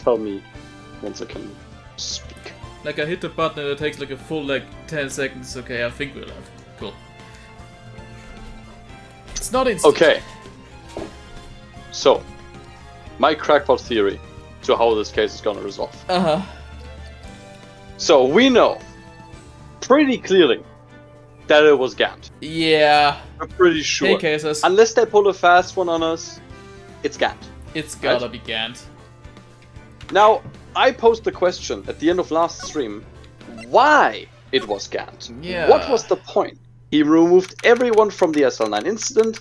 tell me once I can speak. Like I hit the button and it takes like a full 10 seconds. Okay, I think we're live. Cool. It's not instant. Okay. So, my crackpot theory to how this case is gonna resolve. Uh-huh. So we know pretty clearly that it was Gant. Yeah. I'm pretty sure. Hey, cases. Unless they pull a fast one on us, it's Gant. It's gotta be Gant. Now, I posed the question at the end of last stream, why it was Gant. Yeah. What was the point? He removed everyone from the SL9 incident,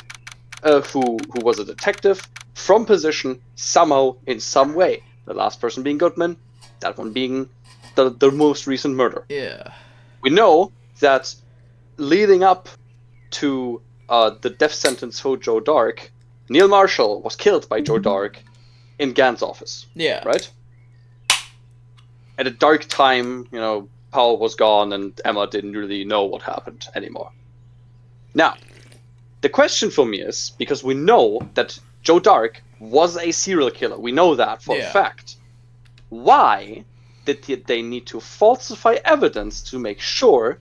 who was a detective, from position somehow, in some way. The last person being Goodman, that one being the most recent murder. Yeah. We know that leading up to the death sentence for Joe Dark, Neil Marshall was killed by Joe Dark in Gant's office. Yeah. Right? At a dark time, Powell was gone and Emma didn't really know what happened anymore. Now, the question for me is, because we know that Joe Dark was a serial killer, we know that for a fact, why did they need to falsify evidence to make sure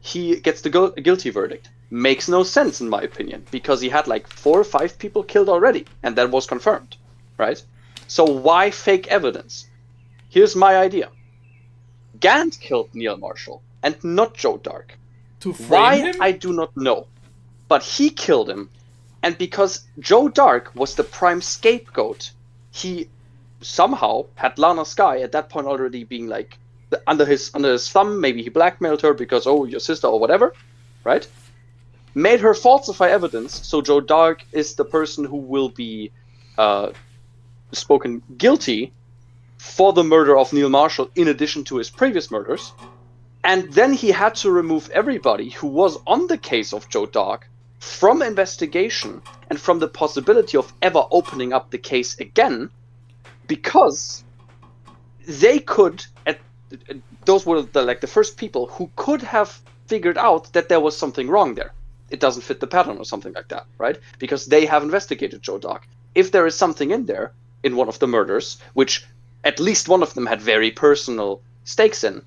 he gets the guilty verdict? Makes no sense in my opinion, because he had 4 or 5 people killed already, and that was confirmed, right? So why fake evidence? Here's my idea. Gant killed Neil Marshall, and not Joe Dark. To frame Why, him? I do not know. But he killed him, and because Joe Dark was the prime scapegoat, he somehow had Lana Skye at that point already being under his thumb. Maybe he blackmailed her because, oh, your sister or whatever, right? Made her falsify evidence, so Joe Dark is the person who will be spoken guilty for the murder of Neil Marshall in addition to his previous murders. And then he had to remove everybody who was on the case of Joe Dark from investigation and from the possibility of ever opening up the case again, because they could, those were the first people who could have figured out that there was something wrong there. It doesn't fit the pattern or something like that, right? Because they have investigated Joe Dark. If there is something in there, in one of the murders, which at least one of them had very personal stakes in,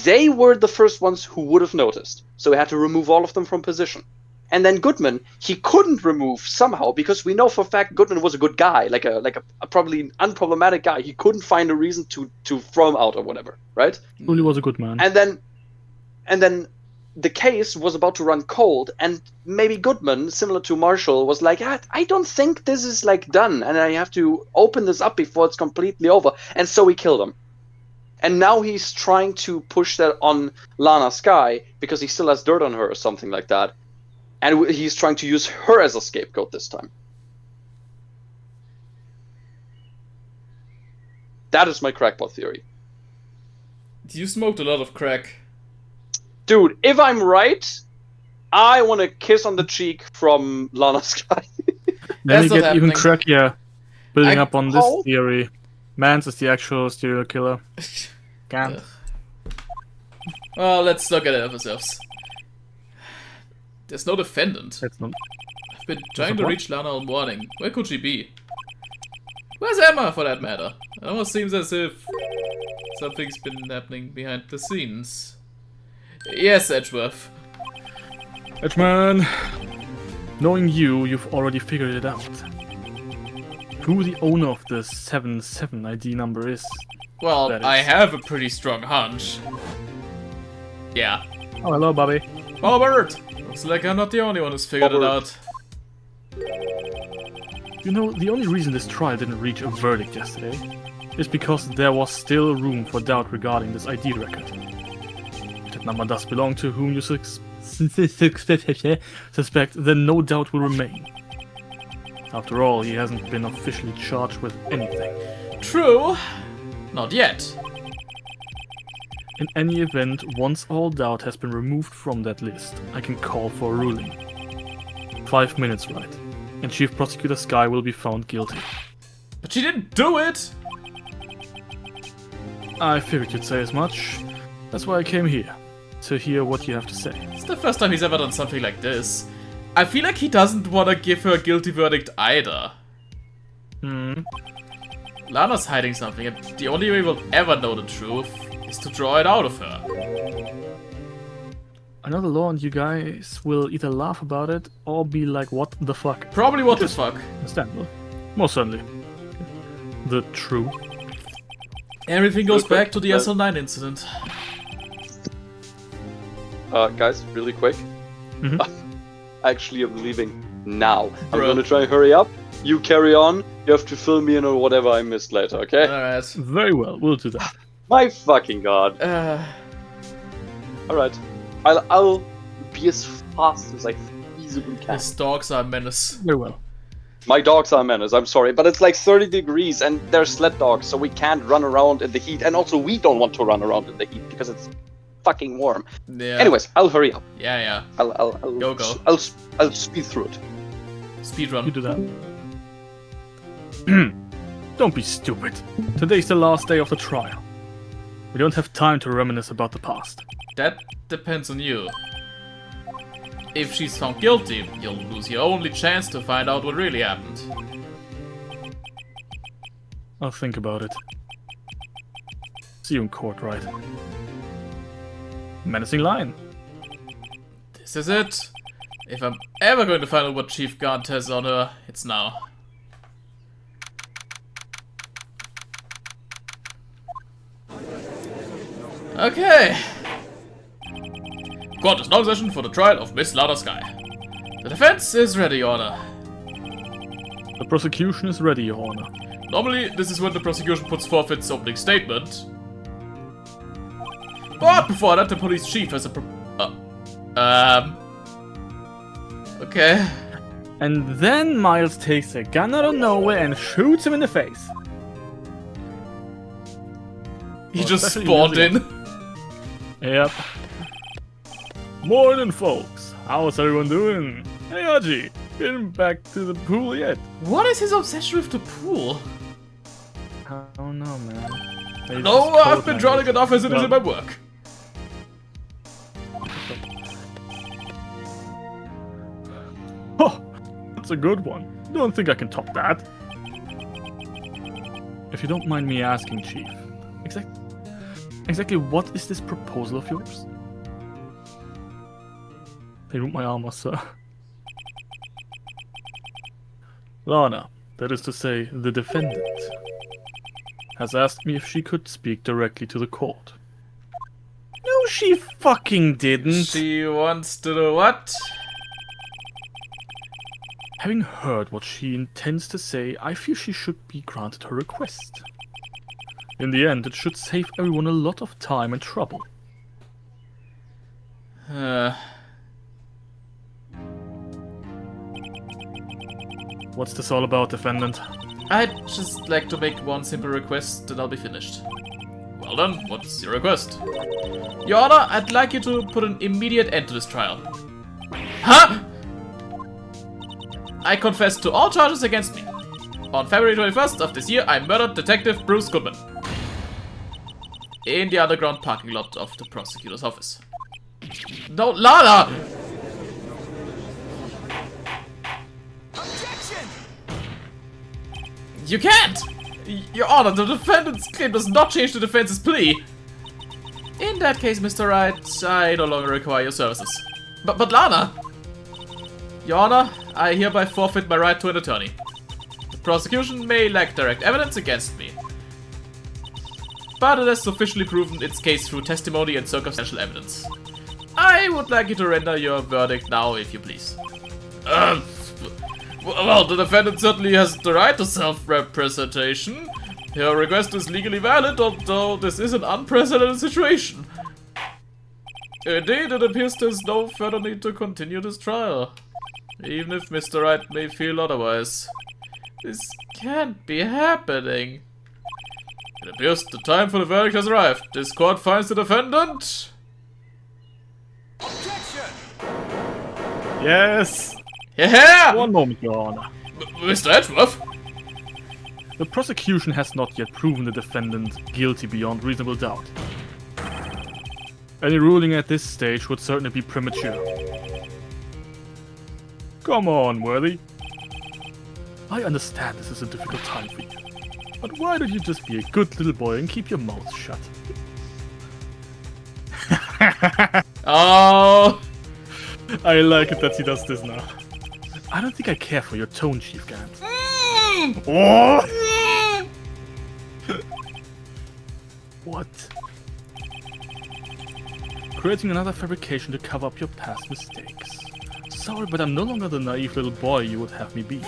they were the first ones who would have noticed. So we had to remove all of them from position. And then Goodman, he couldn't remove somehow, because we know for a fact Goodman was a good guy, like a probably unproblematic guy. He couldn't find a reason to throw him out or whatever, right? Really was a good man. And then the case was about to run cold, and maybe Goodman, similar to Marshall, was like, I don't think this is done, and I have to open this up before it's completely over. And so he killed him. And now he's trying to push that on Lana Skye because he still has dirt on her or something like that. And he's trying to use her as a scapegoat this time. That is my crackpot theory. You smoked a lot of crack. Dude, if I'm right, I want a kiss on the cheek from Lana Skye. Then you not get even happening. crackier, building up on this How? theory. Mans is the actual serial killer. Gant. Well, let's look at it ourselves. There's no defendant. That's not. I've been trying to what? reach Lana all morning. Where could she be? Where's Emma, for that matter? It almost seems as if something's been happening behind the scenes. Yes, Edgeworth. Edgeman! Knowing you, you've already figured it out. Who the owner of the 77 ID number is. Well, That is- I have a pretty strong hunch. Yeah. Oh, hello, Bobby. Robert! Looks like I'm not the only one who's figured it Robert. You know, the only reason this trial didn't reach a verdict yesterday is because there was still room for doubt regarding this ID record. If that number does belong to whom you suspect, then no doubt will remain. After all, he hasn't been officially charged with anything. True. Not yet. In any event, once all doubt has been removed from that list, I can call for a ruling. 5 minutes, right? And Chief Prosecutor Skye will be found guilty. But she didn't do it! I figured you'd say as much. That's why I came here. To hear what you have to say. It's the first time he's ever done something like this. I feel like he doesn't want to give her a guilty verdict either. Lana's hiding something, and the only way we'll ever know the truth is to draw it out of her. I know the law, and you guys will either laugh about it or be like, what the fuck? Probably what the fuck. Understandable. Most certainly. The true. Everything goes back to the SL9 incident. Guys, really quick. Mhm. Actually, I'm leaving now. I'm Bro. gonna try and hurry up. You carry on. You have to fill me in on whatever I missed later, okay? Alright. Very well, we'll do that. My fucking god. Alright. I'll be as fast as I feasibly can. His dogs are a menace. Very well. My dogs are a menace, I'm sorry, but it's like 30 degrees and they're sled dogs, so we can't run around in the heat. And also, we don't want to run around in the heat because it's fucking warm. Yeah. Anyways, I'll hurry up. Yeah. I'll Go. I'll speed through it. Speedrun. You do that. Don't be stupid. Today's the last day of the trial. We don't have time to reminisce about the past. That depends on you. If she's found guilty, you'll lose your only chance to find out what really happened. I'll think about it. See you in court, Wright. Menacing line. This is it. If I'm ever going to find out what Chief Gant has on her, it's now. Okay. Court is now in session for the trial of Miss Lana Skye. The defense is ready, Your Honor. The prosecution is ready, Your Honor. Normally, this is when the prosecution puts forth its opening statement. But before that, the police chief has a okay. And then Miles takes a gun out of nowhere and shoots him in the face. He Oh, just especially spawned music. in. Yep. Morning, folks. How's everyone doing? Hey, Haji. Been back to the pool yet? What is his obsession with the pool? I don't know, man. Maybe No, it's I've cold been language. drowning enough as it is Well- in my work. Oh, that's a good one. Don't think I can top that. If you don't mind me asking, Chief, exactly what is this proposal of yours? They ruined my armor, sir. Lana, that is to say, the defendant, has asked me if she could speak directly to the court. No, she fucking didn't. She wants to do what? Having heard what she intends to say, I feel she should be granted her request. In the end, it should save everyone a lot of time and trouble. What's this all about, defendant? I'd just like to make one simple request, and I'll be finished. Well done, what's your request? Your Honor, I'd like you to put an immediate end to this trial. Huh? I confess to all charges against me. On February 21st of this year, I murdered Detective Bruce Goodman. In the underground parking lot of the prosecutor's office. No, Lana! Objection! You can't! Your Honor, the defendant's claim does not change the defense's plea. In that case, Mr. Wright, I no longer require your services. But Lana! Your Honor, I hereby forfeit my right to an attorney. The prosecution may lack direct evidence against me, but it has sufficiently proven its case through testimony and circumstantial evidence. I would like you to render your verdict now, if you please. Well, the defendant certainly has the right to self-representation. Your request is legally valid, although this is an unprecedented situation. Indeed, it appears there's no further need to continue this trial, even if Mr. Wright may feel otherwise. This can't be happening. It appears the time for the verdict has arrived. This court finds the defendant... Objection! Yes! Yeah! One moment, Your Honor. Mr. Edgeworth? The prosecution has not yet proven the defendant guilty beyond reasonable doubt. Any ruling at this stage would certainly be premature. Come on, Worthy. I understand this is a difficult time for you. But why don't you just be a good little boy and keep your mouth shut? Oh! I like it that he does this now. I don't think I care for your tone, Chief Gant. Oh! What? Creating another fabrication to cover up your past mistakes. Sorry, but I'm no longer the naive little boy you would have me be.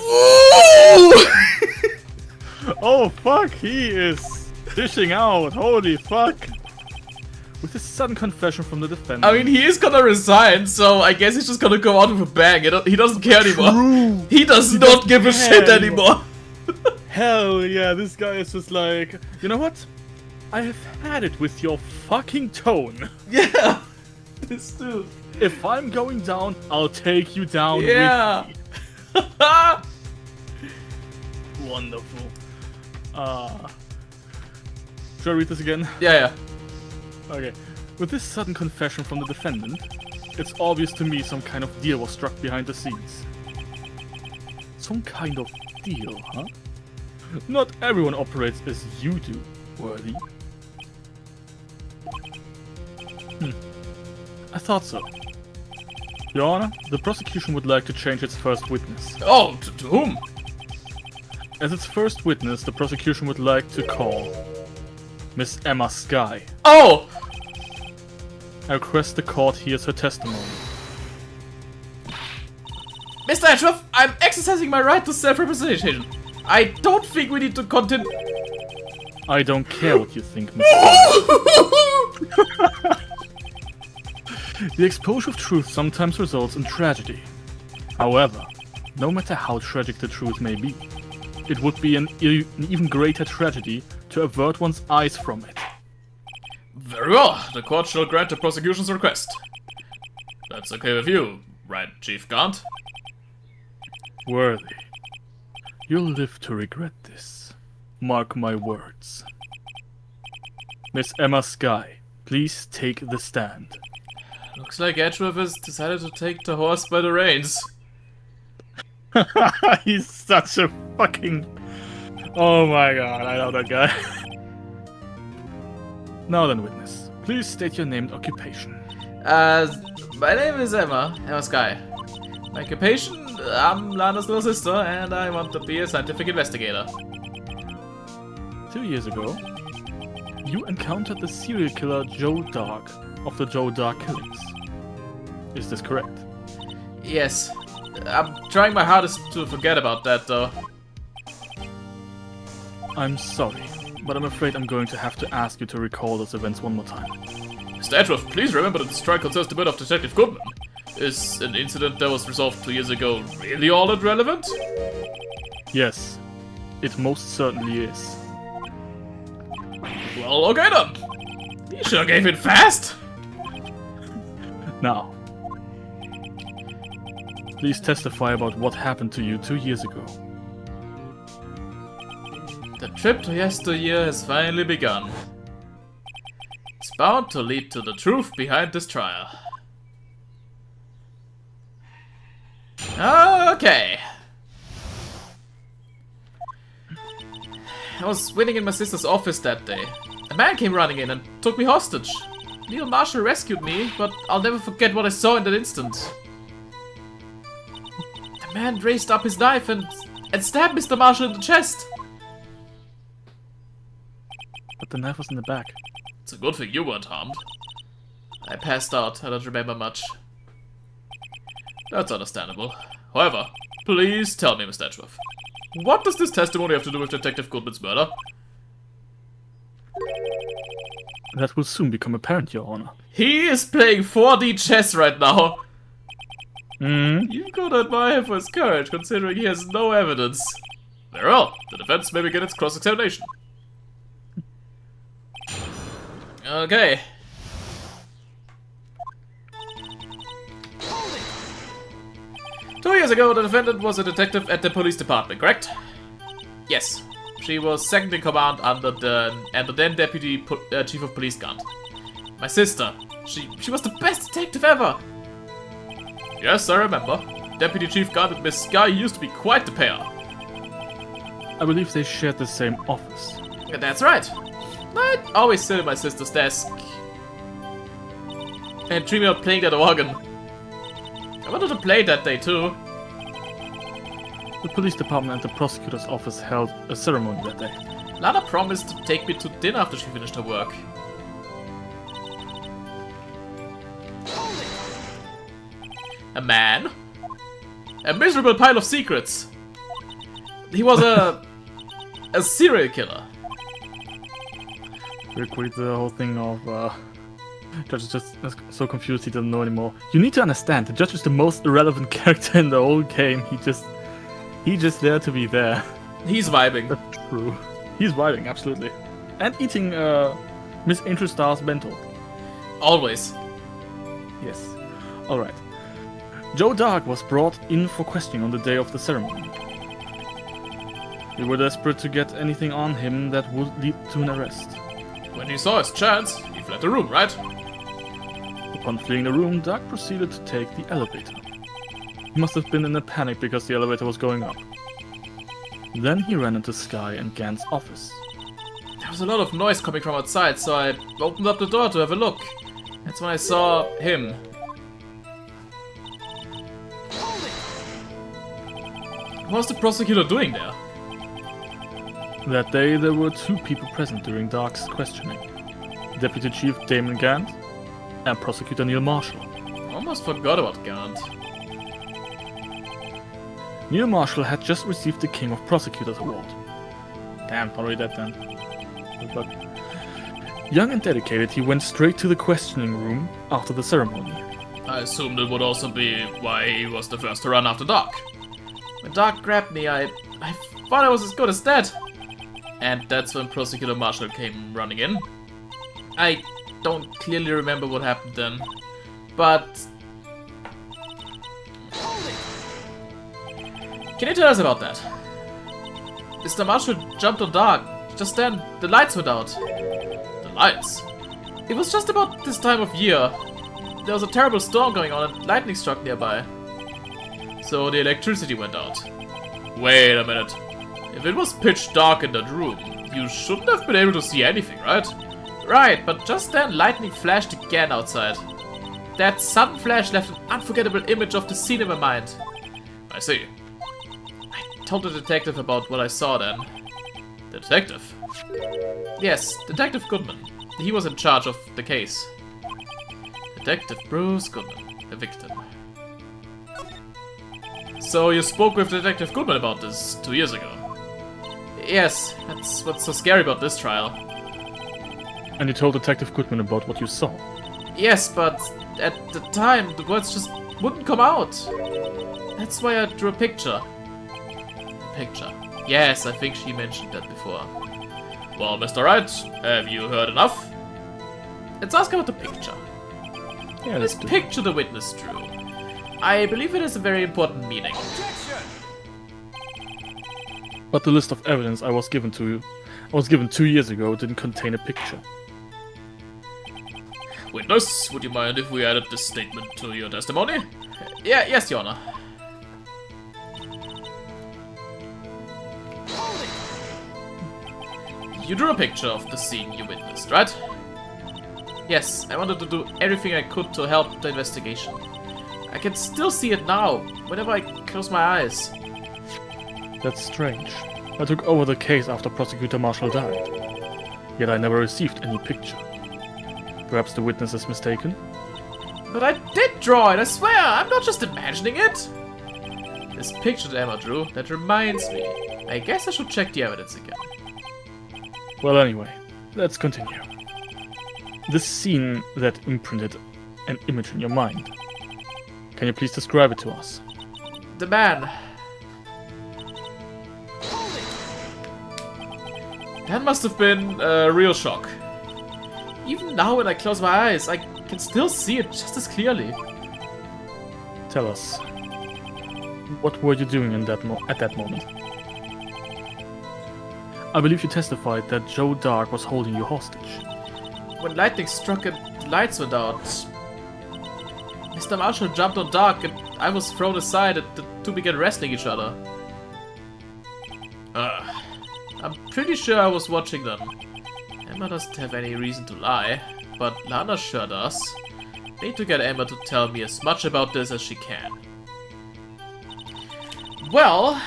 Oh fuck, he is dishing out, holy fuck. With this sudden confession from the defendant. I mean, he is gonna resign, so I guess he's just gonna go out with a bang. He doesn't care anymore. True. He does not give a shit anymore. Hell yeah, this guy is just like, you know what? I have had it with your fucking tone. Yeah, this dude. If I'm going down, I'll take you down Yeah. with me. Wonderful. Should I read this again? Yeah. Okay. With this sudden confession from the defendant, it's obvious to me some kind of deal was struck behind the scenes. Some kind of deal, huh? Not everyone operates as you do, Worthy. I thought so. Your Honor, the prosecution would like to change its first witness. Oh, to whom? As its first witness, the prosecution would like to call Miss Emma Skye. Oh! I request the court hears her testimony. Mr. Ashworth, I'm exercising my right to self-representation. I don't think we need to continue. I don't care what you think, Miss Skye. The exposure of truth sometimes results in tragedy. However, no matter how tragic the truth may be, it would be an even greater tragedy to avert one's eyes from it. Very well, the court shall grant the prosecution's request. That's okay with you, right, Chief Gant? Worthy. You'll live to regret this. Mark my words. Miss Emma Skye, please take the stand. Looks like Edgeworth has decided to take the horse by the reins. He's such a fucking... Oh my god, I love that guy. Now then, witness. Please state your named occupation. My name is Emma Skye. My occupation, I'm Lana's little sister, and I want to be a scientific investigator. 2 years ago, you encountered the serial killer Joe Dark of the Joe Dark killings. Is this correct? Yes. I'm trying my hardest to forget about that, though. I'm sorry, but I'm afraid I'm going to have to ask you to recall those events one more time. Mr. Edgeworth, please remember that this trial concerns the murder of Detective Goodman. Is an incident that was resolved 2 years ago really all that relevant? Yes, it most certainly is. Well, okay then. You sure gave it fast. Now, please testify about what happened to you 2 years ago. The trip to yesteryear has finally begun. It's bound to lead to the truth behind this trial. Okay. I was waiting in my sister's office that day. A man came running in and took me hostage. Neil Marshall rescued me, but I'll never forget what I saw in that instant. The man raised up his knife and stabbed Mr. Marshall in the chest. But the knife was in the back. It's a good thing you weren't harmed. I passed out. I don't remember much. That's understandable. However, please tell me, Mr. Edgeworth. What does this testimony have to do with Detective Goodman's murder? That will soon become apparent, Your Honor. He is playing 4D chess right now. Hmm? You've got to admire him for his courage, considering he has no evidence. Very well. The defense may begin its cross-examination. Okay. 2 years ago, the defendant was a detective at the police department, correct? Yes. She was second in command under the then deputy chief of police Gant. My sister. She was the best detective ever. Yes, I remember. Deputy Chief Gant and Miss Skye used to be quite the pair. I believe they shared the same office. That's right. I'd always sit at my sister's desk and dream about playing that organ. I wanted to play that day too. The police department and the prosecutor's office held a ceremony that day. Lana promised to take me to dinner after she finished her work. A man? A miserable pile of secrets. He was a serial killer. Real quick, the whole thing of Judge is just so confused he doesn't know anymore. You need to understand, the Judge is the most irrelevant character in the whole game. He's just there to be there. He's vibing. That's true. He's vibing, absolutely. And eating Miss Angel Star's bento. Always. Yes. Alright. Joe Dark was brought in for questioning on the day of the ceremony. We were desperate to get anything on him that would lead to an arrest. When he saw his chance, he fled the room, right? Upon fleeing the room, Dark proceeded to take the elevator. He must have been in a panic because the elevator was going up. Then he ran into Skye and Gant's office. There was a lot of noise coming from outside, so I opened up the door to have a look. That's when I saw him. What was the prosecutor doing there? That day, there were two people present during Dark's questioning. Deputy Chief Damon Gant and Prosecutor Neil Marshall. Almost forgot about Gant. Neil Marshall had just received the King of Prosecutors Award. Damn, already dead then. But young and dedicated, he went straight to the questioning room after the ceremony. I assumed it would also be why he was the first to run after Dark. When Dark grabbed me, I thought I was as good as dead. And that's when Prosecutor Marshall came running in. I don't clearly remember what happened then, but... Can you tell us about that? Mr. Marshall jumped on Dark. Just then, the lights went out. The lights? It was just about this time of year. There was a terrible storm going on and lightning struck nearby. So the electricity went out. Wait a minute. If it was pitch dark in that room, you shouldn't have been able to see anything, right? Right, but just then lightning flashed again outside. That sudden flash left an unforgettable image of the scene in my mind. I see. I told the detective about what I saw then. The detective? Yes, Detective Goodman. He was in charge of the case. Detective Bruce Goodman, the victim. So you spoke with Detective Goodman about this 2 years ago? Yes, that's what's so scary about this trial. And you told Detective Goodman about what you saw? Yes, but at the time, the words just wouldn't come out. That's why I drew a picture. A picture. Yes, I think she mentioned that before. Well, Mr. Wright, have you heard enough? Let's ask about the picture. Yeah, This picture the witness drew. I believe it has a very important meaning. But the list of evidence I was given 2 years ago didn't contain a picture. Witness, would you mind if we added this statement to your testimony? Yes, Your Honor. You drew a picture of the scene you witnessed, right? Yes, I wanted to do everything I could to help the investigation. I can still see it now, whenever I close my eyes. That's strange. I took over the case after Prosecutor Marshall died. Yet I never received any picture. Perhaps the witness is mistaken? But I did draw it, I swear! I'm not just imagining it! This picture that Emma drew, that reminds me. I guess I should check the evidence again. Well, anyway, let's continue. This scene that imprinted an image in your mind. Can you please describe it to us? The man. That must have been a real shock. Even now when I close my eyes, I can still see it just as clearly. Tell us. What were you doing in at that moment? I believe you testified that Joe Dark was holding you hostage. When lightning struck and the lights went out, Mr. Marshall jumped on Dark and I was thrown aside and the two began wrestling each other. I'm pretty sure I was watching them. Emma doesn't have any reason to lie, but Lana sure does. Need to get Emma to tell me as much about this as she can. Well...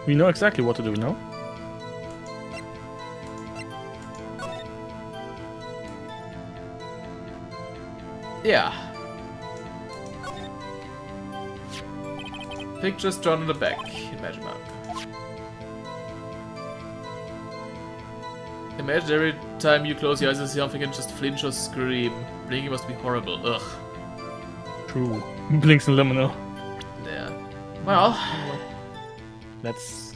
We know exactly what to do, no? Yeah. Pictures drawn on the back. Imagine map. Imagine every time you close your eyes and see something and just flinch or scream. Blinking must be horrible. Ugh. True. Blinks and liminal. Yeah. Well. Let's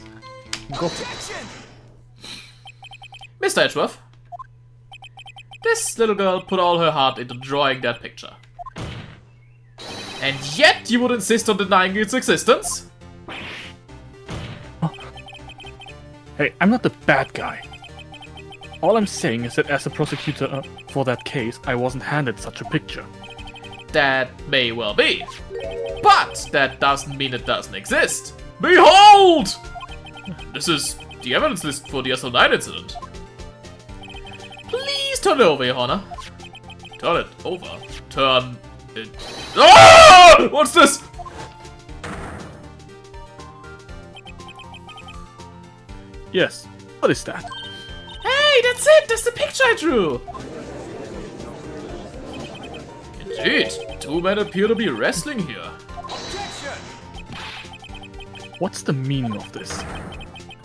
go for it. Mr. Edgeworth. This little girl put all her heart into drawing that picture. And yet you would insist on denying its existence? Hey, I'm not the bad guy. All I'm saying is that as a prosecutor for that case, I wasn't handed such a picture. That may well be. But that doesn't mean it doesn't exist. Behold! This is the evidence list for the SL9 incident. Please turn it over, Your Honor. Turn it over. Turn it... Ah! What's this? Yes. What is that? Hey, that's it! That's the picture I drew! Indeed, two men appear to be wrestling here. What's the meaning of this?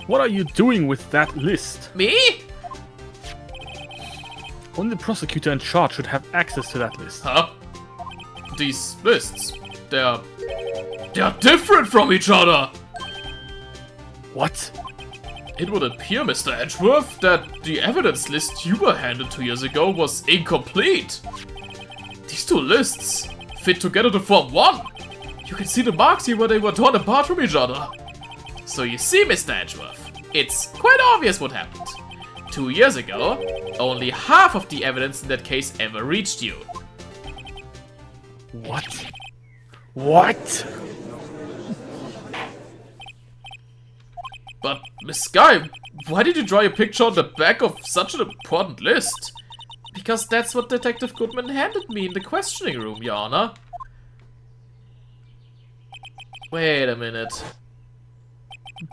What are you doing with that list? Me? Only the prosecutor in charge should have access to that list. Huh? These lists, they're different from each other! What? It would appear, Mr. Edgeworth, that the evidence list you were handed 2 years ago was incomplete. These two lists fit together to form one. You can see the marks here where they were torn apart from each other. So you see, Mr. Edgeworth, it's quite obvious what happened. 2 years ago, only half of the evidence in that case ever reached you. What? What? But, Miss Skye, why did you draw your picture on the back of such an important list? Because that's what Detective Goodman handed me in the questioning room, Your Honor. Wait a minute.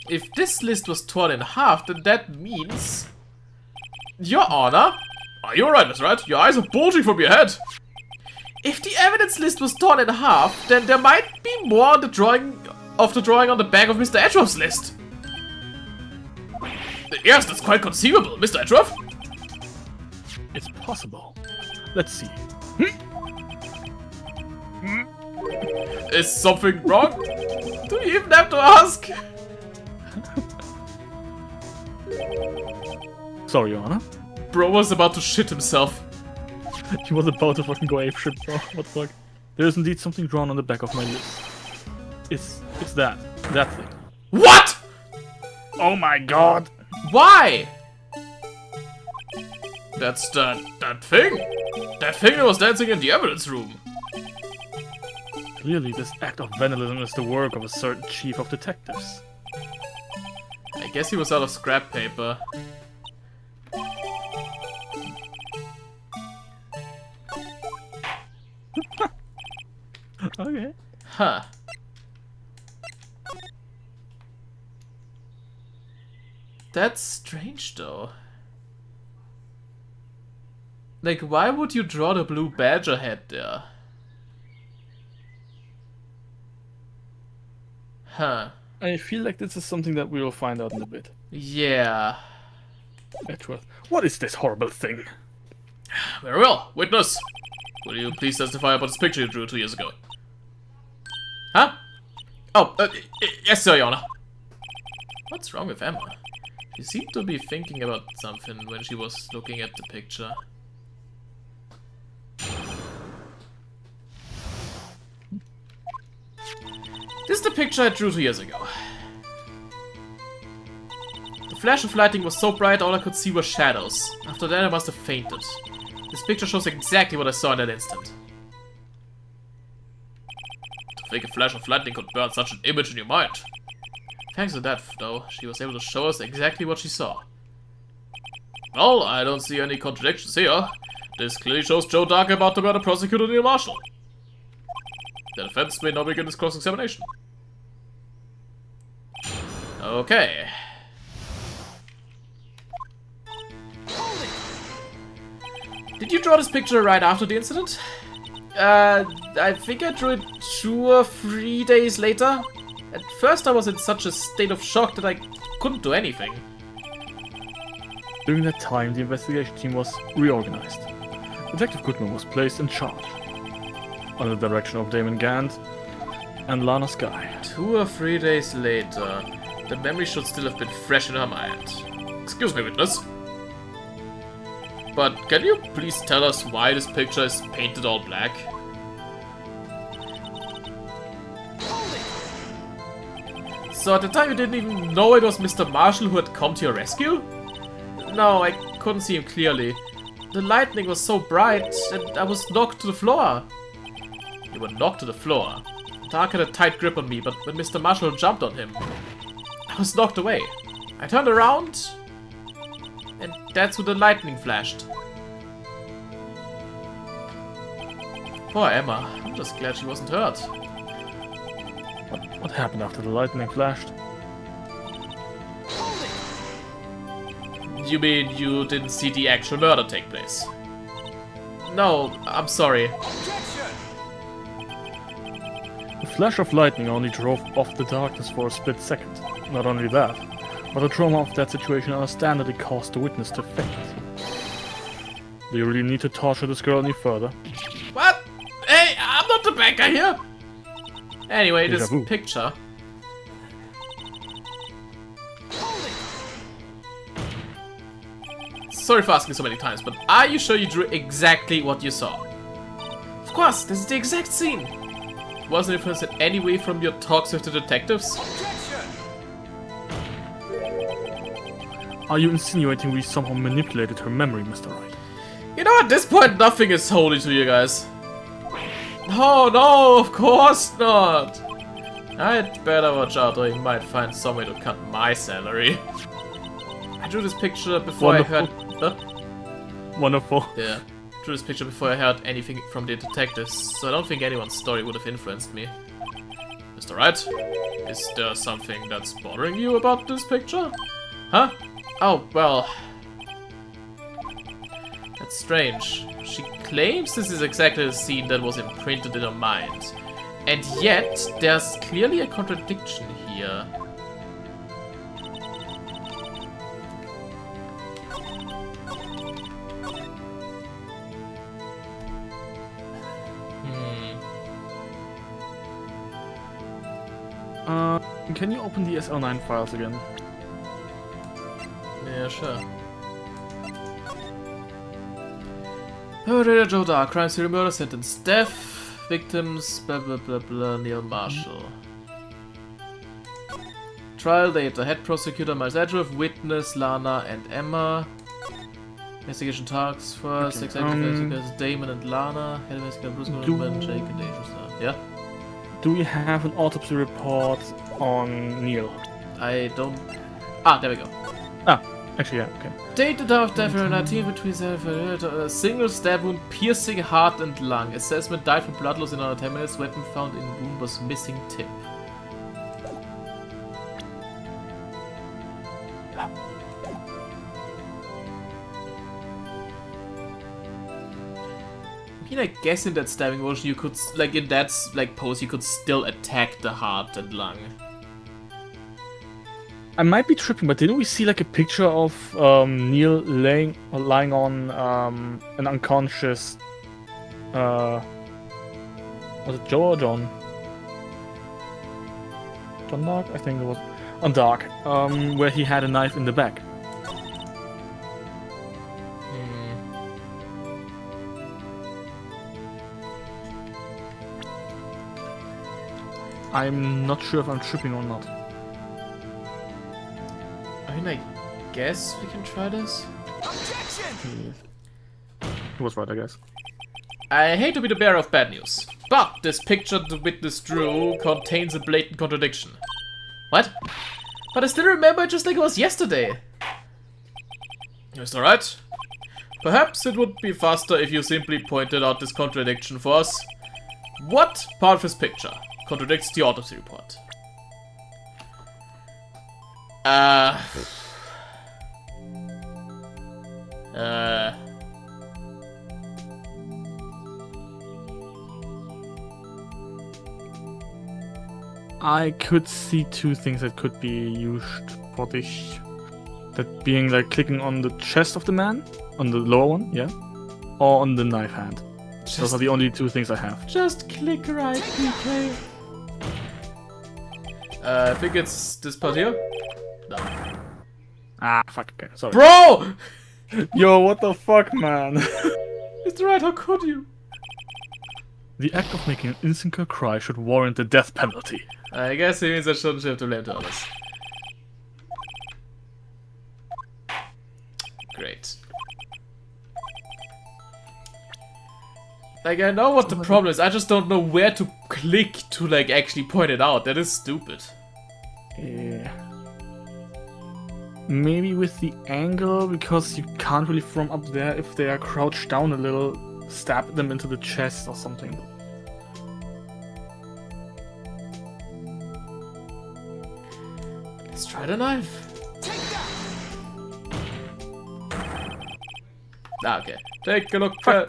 If this list was torn in half, then that means... Your Honor? Are you alright, Miss Wright? Your eyes are bulging from your head. If the evidence list was torn in half, then there might be more on the drawing on the back of Mr. Edgeworth's list. Yes, that's quite conceivable, Mr. Edgeworth. It's possible. Let's see. Is something wrong? Do you even have to ask? Sorry, Your Honor. Bro was about to shit himself. He was about to fucking go apeshit, bro. What the fuck? There is indeed something drawn on the back of my list. It's that thing. What? Oh my god! Why? That's that thing. That thing that was dancing in the evidence room. Clearly, this act of vandalism is the work of a certain chief of detectives. I guess he was out of scrap paper. Okay. Huh. That's strange, though. Like, why would you draw the blue badger head there? Huh. I feel like this is something that we will find out in a bit. Yeah. Edgeworth, what is this horrible thing? Very well. Witness, will you please testify about this picture you drew 2 years ago? Huh? Oh, yes, sir, Your Honor. What's wrong with Emma? She seemed to be thinking about something when she was looking at the picture. This is the picture I drew 2 years ago. The flash of lighting was so bright all I could see were shadows. After that I must have fainted. This picture shows exactly what I saw in that instant. To think a flash of lightning could burn such an image in your mind. Thanks to that, though, she was able to show us exactly what she saw. Well, I don't see any contradictions here. This clearly shows Joe Dark about to murder prosecutor Neil Marshall. The defense may now begin its cross-examination. Okay. Did you draw this picture right after the incident? I think I drew it 2 or 3 days later. At first I was in such a state of shock that I couldn't do anything. During that time, the investigation team was reorganized. Detective Goodman was placed in charge, under the direction of Damon Gant and Lana Skye. 2 or 3 days later, the memory should still have been fresh in her mind. Excuse me, witness. But can you please tell us why this picture is painted all black? So at the time you didn't even know it was Mr. Marshall who had come to your rescue? No, I couldn't see him clearly. The lightning was so bright that I was knocked to the floor. You were knocked to the floor. Dark had a tight grip on me, but when Mr. Marshall jumped on him, I was knocked away. I turned around, and that's when the lightning flashed. Poor Emma. I'm just glad she wasn't hurt. What happened after the lightning flashed? You mean you didn't see the actual murder take place? No, I'm sorry. The flash of lightning only drove off the darkness for a split second. Not only that, but the trauma of that situation understandably caused the witness to faint. Do you really need to torture this girl any further? What? Hey, I'm not the bad guy here! Anyway, Deja this vu. picture... Sorry for asking so many times, but are you sure you drew exactly what you saw? Of course, this is the exact scene! Wasn't influenced in any way from your talks with the detectives? Are you insinuating we somehow manipulated her memory, Mr. Wright? You know, at this point, nothing is holy to you guys. No, of course not! I'd better watch out or he might find some way to cut my salary. I drew this picture before Wonderful. I heard... Huh? Wonderful. Yeah. Drew this picture before I heard anything from the detectives, so I don't think anyone's story would have influenced me. Mr. Wright, is there something that's bothering you about this picture? Huh? Oh, well... That's strange. She claims this is exactly the scene that was imprinted in her mind. And yet, there's clearly a contradiction here. Can you open the SL9 files again? Yeah, sure. Perpetrator Joe Dark, crime serial murder, sentence death, victims, blah blah blah blah, Neil Marshall. Trial data, head prosecutor Miles Edgeworth, witness Lana and Emma. Investigation tasks first, executive investigators Damon and Lana, head investigator Bruce Goldman, Jake and Dangerous. Yeah? Do we have an autopsy report on Neil? I don't... Ah, there we go. Ah, actually, yeah, okay. Date of death for 19 between a single stab wound piercing heart and lung. Assessment died from blood loss in under 10 minutes. Weapon found in wound was missing tip. I mean, I guess in that stabbing motion you could, like in that like pose, you could still attack the heart and lung. I might be tripping, but didn't we see like a picture of Neil lying on an unconscious? Was it Joe or John? John Dark, I think it was on Dark, where he had a knife in the back. I'm not sure if I'm tripping or not. I mean, I guess we can try this. He was right, I guess. I hate to be the bearer of bad news, but this picture the witness drew contains a blatant contradiction. What? But I still remember it just like it was yesterday. Mr. Wright, perhaps it would be faster if you simply pointed out this contradiction for us. What part of his picture contradicts the autopsy report? I could see two things that could be used for this. That being like clicking on the chest of the man, on the lower one, yeah, or on the knife hand. Those are the only two things I have. Just click right, PK. I think it's this part here. No. Ah, fuck, okay, sorry. Bro! Yo, what the fuck, man? Mr. Wright, how could you? The act of making an innocent girl cry should warrant the death penalty. I guess it means I shouldn't have to blame the others. Great. Like, I know what the problem is, I just don't know where to click to, like, actually point it out. That is stupid. Yeah. Maybe with the angle, because you can't really from up there, if they are crouched down a little, stab them into the chest or something. Let's try the knife. Ah, okay. Take a look at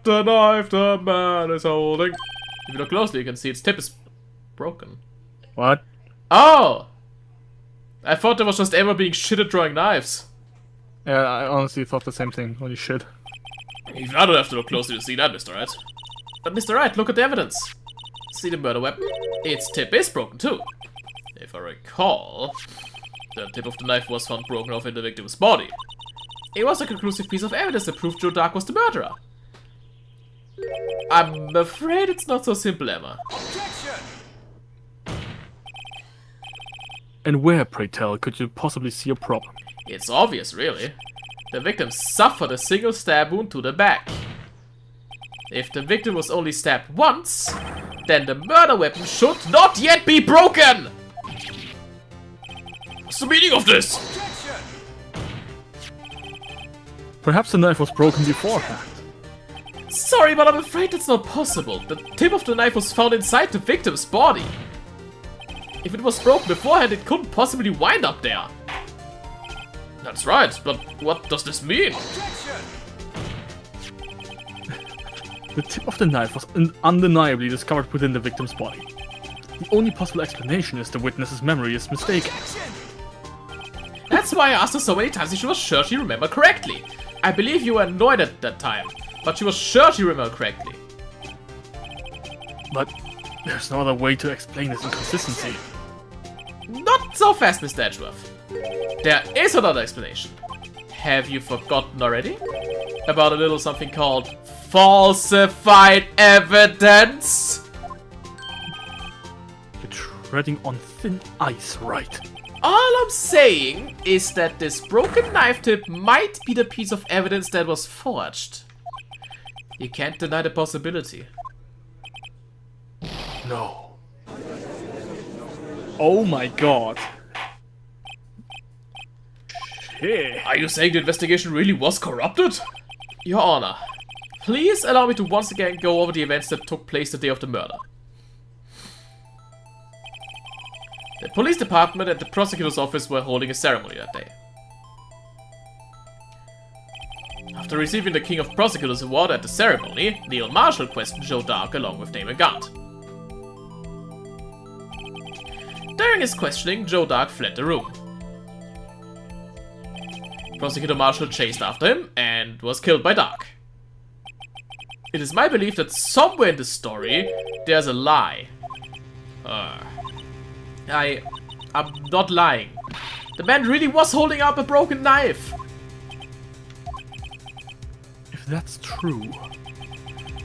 the knife the man is holding. If you look closely, you can see its tip is broken. What? Oh! I thought there was just Emma being shit at drawing knives. Yeah, I honestly thought the same thing. Holy shit. Even I don't have to look closely to see that, Mr. Wright. But Mr. Wright, look at the evidence. See the murder weapon? Its tip is broken too. If I recall, the tip of the knife was found broken off in the victim's body. It was a conclusive piece of evidence that proved Joe Dark was the murderer. I'm afraid it's not so simple, Emma. And where, pray tell, could you possibly see a problem? It's obvious, really. The victim suffered a single stab wound to the back. If the victim was only stabbed once, then the murder weapon should not yet be broken! What's the meaning of this? Perhaps the knife was broken beforehand. Sorry, but I'm afraid that's not possible. The tip of the knife was found inside the victim's body. If it was broken beforehand, it couldn't possibly wind up there. That's right, but what does this mean? The tip of the knife was undeniably discovered within the victim's body. The only possible explanation is the witness's memory is mistaken. That's why I asked her so many times if she was sure she remembered correctly. I believe you were annoyed at that time, but she was sure she remembered correctly. But there's no other way to explain this inconsistency. Not so fast, Mr. Edgeworth. There is another explanation. Have you forgotten already? About a little something called falsified evidence? You're treading on thin ice, Wright. All I'm saying is that this broken knife tip might be the piece of evidence that was forged. You can't deny the possibility. No. Oh my god. Shit. Are you saying the investigation really was corrupted? Your Honor, please allow me to once again go over the events that took place the day of the murder. The police department and the prosecutor's office were holding a ceremony that day. After receiving the King of Prosecutors award at the ceremony, Neil Marshall questioned Joe Dark along with Damon Gant. During his questioning, Joe Dark fled the room. Prosecutor Marshall chased after him and was killed by Dark. It is my belief that somewhere in the story, there's a lie. I'm not lying. The man really was holding up a broken knife. If that's true,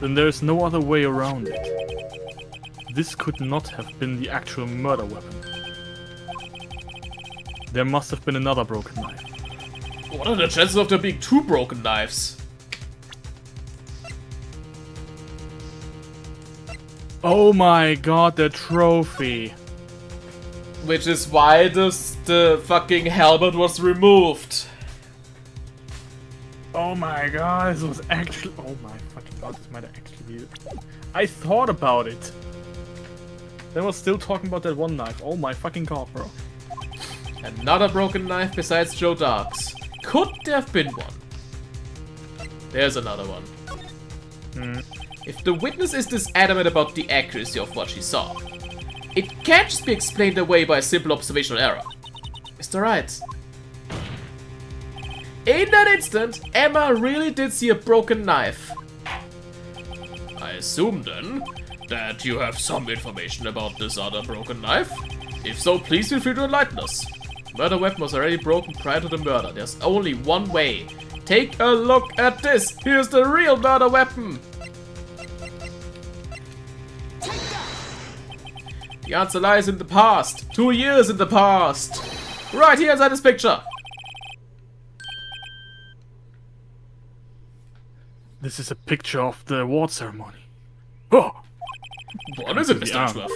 then there's no other way around it. This could not have been the actual murder weapon. There must have been another broken knife. What are the chances of there being two broken knives? Oh my god, the trophy. Which is why the fucking helmet was removed. Oh my god, this was actually... Oh my fucking god, this might have actually been... I thought about it. Then was still talking about that one knife. Oh my fucking god, bro. Another broken knife besides Joe Dark's. Could there have been one? There's another one. If the witness is this adamant about the accuracy of what she saw, it can't just be explained away by a simple observational error. Mr. Wright. In that instant, Emma really did see a broken knife. I assume then that you have some information about this other broken knife. If so, please feel free to enlighten us. Murder weapon was already broken prior to the murder. There's only one way. Take a look at this. Here's the real murder weapon. The answer lies in the past. 2 years in the past. Right here inside this picture. This is a picture of the award ceremony. Oh! What is it, Mr. Ashworth?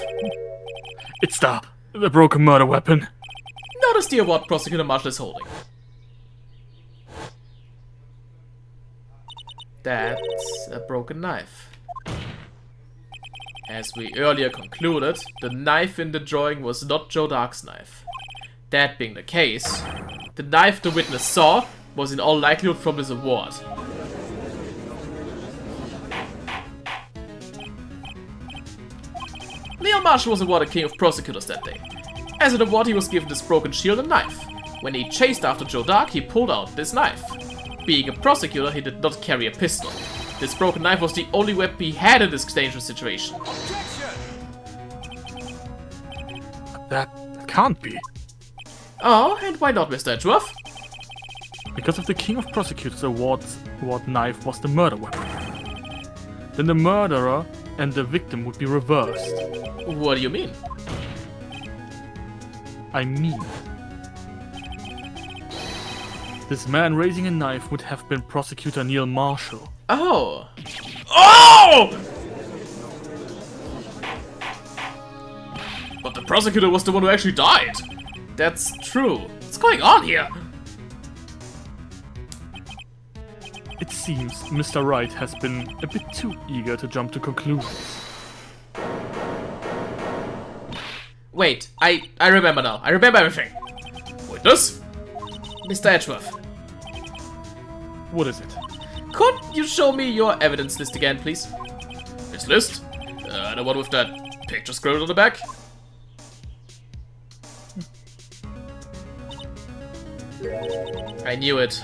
It's the broken murder weapon. Notice the award Prosecutor Marshall is holding. That's a broken knife. As we earlier concluded, the knife in the drawing was not Joe Dark's knife. That being the case, the knife the witness saw was in all likelihood from this award. Neil Marshall was awarded King of Prosecutors that day. As an award, he was given this broken shield and knife. When he chased after Joe Dark, he pulled out this knife. Being a prosecutor, he did not carry a pistol. This broken knife was the only weapon he had in this dangerous situation. That can't be. Oh, and why not, Mr. Edgeworth? Because if the King of Prosecutors award knife was the murder weapon, then the murderer and the victim would be reversed. What do you mean? I mean, this man raising a knife would have been Prosecutor Neil Marshall. Oh. Oh! But the prosecutor was the one who actually died. That's true. What's going on here? It seems Mr. Wright has been a bit too eager to jump to conclusions. Wait, I remember now. I remember everything. Witness? Mr. Edgeworth. What is it? Could you show me your evidence list again, please? This list? The one with that picture scrolled on the back? I knew it.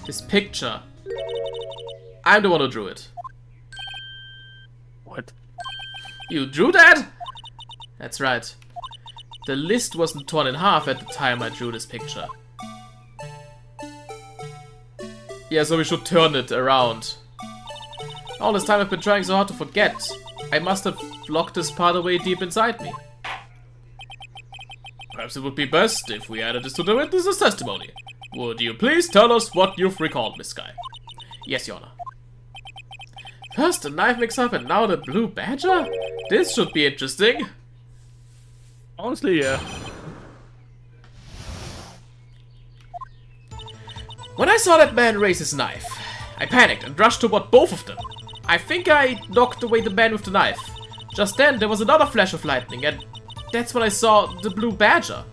This picture. I'm the one who drew it. What? You drew that? That's right. The list wasn't torn in half at the time I drew this picture. Yeah, so we should turn it around. All this time I've been trying so hard to forget. I must have locked this part away deep inside me. Perhaps it would be best if we added this to the witness's testimony. Would you please tell us what you've recalled, Miss Skye? Yes, Your Honor. First the knife mix-up and now the blue badger? This should be interesting. Honestly, yeah. When I saw that man raise his knife, I panicked and rushed toward both of them. I think I knocked away the man with the knife. Just then, there was another flash of lightning, and that's when I saw the blue badger.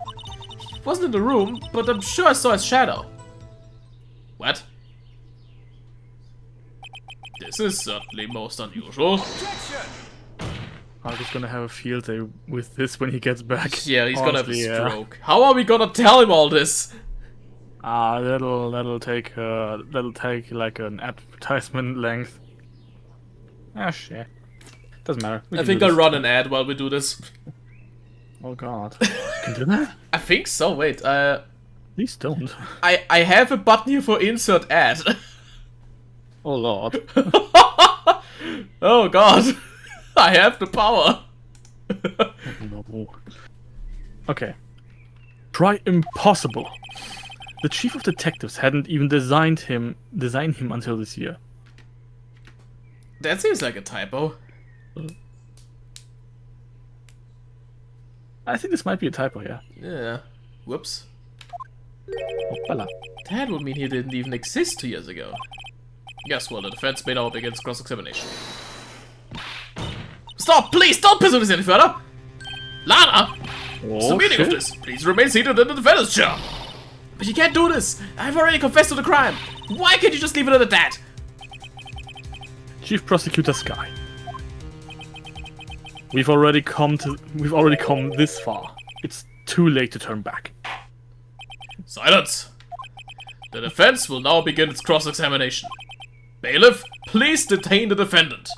He wasn't in the room, but I'm sure I saw his shadow. What? This is certainly most unusual. I'm just gonna have a field day with this when he gets back. Yeah, he's gonna have a Honestly, stroke. How are we gonna tell him all this? That'll take like an advertisement length. Ah, shit. Doesn't matter. I think I'll run an ad while we do this. Oh god. You can do that? I think so. Wait. Please don't. I have a button here for insert ad. Oh lord. Oh god. I have the power. No. Okay. Try impossible. The chief of detectives hadn't even designed him until this year. That seems like a typo. I think this might be a typo, yeah. Yeah. Whoops. Hoppala. That would mean he didn't even exist 2 years ago. Guess what? The defense may now begin cross-examination. Stop! Please don't pursue this any further! Lana! What's the meaning of this? Please remain seated in the defender's chair! But you can't do this! I've already confessed to the crime! Why can't you just leave it at that? Chief Prosecutor Skye. We've already come this far. It's too late to turn back. Silence! The defense will now begin its cross-examination. Bailiff, please detain the defendant.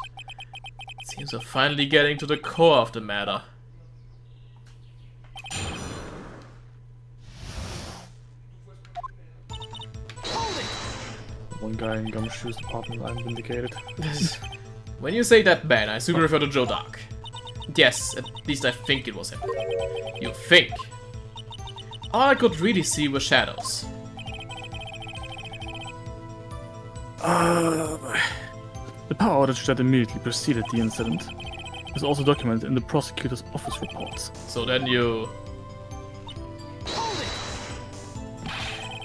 It seems we're finally getting to the core of the matter. One guy in Gumshoe's department, I'm vindicated. When you say that man, I assume you refer to Joe Dark. Yes, at least I think it was him. You think? All I could really see were shadows. The power outage that immediately preceded the incident is also documented in the prosecutor's office reports. So then you...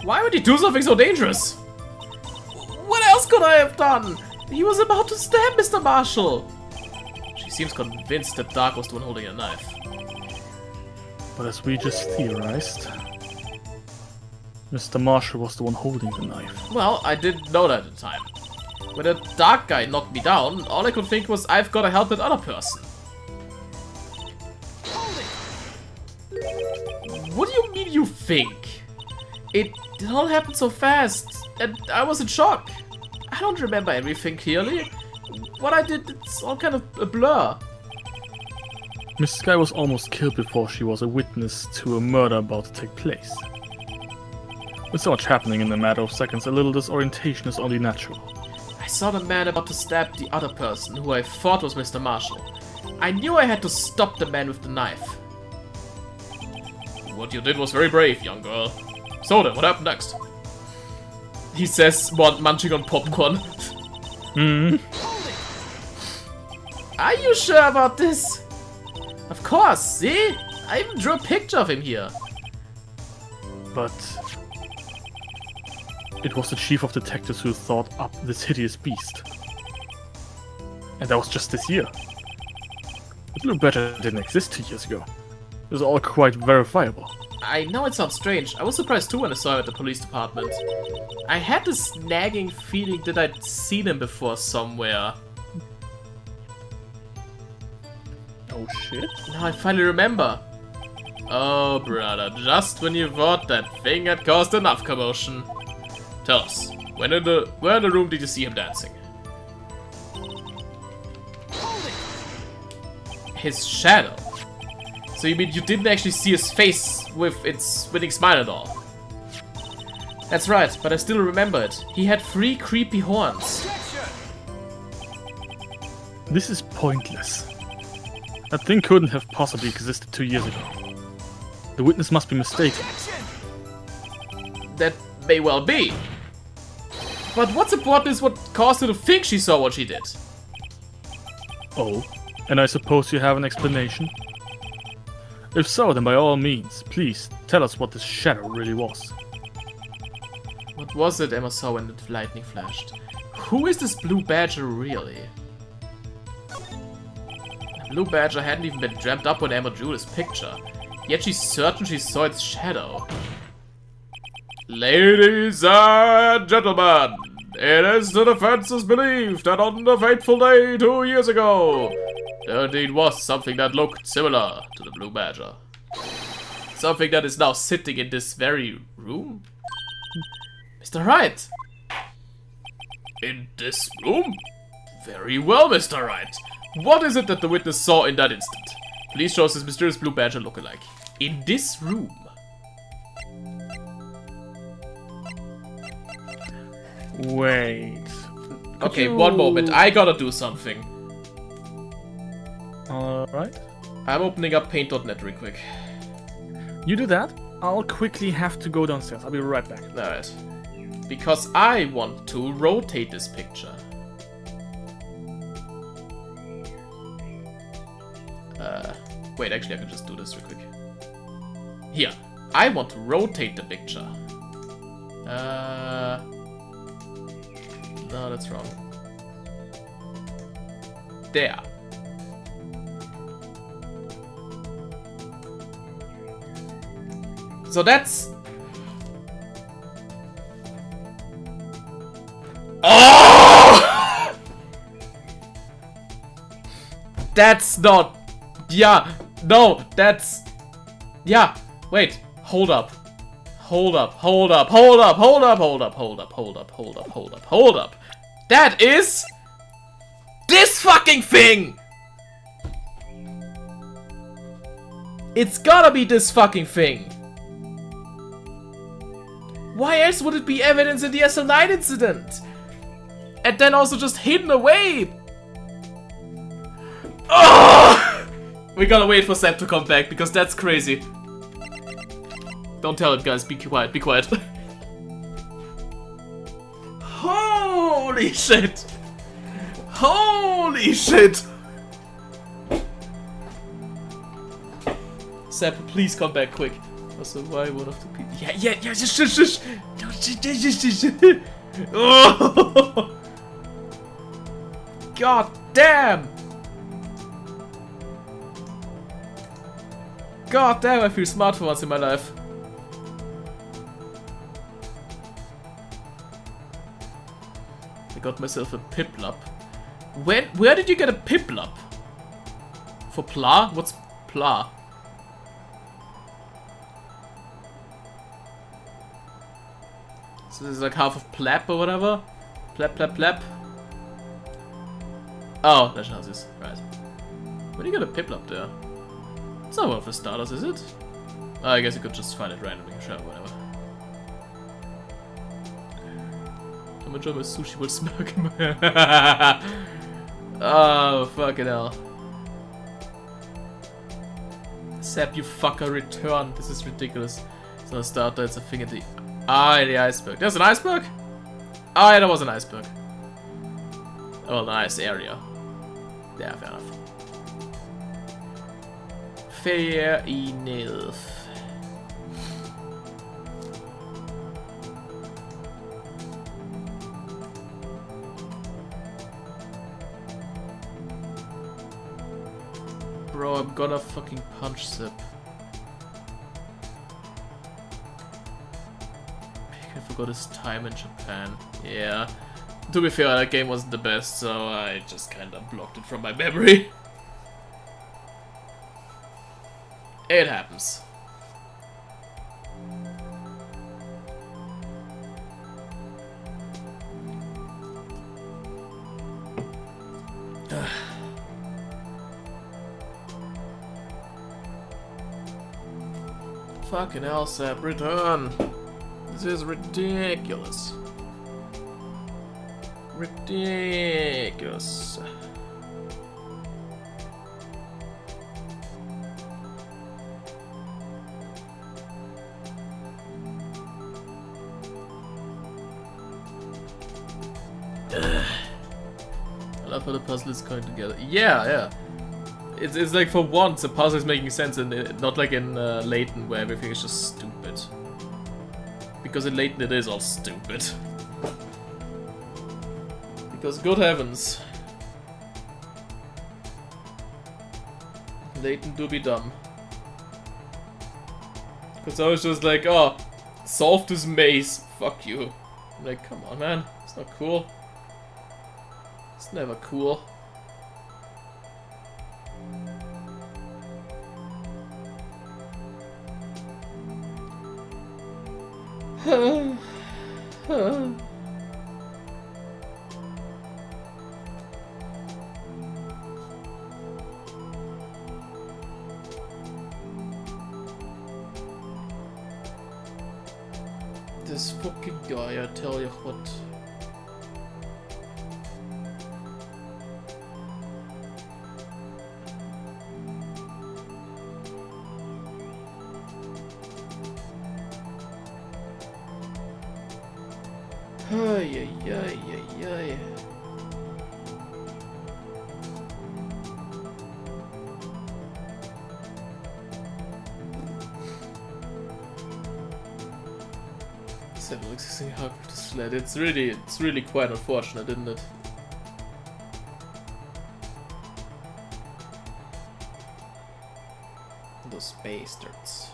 Why would he do something so dangerous? What else could I have done? He was about to stab Mr. Marshall. She seems convinced that Dark was the one holding a knife. But as we just theorized, Mr. Marshall was the one holding the knife. Well, I didn't know that at the time. When the Dark guy knocked me down, all I could think was I've gotta help that other person. What do you mean you think? It all happened so fast, and I was in shock. I don't remember everything clearly. What I did, it's all kind of a blur. Miss Skye was almost killed before she was a witness to a murder about to take place. With so much happening in a matter of seconds, a little disorientation is only natural. I saw the man about to stab the other person, who I thought was Mr. Marshall. I knew I had to stop the man with the knife. What you did was very brave, young girl. So then, what happened next? He says, munching on popcorn. Are you sure about this? Of course, see? I even drew a picture of him here. But it was the chief of detectives who thought up this hideous beast. And that was just this year. The Blue Badger didn't exist 2 years ago. It was all quite verifiable. I know it sounds strange. I was surprised too when I saw him at the police department. I had this nagging feeling that I'd seen him before somewhere. Oh shit. Now I finally remember. Oh brother, just when you thought that thing had caused enough commotion. Tell us, where in the room did you see him dancing? His shadow. So you mean you didn't actually see his face with its winning smile at all? That's right, but I still remember it. He had 3 creepy horns. This is pointless. That thing couldn't have possibly existed 2 years ago. The witness must be mistaken. That may well be. But what's important is what caused her to think she saw what she did. Oh, and I suppose you have an explanation? If so, then by all means, please tell us what this shadow really was. What was it Emma saw when the lightning flashed? Who is this Blue Badger really? The Blue Badger hadn't even been dreamt up when Emma drew this picture, yet she's certain she saw its shadow. Ladies and gentlemen, it is the defense's belief that on the fateful day 2 years ago, there indeed was something that looked similar to the Blue Badger. Something that is now sitting in this very room? Mr. Wright! In this room? Very well, Mr. Wright. What is it that the witness saw in that instant? Please show us this mysterious Blue Badger lookalike. In this room? Wait. Okay, one moment. I gotta do something. Alright. I'm opening up paint.net real quick. You do that. I'll quickly have to go downstairs. I'll be right back. Alright. Because I want to rotate this picture. Wait, actually I can just do this real quick. Here, I want to rotate the picture. No, that's wrong. There. So that's... Oh! That's not... Yeah, no, that's... Yeah, wait, hold up. Hold up, hold up, hold up, hold up, hold up, hold up, hold up, hold up, hold up, hold up. That is... this fucking thing! It's gotta be this fucking thing. Why else would it be evidence in the SL9 incident? And then also just hidden away? Oh! We gotta wait for Sam to come back, because that's crazy. Don't tell it, guys. Be quiet, be quiet. Holy shit! Holy shit! Sam, please come back quick. Also, why one of the people... Yeah, shush. Oh! God damn! God damn, I feel smart for once in my life. I got myself a Piplup. Where did you get a Piplup? For Pla? What's Pla? So this is like half of Plap or whatever? Plap. Oh, that's how this. Right. Where do you get a Piplup there? It's not one of the starters, is it? Oh, I guess you could just find it randomly. Sure, whatever. I'm enjoying my sushi will smirk in my... Oh, fucking hell. Sap, you fucker, return. This is ridiculous. It's not a starter, it's a thing at the... Ah, the iceberg. There's an iceberg? Oh, yeah, there was an iceberg. Oh, nice area. Yeah, fair enough. Fair enough. Bro, I'm gonna fucking punch Zip. I forgot his time in Japan. Yeah. To be fair, that game wasn't the best, so I just kinda blocked it from my memory. It happens. Fucking hell, Sap, return! This is ridiculous. Ridiculous. I love how the puzzle is going together. Yeah. It's like for once the puzzle is making sense, and not like in Layton where everything is just stupid. Because in Layton it is all stupid. Because good heavens, Layton do be dumb. Because I was just like, oh, solve this maze. Fuck you. I'm like, come on, man. It's not cool. It's never cool. This fucking guy, I tell you what. Ay. succeeding hug with the sled. It's really quite unfortunate, isn't it? Those bastards.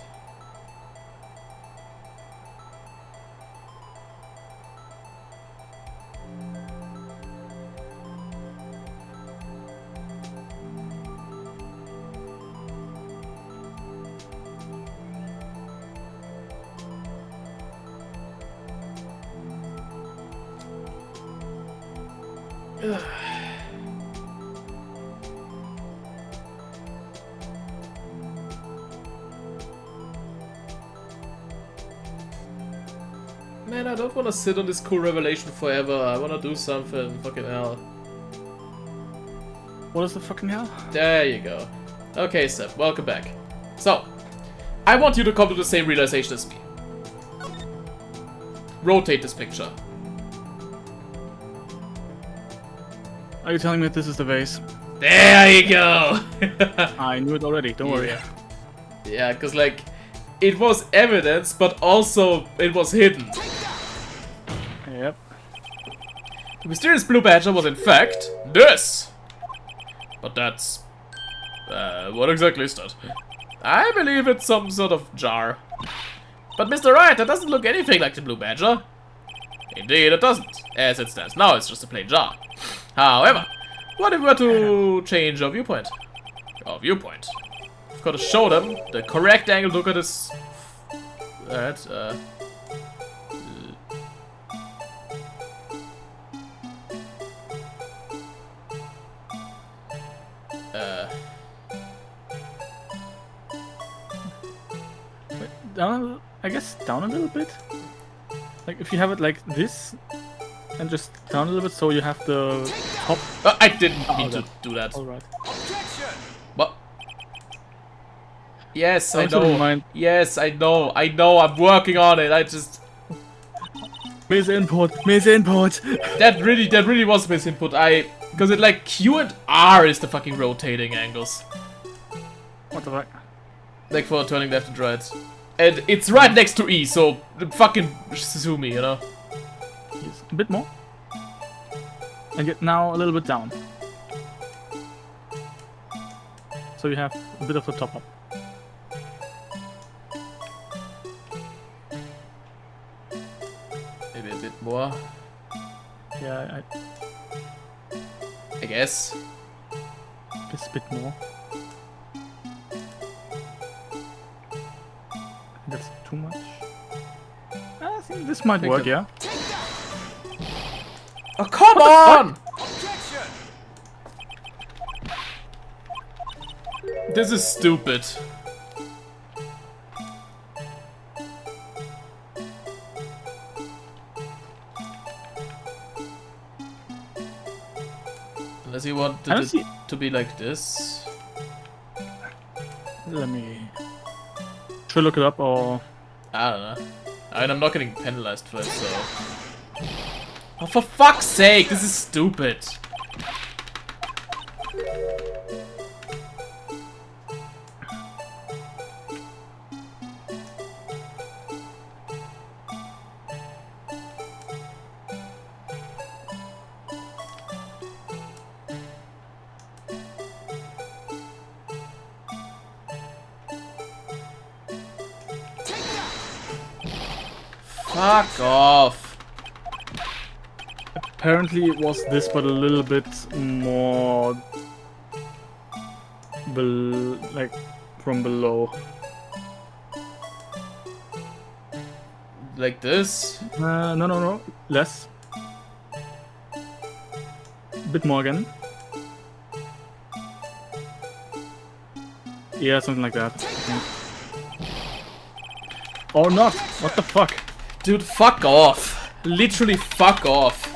Man, I don't want to sit on this cool revelation forever. I want to do something. Fucking hell. What is the fucking hell? There you go. Okay, Seb, welcome back. So, I want you to come to the same realization as me. Rotate this picture. Are you telling me that this is the vase? There you go! I knew it already, don't worry. Yeah, because, like, it was evidence, but also it was hidden. Yep. The mysterious blue badger was, in fact, this! But that's... what exactly is that? I believe it's some sort of jar. But Mr. Wright, that doesn't look anything like the blue badger. Indeed, it doesn't. As it stands now, it's just a plain jar. However, what if we were to change our viewpoint? Our viewpoint. We've got to show them the correct angle to look at this... Alright, Down, I guess down a little bit. Like if you have it like this, and just down a little bit, so you have the top. I didn't mean to do that. All right. What? Yes, I Also know. mind- Yes, I know. I know. I'm working on it. I just Miss input. that really was misinput. Because it like Q and R is the fucking rotating angles, What the fuck? like for turning left and right. And it's right next to E, so fucking sue me, you know? Yes. A bit more. And get now a little bit down. So you have a bit of the top up. Maybe a bit more, Yeah, I guess. just a bit more. That's too much. I think this might Think work, of- yeah. Oh, come on! This is stupid. Unless you want I don't it see- to be like this. Let me. Should I look it up or? I don't know. I mean, I'm not getting penalized for it, so... Oh, for fuck's sake, this is stupid. Fuck off. Apparently it was this, but a little bit more. Like from below. Like this? No. Less. Bit more again. Yeah, something like that. I think. Or not. What the fuck? Dude, fuck off. Literally fuck off.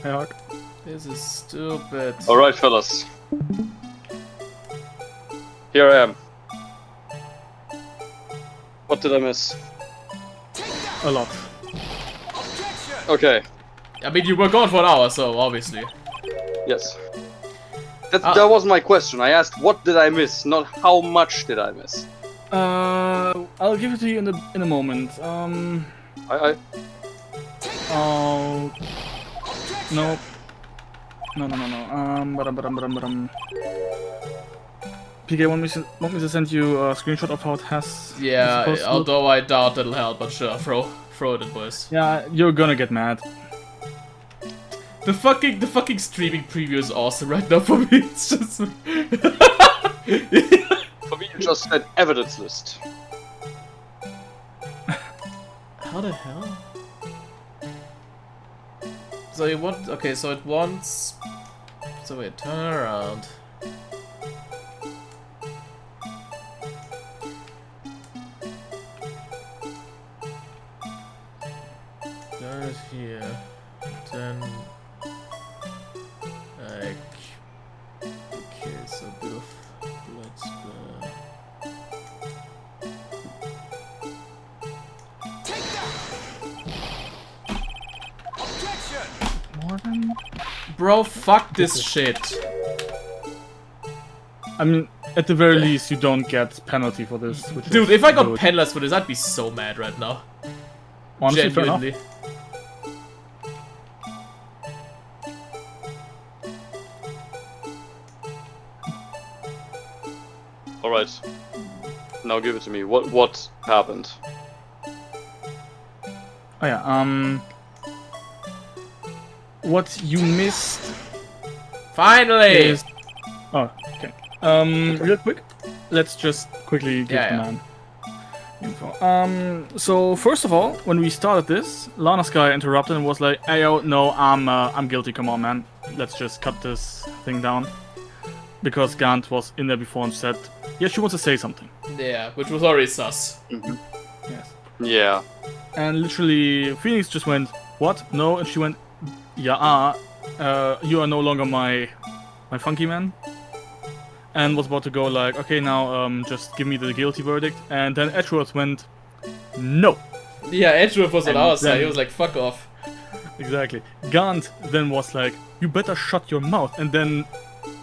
Hey, Hawk. This is stupid. Alright, fellas. Here I am. What did I miss? A lot. Okay. I mean, you were gone for an hour, so obviously. Yes. That was my question. I asked what did I miss, not how much did I miss. I'll give it to you in a moment. I Oh. No. No. PK, want me to send you a screenshot of how it has. Yeah, it's supposed to look? although I doubt it'll help, but sure, throw it in, boys. Yeah, you're gonna get mad. The fucking streaming preview is awesome right now for me. It's just For me, you just said evidence list. how the hell? So you want so it wants. So wait, turn around. Turn it here. Then like okay, so a bit of blood splatter. Morgan? Bro, fuck this shit. I mean, at the very least, you don't get penalty for this. Which Dude, is if I got good. penless for this, I'd be so mad right now. Honestly, fair enough. Genuinely. Alright. Now give it to me. What happened? Oh yeah. What you missed Finally! is. Oh, okay. Real quick, let's just quickly give the man info. So first of all, when we started this, Lana Skye interrupted and was like, "Hey yo, no, I'm guilty. Come on, man. Let's just cut this thing down." Because Gant was in there before and said, "Yeah, she wants to say something." Yeah, which was already sus. Yes. Yeah. And literally, Phoenix just went, "What? No?" And she went, "Yeah, you are no longer my funky man." And was about to go like, "Okay, now just give me the guilty verdict." And then Edgeworth went, "No." Yeah, Edgeworth was on And our side. then- He was like, fuck off. Exactly. Gant then was like, "You better shut your mouth." And then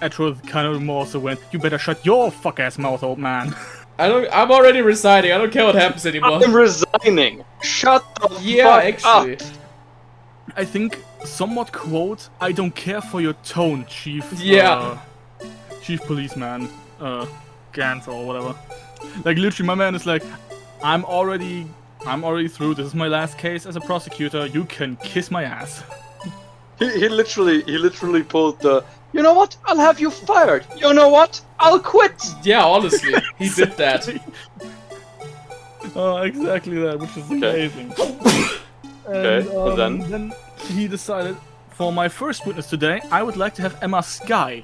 Edgeworth kind of more also went, "You better shut your fuck ass mouth, old man." I'm already resigning. I don't care what happens anymore. I'm resigning. Shut the Yeah, fuck actually. up. I think somewhat quote, "I don't care for your tone, chief." Yeah. Chief policeman, Gant or whatever. Like literally, my man is like, I'm already through. This is my last case as a prosecutor. You can kiss my ass." He literally pulled the. You know what? I'll have you fired. You know what? I'll quit. Yeah, honestly, he did that. Oh, exactly that, which is amazing. Okay, and then he decided, for my first witness today, I would like to have Emma Skye.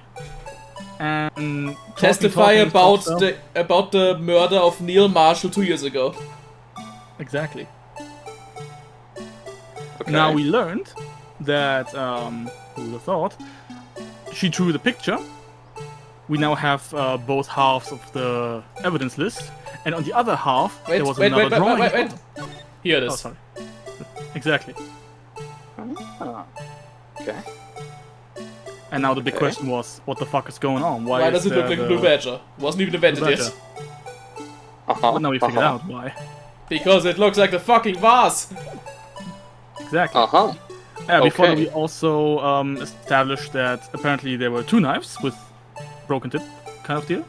And Testify talking about the murder of Neil Marshall 2 years ago. Exactly. Okay. Now we learned that, who would have thought, she drew the picture. We now have both halves of the evidence list, and on the other half Wait, there was another drawing. wait. Here it Oh, is. sorry. Exactly. Okay. And now the big Okay. question was, what the fuck is going on? Why does is it look there like a the blue badger? Wasn't even invented blue yet. badger? But now we figured out why. Because it looks like the fucking vase. Exactly. Before that, Okay. we also established that apparently there were two knives with broken tip kind of deal.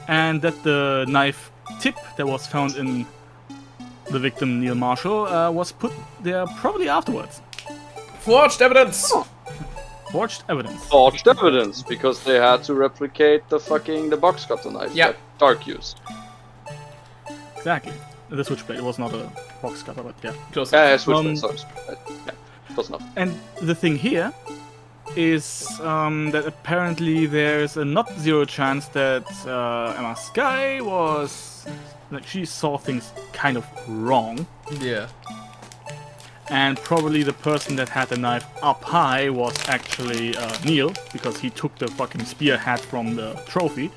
And that the knife tip that was found in the victim, Neil Marshall, was put there probably afterwards. Forged evidence. Forged evidence. Forged evidence because they had to replicate the box cutter knife Yeah. that Dark used. Exactly. The switchblade. It was not a box cutter, but yeah. Close Yeah, enough. switchblade. Sorry. Yeah, close enough. And the thing here is that apparently there's a not zero chance that Emma Skye was... like, she saw things kind of wrong. Yeah. And probably the person that had the knife up high was actually Neil, because he took the fucking spear hat from the trophy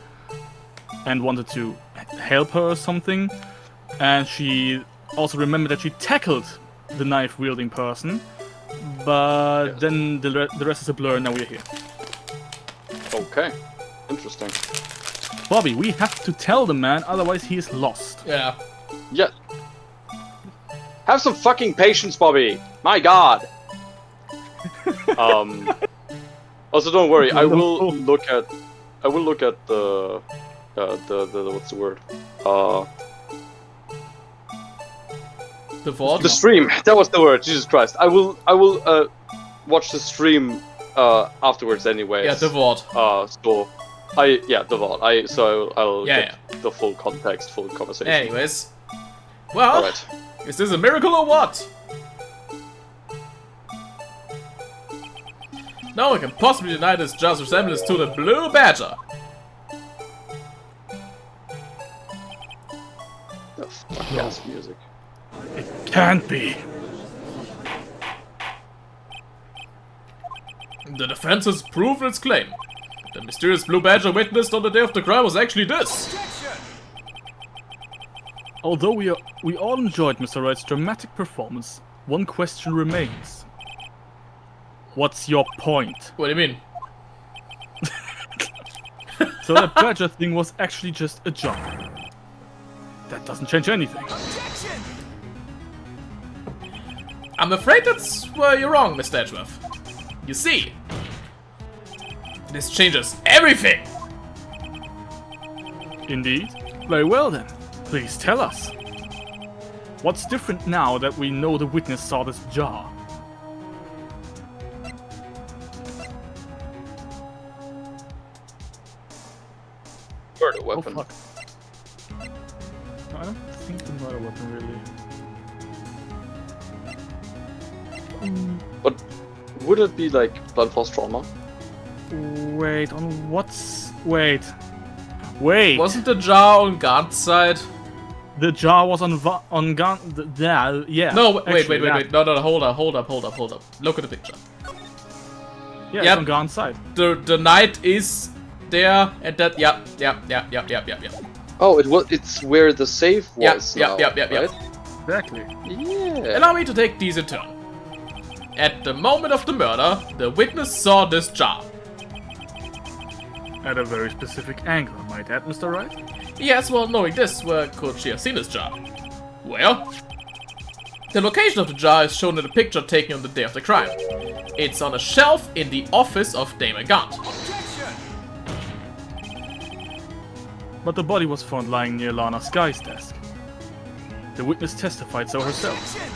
and wanted to help her or something. And she also remembered that she tackled the knife-wielding person, But then the rest is a blur, and now we're here. Okay. Interesting. Bobby, we have to tell the man, otherwise he is lost. Yeah. Yeah. Have some fucking patience, Bobby. My God. Also, don't worry. I will look at the what's the word? The vault? The stream. That was the word. Jesus Christ. I will watch the stream afterwards anyway. Yeah, the vault. So the vault. I'll get the full context, full conversation. Anyways. Well, Alright. is this a miracle or what? No one can possibly deny this jar's resemblance to the Blue Badger. The fuck ass music. Can't be. The defense has proven its claim. The mysterious Blue Badger witnessed on the day of the crime was actually this. Although we all enjoyed Mr. Wright's dramatic performance, one question remains. What's your point? What do you mean? So that badger thing was actually just a job. That doesn't change anything. I'm afraid that's where you're wrong, Mr. Edgeworth. You see, this changes everything! Indeed? Very well then. Please tell us. What's different now that we know the witness saw this jar? Murder weapon. Oh fuck. No, I don't think the murder weapon really. But would it be like blunt force trauma? Wait, on what's... Wait. Wasn't the jar on Gant's side? The jar was on Gun... Yeah. No, wait. No, hold up. Look at the picture. Yeah, Yep. it's on Garn's side. The knight is there, and that... Yep. Oh, it's where the safe was. Yep. Right? Exactly. Yeah. Allow me to take these in turn. At the moment of the murder, the witness saw this jar. At a very specific angle, might add, Mr. Wright? Yes, well, knowing this, where could she have seen this jar? Well, the location of the jar is shown in the picture taken on the day of the crime. It's on a shelf in the office of Damon Gant. But the body was found lying near Lana Skye's desk. The witness testified so herself.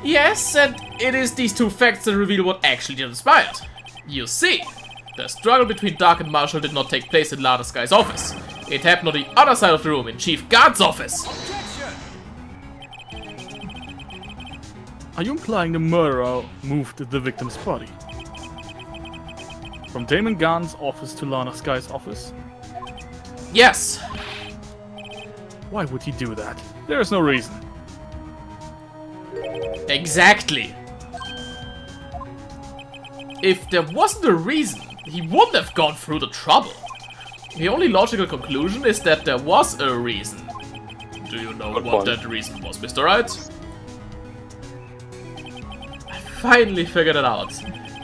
Yes, and it is these two facts that reveal what actually transpired. You see, the struggle between Dark and Marshall did not take place in Lana Skye's office. It happened on the other side of the room, in Chief Gant's office. Are you implying the murderer moved the victim's body? From Damon Gant's office to Lana Skye's office? Yes. Why would he do that? There is no reason. Exactly. If there wasn't a reason, he wouldn't have gone through the trouble. The only logical conclusion is that there was a reason. Do you know what that reason was, Mr. Wright? I finally figured it out.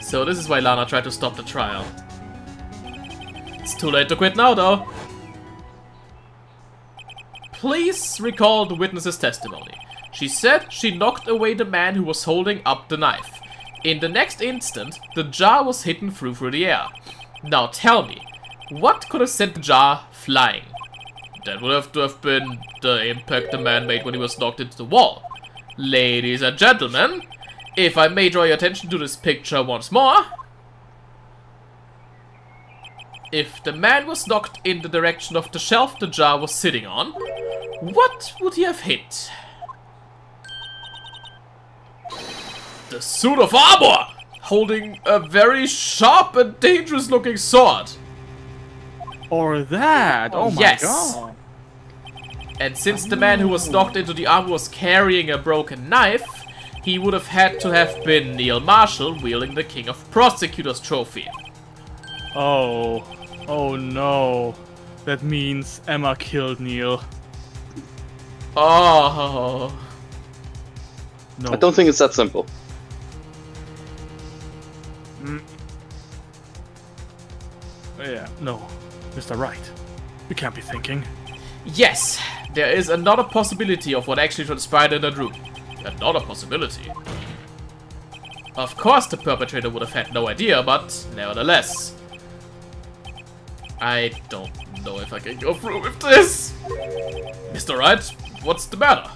So this is why Lana tried to stop the trial. It's too late to quit now, though. Please recall the witness's testimony. She said she knocked away the man who was holding up the knife. In the next instant, the jar was hidden through the air. Now tell me, what could have sent the jar flying? That would have to have been the impact the man made when he was knocked into the wall. Ladies and gentlemen, if I may draw your attention to this picture once more. If the man was knocked in the direction of the shelf the jar was sitting on, what would he have hit? The suit of armor, holding a very sharp and dangerous looking sword. Or that! Oh my Yes. god! And since the man who was knocked into the armor was carrying a broken knife, he would have had to have been Neil Marshall wielding the King of Prosecutors trophy. Oh. Oh no. That means Emma killed Neil. Oh. No. I don't think it's that simple. Yeah, no. Mr. Wright. You can't be thinking. Yes, there is another possibility of what actually transpired in that room. Another possibility. Of course the perpetrator would have had no idea, but nevertheless. I don't know if I can go through with this. Mr. Wright, what's the matter?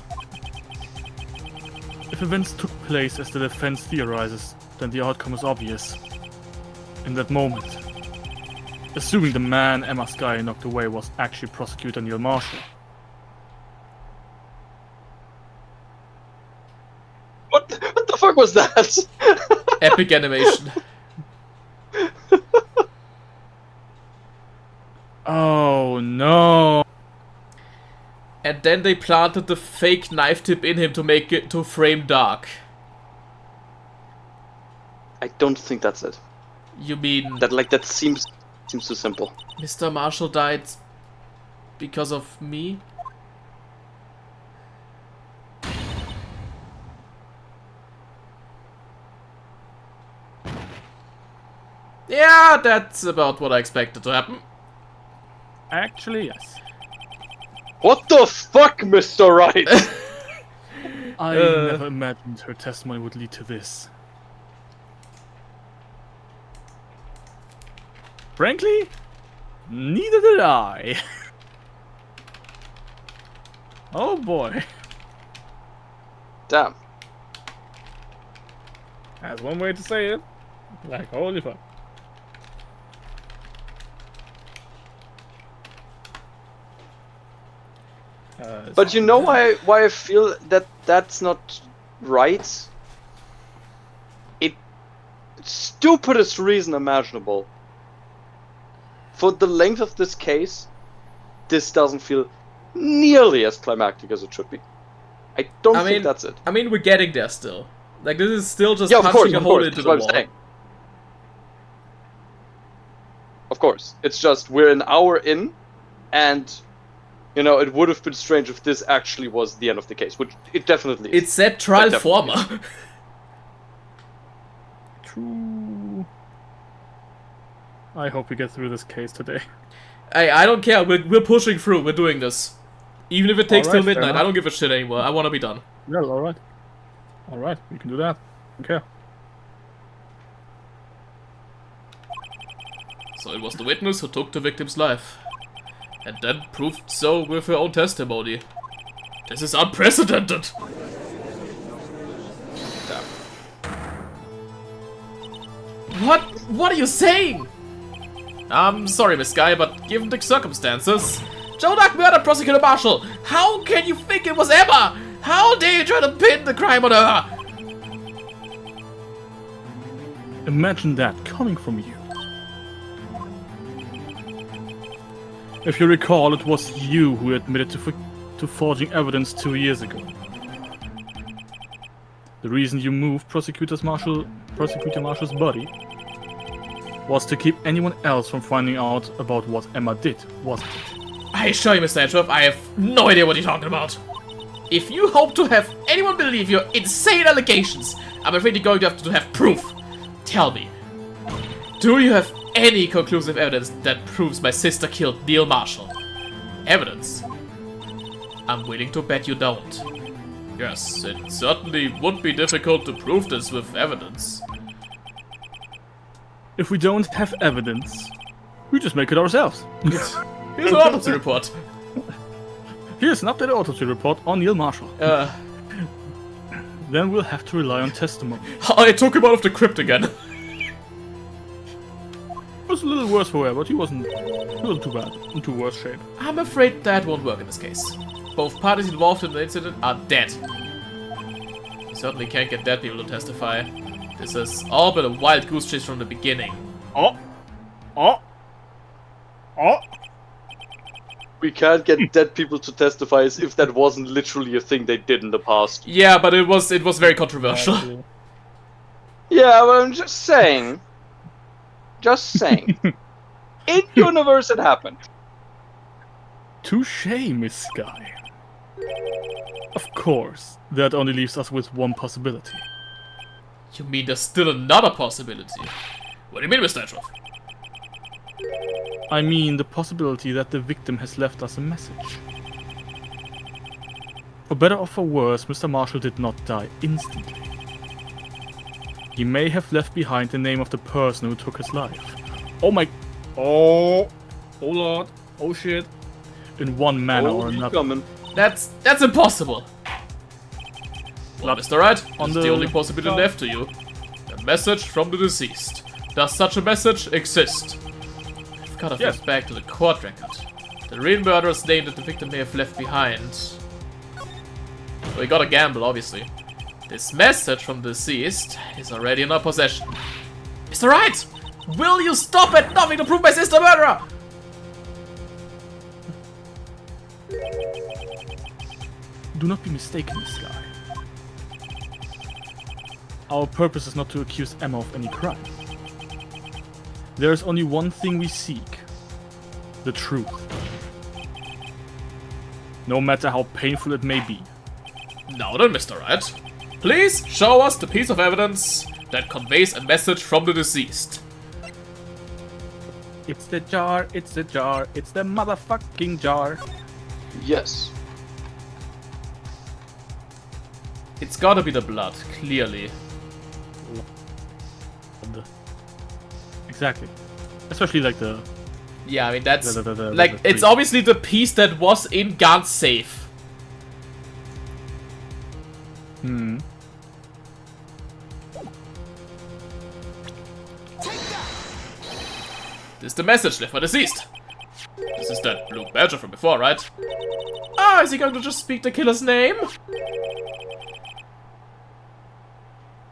If events took place as the defense theorizes, then the outcome is obvious. In that moment. Assuming the man Emma Skye knocked away was actually Prosecutor Neil Marshall. What the fuck was that? Epic animation. Oh no! And then they planted the fake knife tip in him to make it to frame Dark. I don't think that's it. You mean That seems too simple. Mr. Marshall died because of me? Yeah, that's about what I expected to happen. Actually, yes. What the fuck, Mr. Wright? I never imagined her testimony would lead to this. Frankly, neither did I. Oh boy. Damn. That's one way to say it. Like, holy fuck. But you know why I feel that that's not right? It's stupidest reason imaginable. For the length of this case, this doesn't feel nearly as climactic as it should be. I don't think that's it. I mean, we're getting there still. Like, this is still just Yeah, punching a hole into that's the what wall. I'm saying. Of course. It's just we're an hour in, and you know, it would have been strange if this actually was the end of the case, which it definitely is. It said trial former. True. I hope we get through this case today. Hey, I don't care. We're pushing through. We're doing this. Even if it takes till Alright, fair midnight, I enough. don't give a shit anymore. I want to be done. Yeah, alright. Alright, we can do that. Okay. So it was the witness who took the victim's life. And then proved so with her own testimony. This is unprecedented! What are you saying? I'm sorry, Miss Skye, but given the circumstances... Joe Duck murdered Prosecutor Marshall! How can you think it was Emma? How dare you try to pin the crime on her? Imagine that coming from you. If you recall, it was you who admitted to forging evidence 2 years ago. The reason you moved Prosecutor Marshall's body was to keep anyone else from finding out about what Emma did, wasn't it? I assure you, Mr. Edgeworth, I have no idea what you're talking about. If you hope to have anyone believe your insane allegations, I'm afraid you're going to have proof. Tell me, do you have any conclusive evidence that proves my sister killed Neil Marshall? Evidence? I'm willing to bet you don't. Yes, it certainly would be difficult to prove this with evidence. If we don't have evidence, we just make it ourselves. Here's an autopsy report. Here's an updated autopsy report on Neil Marshall. Then we'll have to rely on testimony. I took him out of the crypt again. It was a little worse for her, but he wasn't too bad, in too worse shape. I'm afraid that won't work in this case. Both parties involved in the incident are dead. You certainly can't get dead people to testify. This has all been a wild goose chase from the beginning. Oh! We can't get dead people to testify as if that wasn't literally a thing they did in the past. Yeah, but it was very controversial. Yeah, well, I'm just saying. Just saying. In universe, it happened. Touché, Miss Skye. Of course, that only leaves us with one possibility. You mean there's still another possibility? What do you mean, Mr. Etroff? I mean the possibility that the victim has left us a message. For better or for worse, Mr. Marshall did not die instantly. He may have left behind the name of the person who took his life. Oh lord. Oh shit. In one manner or another. Coming. That's impossible. Well, Mr. Wright, this is the only possibility No. left to you. A message from the deceased. Does such a message exist? I've gotta think back to the court record. The real murderer's name that the victim may have left behind. We gotta gamble, obviously. This message from the deceased is already in our possession. Mr. Wright! Will you stop at nothing to prove my sister murderer? Do not be mistaken, Skye. Our purpose is not to accuse Emma of any crime. There is only one thing we seek. The truth. No matter how painful it may be. Now then, Mr. Wright. Please show us the piece of evidence that conveys a message from the deceased. It's the jar, it's the jar, it's the motherfucking jar. Yes. It's gotta be the blood, clearly. Exactly. Especially like the... Yeah, I mean, that's... the like, it's obviously the piece that was in Garn's safe. Hmm. This is the message left by deceased. This is that blue badger from before, right? Ah, is he going to just speak the killer's name?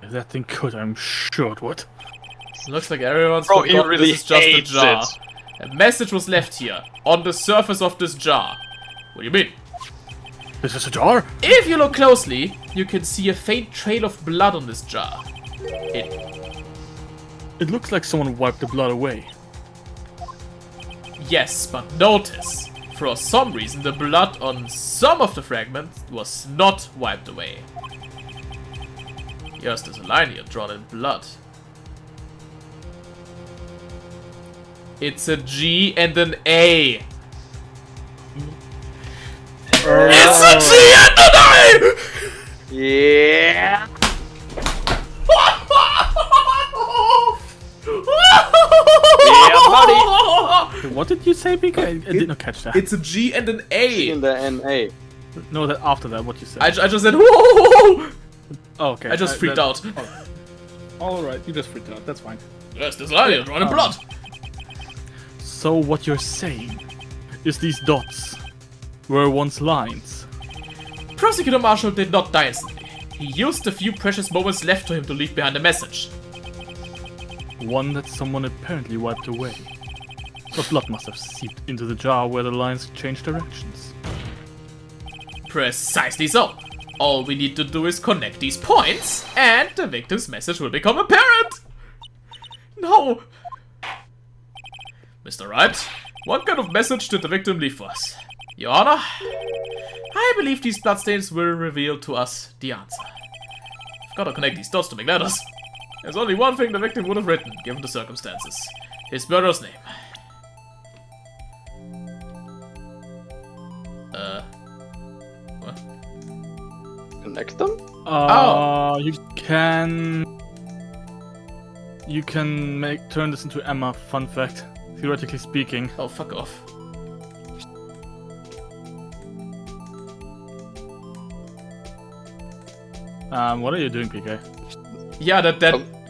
If that thing could, I'm sure it would. Looks like everyone's Bro, he forgotten really this is just a hates jar. it. A message was left here, on the surface of this jar. What do you mean? This is a jar? If you look closely, you can see a faint trail of blood on this jar. It looks like someone wiped the blood away. Yes, but notice, for some reason the blood on some of the fragments was not wiped away. Yes, there's a line here drawn in blood. It's a G and an A. It's a G and an A! Yeah. Yeah, buddy. What did you say, Pika? I did not catch that. It's a G and an A. In the NA. No, that after that, what you said. I just said, whoa! Oh, okay. I just freaked out. Alright, you just freaked out. That's fine. Yes, there's a line here drawn in blood. So what you're saying is these dots were once lines. Prosecutor Marshall did not die instantly. He used the few precious moments left to him to leave behind a message. One that someone apparently wiped away. The blood must have seeped into the jar where the lines changed directions. Precisely so. All we need to do is connect these points, and the victim's message will become apparent. No. Mr. Wright, what kind of message did the victim leave for us? Your Honor, I believe these bloodstains will reveal to us the answer. I've got to connect these dots to make letters. There's only one thing the victim would have written, given the circumstances. His murderer's name. What? Connect them? You can turn this into Emma, fun fact. Theoretically speaking. Oh, fuck off. What are you doing, PK? Yeah,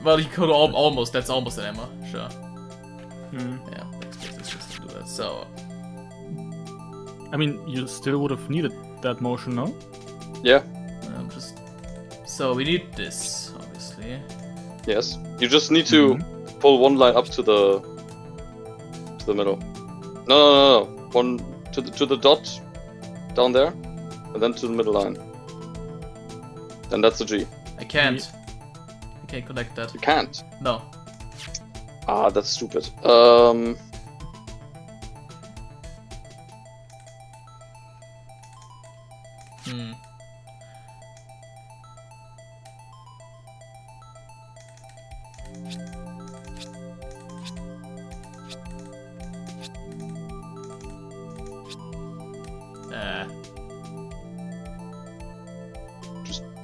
well, you could almost, that's almost an Emma, sure. Yeah, let's just do that, so... I mean, you still would have needed that motion, no? Yeah. So we need this, obviously. Yes. You just need to pull one line up to the middle. No. One to the dot down there, and then to the middle line. Then that's a G. I can't. I can't connect that. You can't. No. Ah, that's stupid.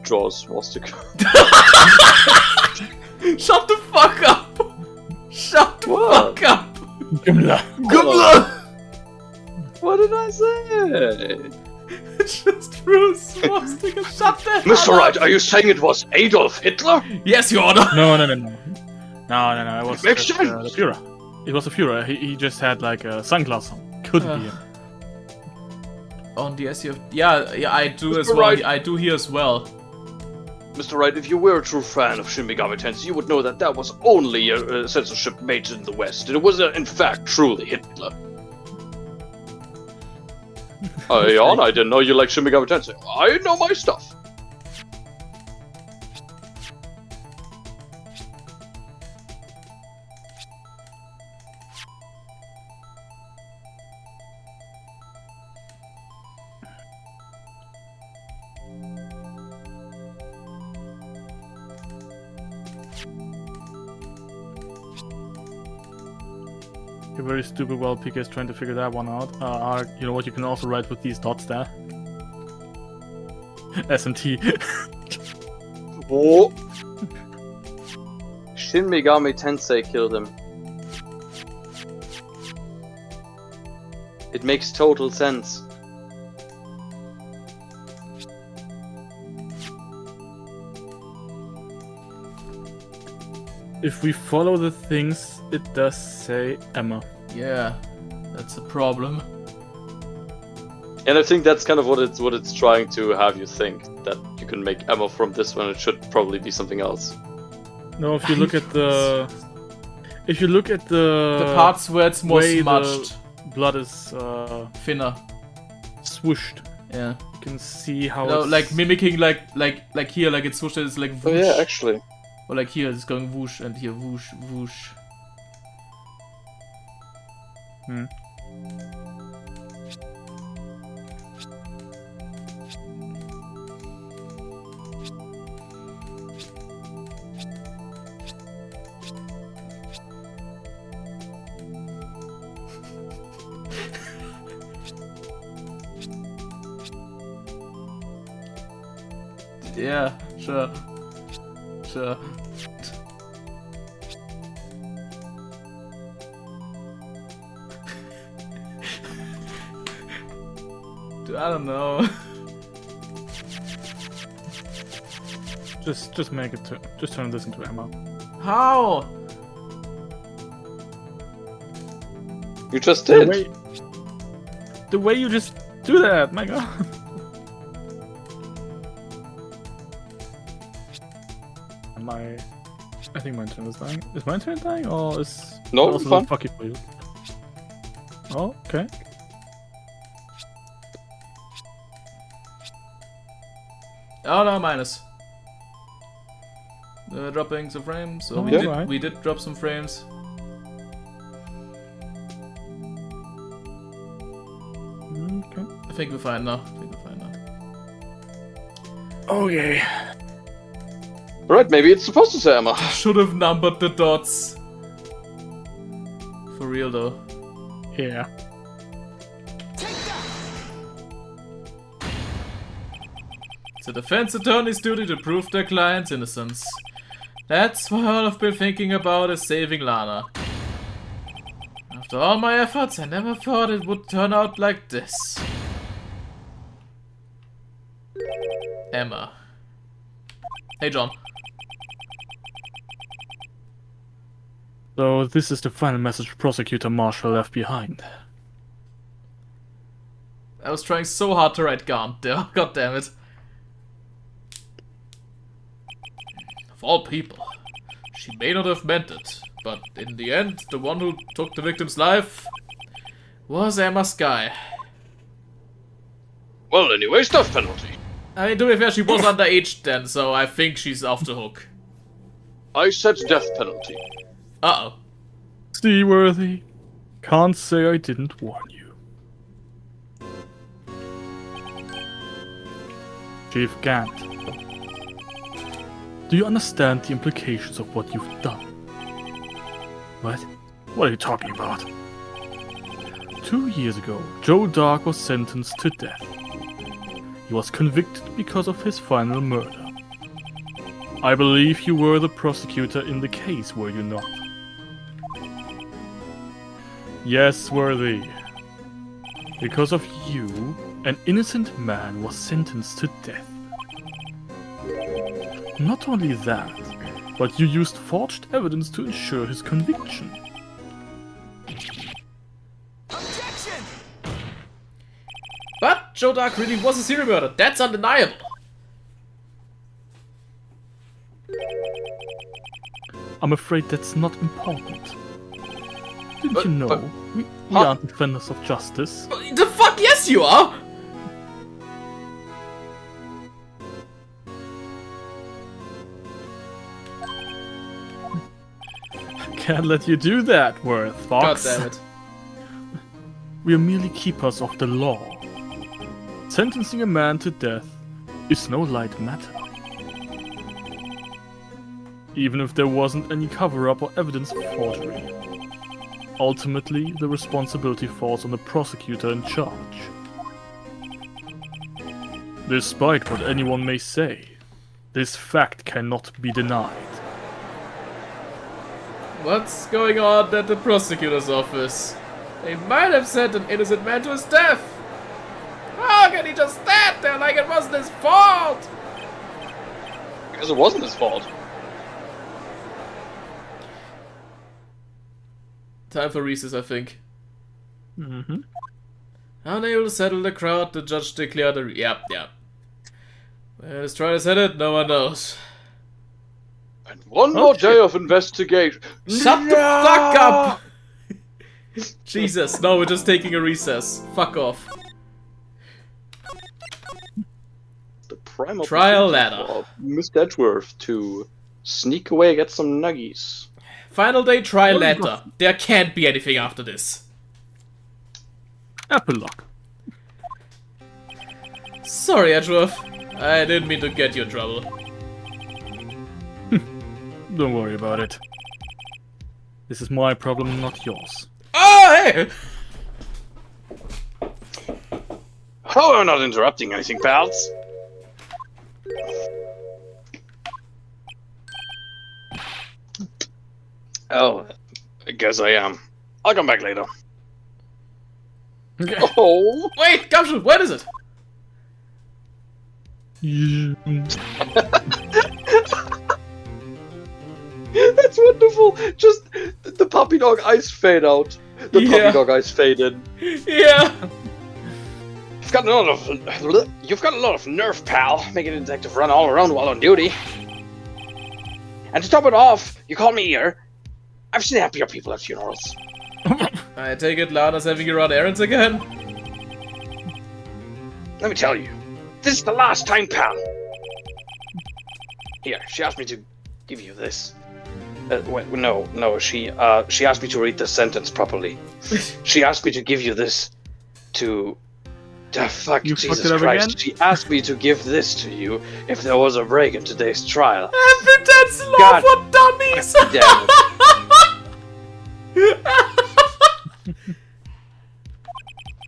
draw a swastika. Shut the fuck up! Shut the What? fuck up! Gimla. Gimla! What did I say? Just threw a swastika. Shut the hell Mr. up! Wright, are you saying it was Adolf Hitler? Yes, Your Honor! No. No. It was Makes just, sense. the Führer. It was the Führer. He just had like a sunglass on. Couldn't be him. On the SCF. Yeah, I do as Mr. well. Wright. I do here as well. Mr. Wright, if you were a true fan of Shin Megami Tensei, you would know that that was only a censorship made in the West. It was, in fact, truly Hitler. Jan, I didn't know you liked Shin Megami Tensei. I know my stuff. You're very stupid while PK is trying to figure that one out. You know what? You can also write with these dots there. S and T. Oh. Shin Megami Tensei killed him. It makes total sense. If we follow the things, it does say Emma. Yeah, that's a problem. And I think that's kind of what it's trying to have you think, that you can make ammo from this one. It should probably be something else. No, if you look at the... If you look at the parts where it's more way smudged. the blood is Thinner. swooshed, Yeah. you can see how No, it's... like mimicking like here, like it's swooshed, it's like whoosh. Oh yeah, actually. Or like here, it's going whoosh, and here whoosh, whoosh. Hmm. Yeah, sure. Sure. Dude, I don't know. Just make it to... Just turn this into ammo. How? You just The did. way... The way you just do that, my god. I think my turn is dying. Is my turn dying, or is... No, also fun. fuck it for you? Oh, okay. Oh no, minus. Dropping some frames. So Oh, we did drop some frames. Okay. I think we're fine now. Okay. Right, maybe it's supposed to say ammo. Should have numbered the dots. For real though. Yeah. It's a defense attorney's duty to prove their client's innocence. That's what all I've been thinking about is saving Lana. After all my efforts, I never thought it would turn out like this. Emma. Hey, John. So this is the final message Prosecutor Marshall left behind. I was trying so hard to write Gaunt there. God damn it. Of all people, she may not have meant it, but in the end, the one who took the victim's life was Emma Skye. Well, anyways, death penalty. I mean, to be fair, she was underage then, so I think she's off the hook. I said death penalty. Uh-oh. Seaworthy, can't say I didn't warn you. Chief Gant, do you understand the implications of what you've done? What? What are you talking about? 2 years ago, Joe Dark was sentenced to death. He was convicted because of his final murder. I believe you were the prosecutor in the case, were you not? Yes, worthy. Because of you, an innocent man was sentenced to death. Not only that, but you used forged evidence to ensure his conviction. Objection! But Joe Dark really was a serial murderer. That's undeniable. I'm afraid that's not important. Didn't you know? but- We Huh? aren't defenders of justice. The fuck yes you are! Can't let you do that, Worth, God Fox. damn it. We are merely keepers of the law. Sentencing a man to death is no light matter. Even if there wasn't any cover-up or evidence of forgery. Ultimately, the responsibility falls on the prosecutor in charge. Despite what anyone may say, this fact cannot be denied. What's going on at the prosecutor's office? They might have sent an innocent man to his death. How can he just stand there like it wasn't his fault? Because it wasn't his fault. Time for recess, I think. Mm-hmm. Unable to settle the crowd, the judge declared a... Yep. Well, let's try to set it, no one knows. And one more Okay. day of investigation. Shut the fuck up! Jesus, no, we're just taking a recess. Fuck off. The prime Trial opportunity ladder. for Mr. Edgeworth to sneak away, get some nuggies. Final day trial letter. There can't be anything after this. Epilogue. Sorry, Edgeworth. I didn't mean to get you in trouble. Don't worry about it. This is my problem, not yours. Oh, hey! Oh, I'm not interrupting anything, pals. Oh, I guess I am. I'll come back later. Okay. Oh, Wait, Gumshoe, what is it? that's wonderful. Just the puppy dog eyes fade out. The Yeah. puppy dog eyes fade in. Yeah. You've got a lot of nerve, pal. Making a detective run all around while on duty. And to top it off, you call me here. I've seen happier people at funerals. I take it Lana's having you run errands again? Let me tell you, this is the last time, pal. Here, she asked me to give you this. Wait, no, she asked me to read the sentence properly. She asked me to give you this to... fuck, You Jesus fucked it up Christ. again? She asked me to give this to you if there was a break in today's trial. Evidence law God. for dummies! Damn it.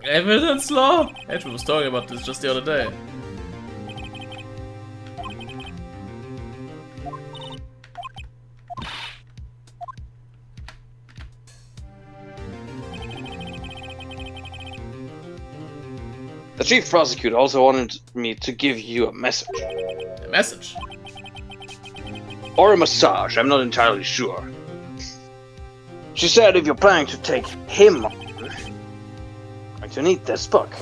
Evidence law? Edgeworth was talking about this just the other day. The chief prosecutor also wanted me to give you a message. A message. Or a massage, I'm not entirely sure. She said if you're planning to take him on, you're going to need this book.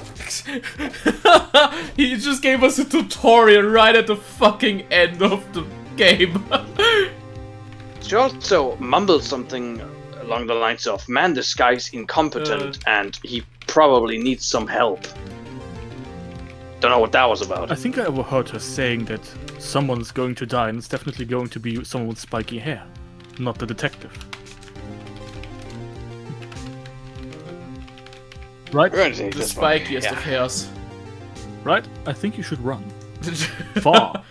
He just gave us a tutorial right at the fucking end of the game. She also mumbled something along the lines of, man, this guy's incompetent and he probably needs some help. Don't know what that was about. I think I overheard her saying that someone's going to die and it's definitely going to be someone with spiky hair, not the detective. Right? We're going to take The this one. spikiest of hairs. Right? I think you should run. Far.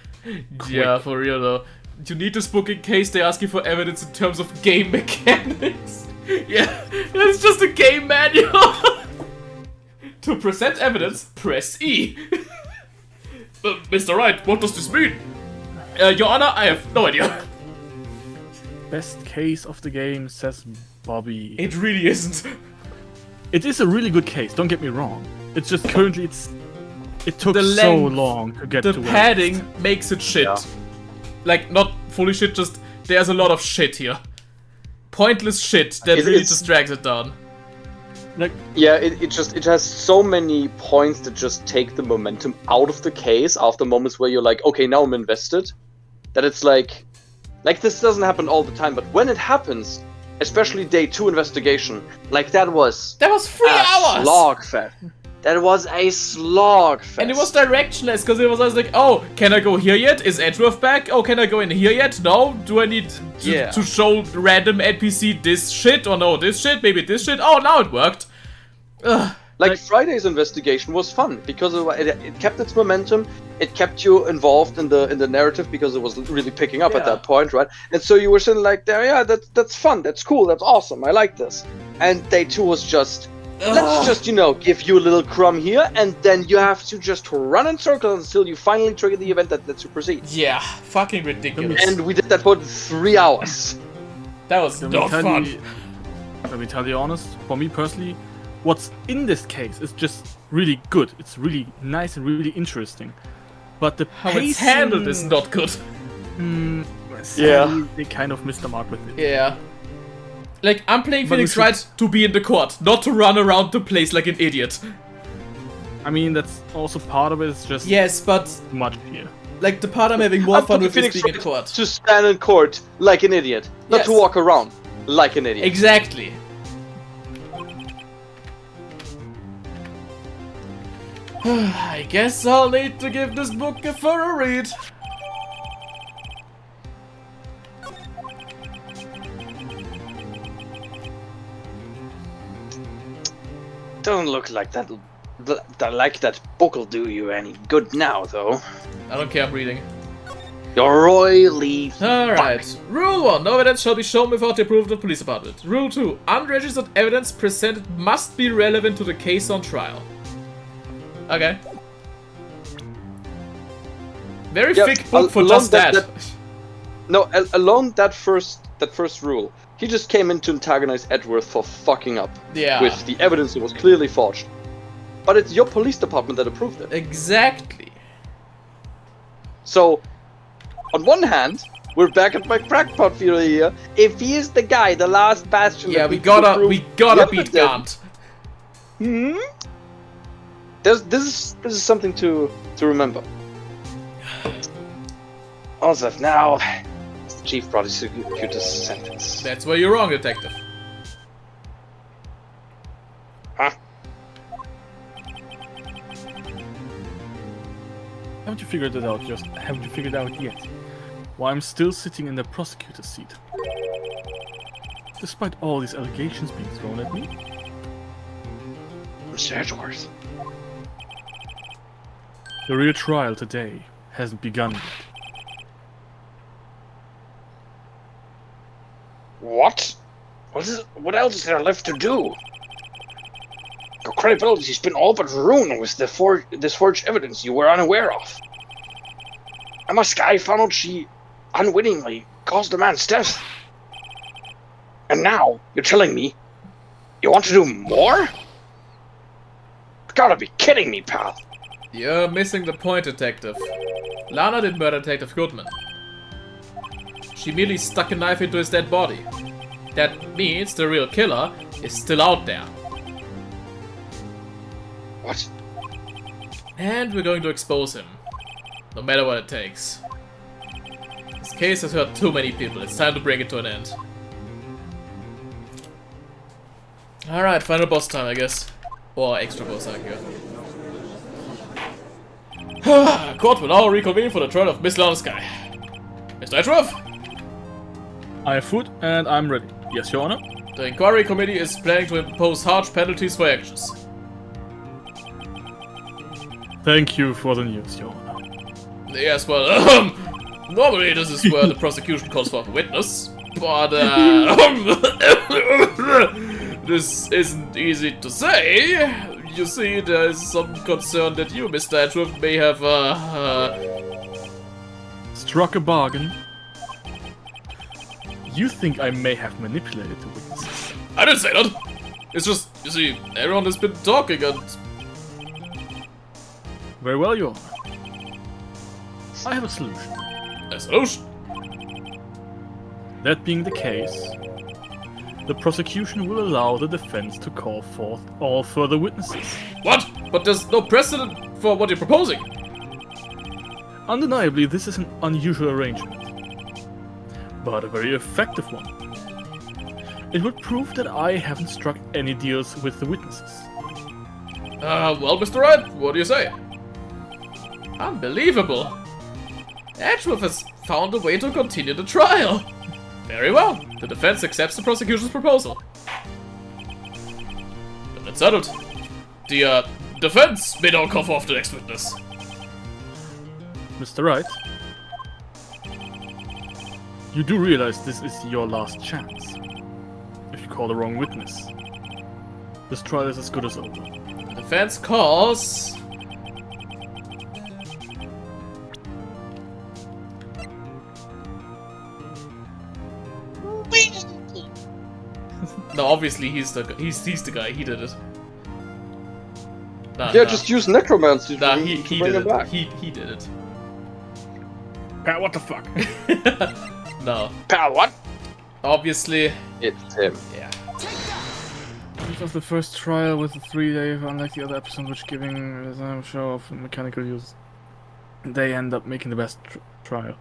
Yeah, for real though. You need this book in case they ask you for evidence in terms of game mechanics. Yeah, it's just a game manual. To present evidence, press E. Mr. Wright, what does this mean? Your Honor, I have no idea. Best case of the game, says Bobby. It really isn't. It is a really good case, don't get me wrong. It's just currently it took The so length, long to get The to where padding it's- makes it shit. Yeah. Like, not fully shit, just there's a lot of shit here. Pointless shit that really It's- just drags it down. Like, Yeah, it has so many points that just take the momentum out of the case after moments where you're like, okay, now I'm invested. That it's like this doesn't happen all the time, but when it happens, especially day 2 investigation, like that was 3 hours! slogfest. That was a slogfest. And it was directionless, because it was always like, oh, can I go here yet? Is Edgeworth back? Oh, can I go in here yet? No? Do I need to show random NPC this shit? Or no, this shit? Maybe this shit? Oh, now it worked. Ugh. Like Friday's investigation was fun because it kept its momentum. It kept you involved in the narrative because it was really picking up at that point, right? And so you were sitting like, there, yeah, that's fun, that's cool, that's awesome, I like this. And day 2 was just, let's just, give you a little crumb here, and then you have to just run in circles until you finally trigger the event that lets you proceed. Yeah, fucking ridiculous. And we did that for 3 hours. That was not fun. Let me tell you honest, for me personally, what's in this case is just really good. It's really nice and really interesting. But the How it's handled is not good. Yeah. They kind of missed the mark with it. Yeah. Like, I'm playing But Phoenix we Wright to be in the court, not to run around the place like an idiot. I mean, that's also part of it. It's just Yes, but, too much here. like, the part I'm having more I'm fun putting with is Phoenix being in Wright court. to stand in court like an idiot, not Yes. to walk around like an idiot. Exactly. I guess I'll need to give this book a thorough read. Don't look like that. Like that book'll do you any good now, though. I don't care, I'm reading. You're royally. Alright. Rule 1. No evidence shall be shown without the approval of the police department. Rule 2. Unregistered evidence presented must be relevant to the case on trial. Okay. Very Yeah, thick book for along just that. No, along that first rule, he just came in to antagonize Edgeworth for fucking up Yeah. with the evidence that was clearly forged. But it's your police department that approved it. Exactly. So, on one hand, we're back at my crackpot theory here. If he is the guy, the last bastion. Yeah, that we needs to gotta prove beat the Gant. This is something to remember. Also, now, it's the chief prosecutor's sentence. That's where you're wrong, detective. Huh? Haven't you figured it out? Just haven't you figured it out yet? Why I'm still sitting in the prosecutor's seat, despite all these allegations being thrown at me. Mr. Edgeworth. The real trial today hasn't begun yet. What? What else is there left to do? Your credibility's been all but ruined with this forged evidence you were unaware of. Emma Skye found out she unwittingly caused a man's death. And now, you're telling me you want to do more? You gotta be kidding me, pal. You're missing the point, detective. Lana didn't murder Detective Goodman. She merely stuck a knife into his dead body. That means the real killer is still out there. What? And we're going to expose him. No matter what it takes. This case has hurt too many people. It's time to bring it to an end. Alright, final boss time, I guess. Or extra boss, I guess. Court will now reconvene for the trial of Miss Lana Skye. Mr. Edgeworth? I have food and I'm ready. Yes, Your Honor. The inquiry committee is planning to impose harsh penalties for actions. Thank you for the news, Your Honor. Yes, well, normally this is where the prosecution calls for a witness, but, this isn't easy to say. You see, there is some concern that you, Mr. Edgeworth, may have, It's struck a bargain. You think I may have manipulated the witnesses? I didn't say that! It's just, you see, everyone has been talking and... Very well, Your Honor. I have a solution. A solution? That being the case, the prosecution will allow the defense to call forth all further witnesses. What? But there's no precedent for what you're proposing. Undeniably, this is an unusual arrangement, but a very effective one. It would prove that I haven't struck any deals with the witnesses. Well, Mr. Wright, what do you say? Unbelievable. Edgeworth has found a way to continue the trial. Very well. The defense accepts the prosecution's proposal. Then it's settled. The, defense may now call forth the next witness. Mr. Wright, you do realize this is your last chance. If you call the wrong witness, this trial is as good as over. The defense calls... No, obviously he's the guy. He did it. Nah, Yeah, just use necromancy Nah, to he bring did him it. back. He did it. Pat, what the fuck? No. Pal, what? Obviously. It's him. Yeah. This was the first trial with a 3-day, unlike the other episode, which giving a show of mechanical use. They end up making the best trial.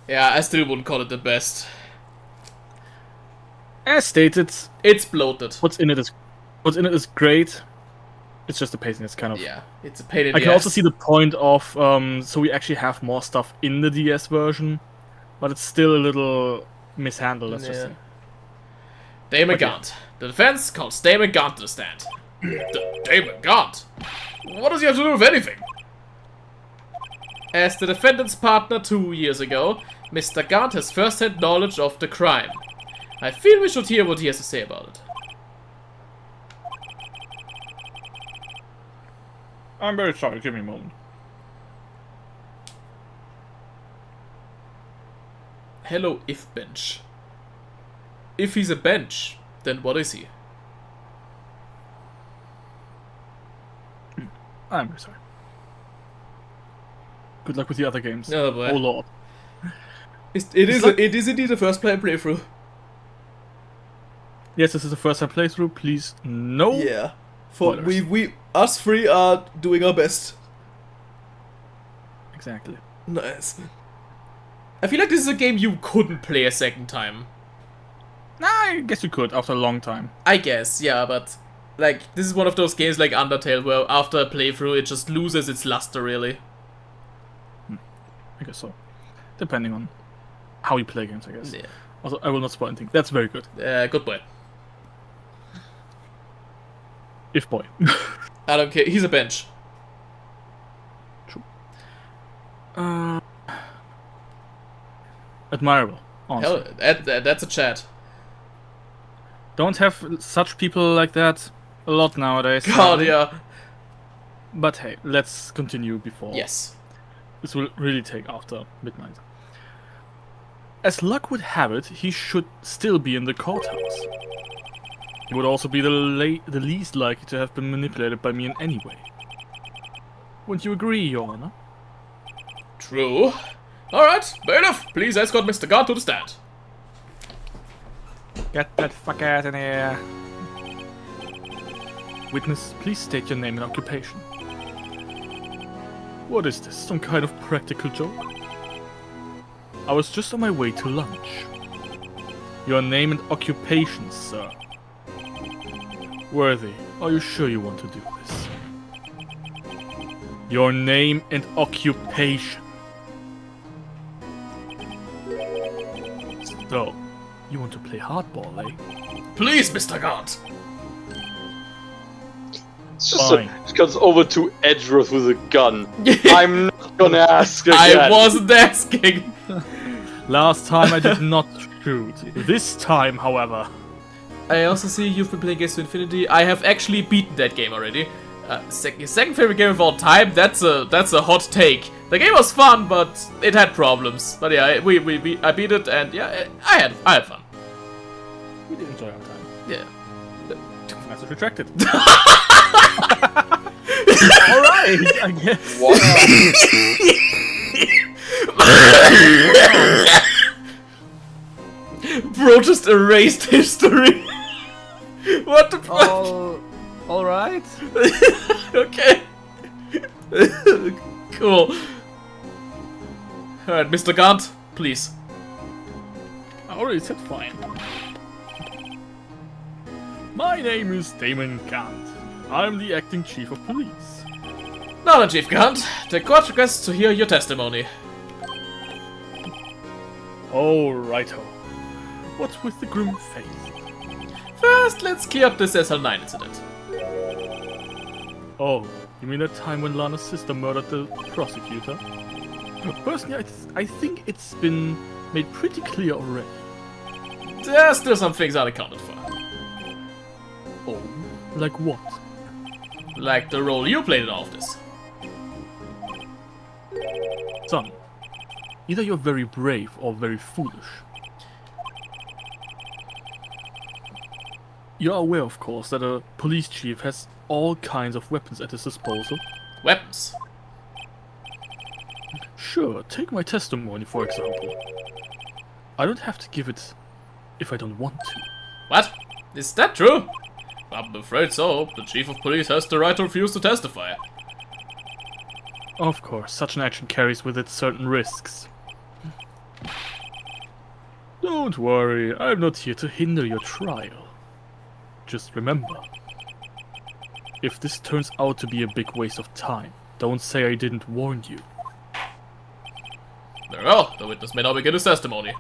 Yeah, I still wouldn't call it the best. As stated, It's bloated. what's in it is great. It's just the pacing that's kind of... Yeah, it's a pain in I the can also ass. see the point of, so we actually have more stuff in the DS version, but it's still a little mishandled, let's just Yeah. say. Damon Okay. Gaunt. The defense calls Damon Gaunt to the stand. Damon Gaunt? What does he have to do with anything? As the defendant's partner 2 years ago, Mr. Gaunt has first-hand knowledge of the crime. I feel we should hear what he has to say about it. I'm very sorry, give me a moment. Hello, if bench. If he's a bench, then what is he? I'm very sorry. Good luck with the other games. Oh boy. Oh lord. It is indeed the first player playthrough. Yes, this is the first time playthrough, please no. Yeah. For Spoilers. us three are doing our best. Exactly. Nice. I feel like this is a game you couldn't play a second time. Nah, I guess you could after a long time. I guess, yeah, but like this is one of those games like Undertale where after a playthrough it just loses its luster really. I guess so. Depending on how you play games, I guess. Yeah. Also, I will not spoil anything. That's very good. Good boy. If boy. I don't care. He's a bench. Admirable. Honestly. Hell, that's a chat. Don't have such people like that a lot nowadays. God, yeah. But hey, let's continue before. Yes. This will really take after midnight. As luck would have it, he should still be in the courthouse. He would also be the least likely to have been manipulated by me in any way. Wouldn't you agree, Your Honor? True. Alright, bailiff, please escort Mr. Gaunt to the stand. Get that fuck out in here. Witness, please state your name and occupation. What is this, some kind of practical joke? I was just on my way to lunch. Your name and occupation, sir. Worthy, are you sure you want to do this? Your name and occupation. So, you want to play hardball, eh? Please, Mr. Gaunt. It's just Fine. it comes over to Edgeworth with a gun. I'm not gonna ask again. I wasn't asking. Last time I did not shoot. This time, however. I also see you've been playing Games to Infinity. I have actually beaten that game already. Your second favorite game of all time? That's a hot take. The game was fun, but it had problems. But yeah, I beat it, and yeah, I had fun. We did enjoy our time. Yeah. Message retracted. Alright, I guess. What? Bro just erased history. What the fuck? Alright. Okay. Cool. Alright, Mr. Gant, please. I already said fine. My name is Damon Gant. I'm the acting chief of police. Now then, Chief Gant, the court requests to hear your testimony. Oh, righto. What's with the grim face? First, let's clear up this SL9 incident. Oh, you mean that time when Lana's sister murdered the prosecutor? Personally, I think it's been made pretty clear already. There's still some things unaccounted for. Oh, like what? Like the role you played in all of this. Son, either you're very brave or very foolish. You're aware, of course, that a police chief has all kinds of weapons at his disposal. Weapons. Sure, take my testimony for example. I don't have to give it if I don't want to. What? Is that true? I'm afraid so. The chief of police has the right to refuse to testify. Of course, such an action carries with it certain risks. Don't worry, I'm not here to hinder your trial. Just remember, if this turns out to be a big waste of time, don't say I didn't warn you. Very well, the witness may now begin his testimony.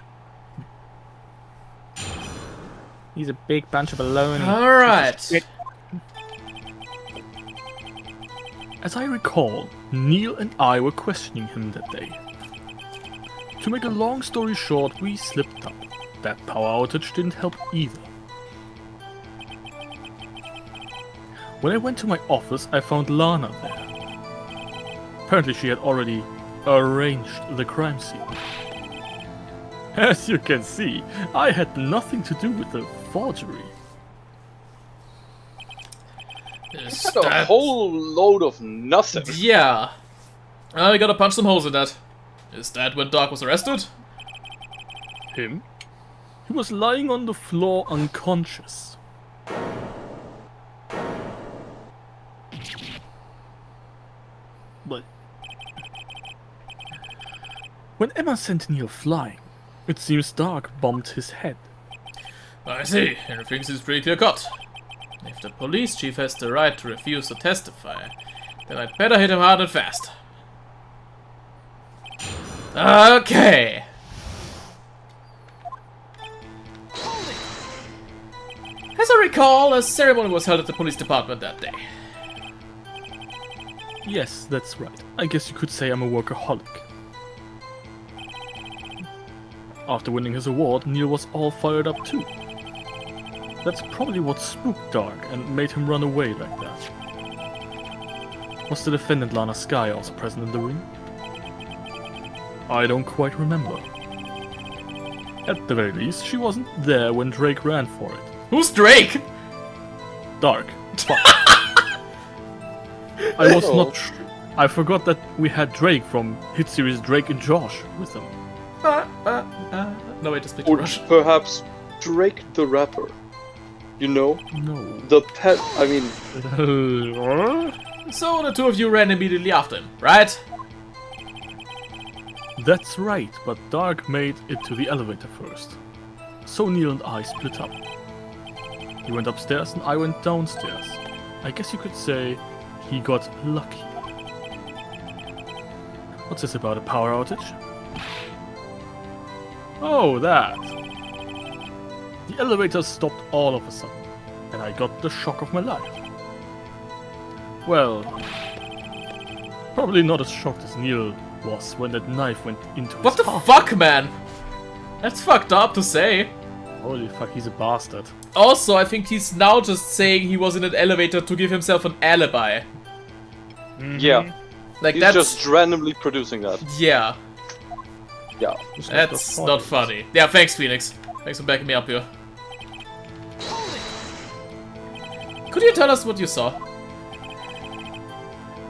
He's a big bunch of baloney. Alright. As I recall, Neil and I were questioning him that day. To make a long story short, we slipped up. That power outage didn't help either. When I went to my office, I found Lana there. Apparently she had already arranged the crime scene. As you can see, I had nothing to do with the forgery. Is That's a that... whole load of nothing. Yeah. I gotta punch some holes in that. Is that when Doc was arrested? Him? He was lying on the floor unconscious. But when Emma sent Neil flying, it seems Dark bumped his head. I see. Everything seems pretty clear cut. If the police chief has the right to refuse to testify, then I'd better hit him hard and fast. Okay. As I recall, a ceremony was held at the police department that day. Yes, that's right. I guess you could say I'm a workaholic. After winning his award, Neil was all fired up too. That's probably what spooked Dark and made him run away like that. Was the defendant Lana Skye also present in the ring? I don't quite remember. At the very least, she wasn't there when Drake ran for it. Who's Drake? Dark. Fuck. I was not. I forgot that we had Drake from hit series Drake and Josh with them. No way to speak Or Rush. perhaps Drake the rapper. You know? No. The pet, I mean... So the two of you ran immediately after him, right? That's right, but Dark made it to the elevator first. So Neil and I split up. He went upstairs and I went downstairs. I guess you could say he got lucky. What's this about, a power outage? Oh, that. The elevator stopped all of a sudden, and I got the shock of my life. Well, probably not as shocked as Neil was when that knife went into What his the heart. fuck, man? That's fucked up to say. Holy fuck, he's a bastard. Also, I think he's now just saying he was in an elevator to give himself an alibi. Yeah. Like, He's that's... just randomly producing that. Yeah. Yeah. That's not funny. Yeah, thanks, Phoenix. Thanks for backing me up here. Could you tell us what you saw?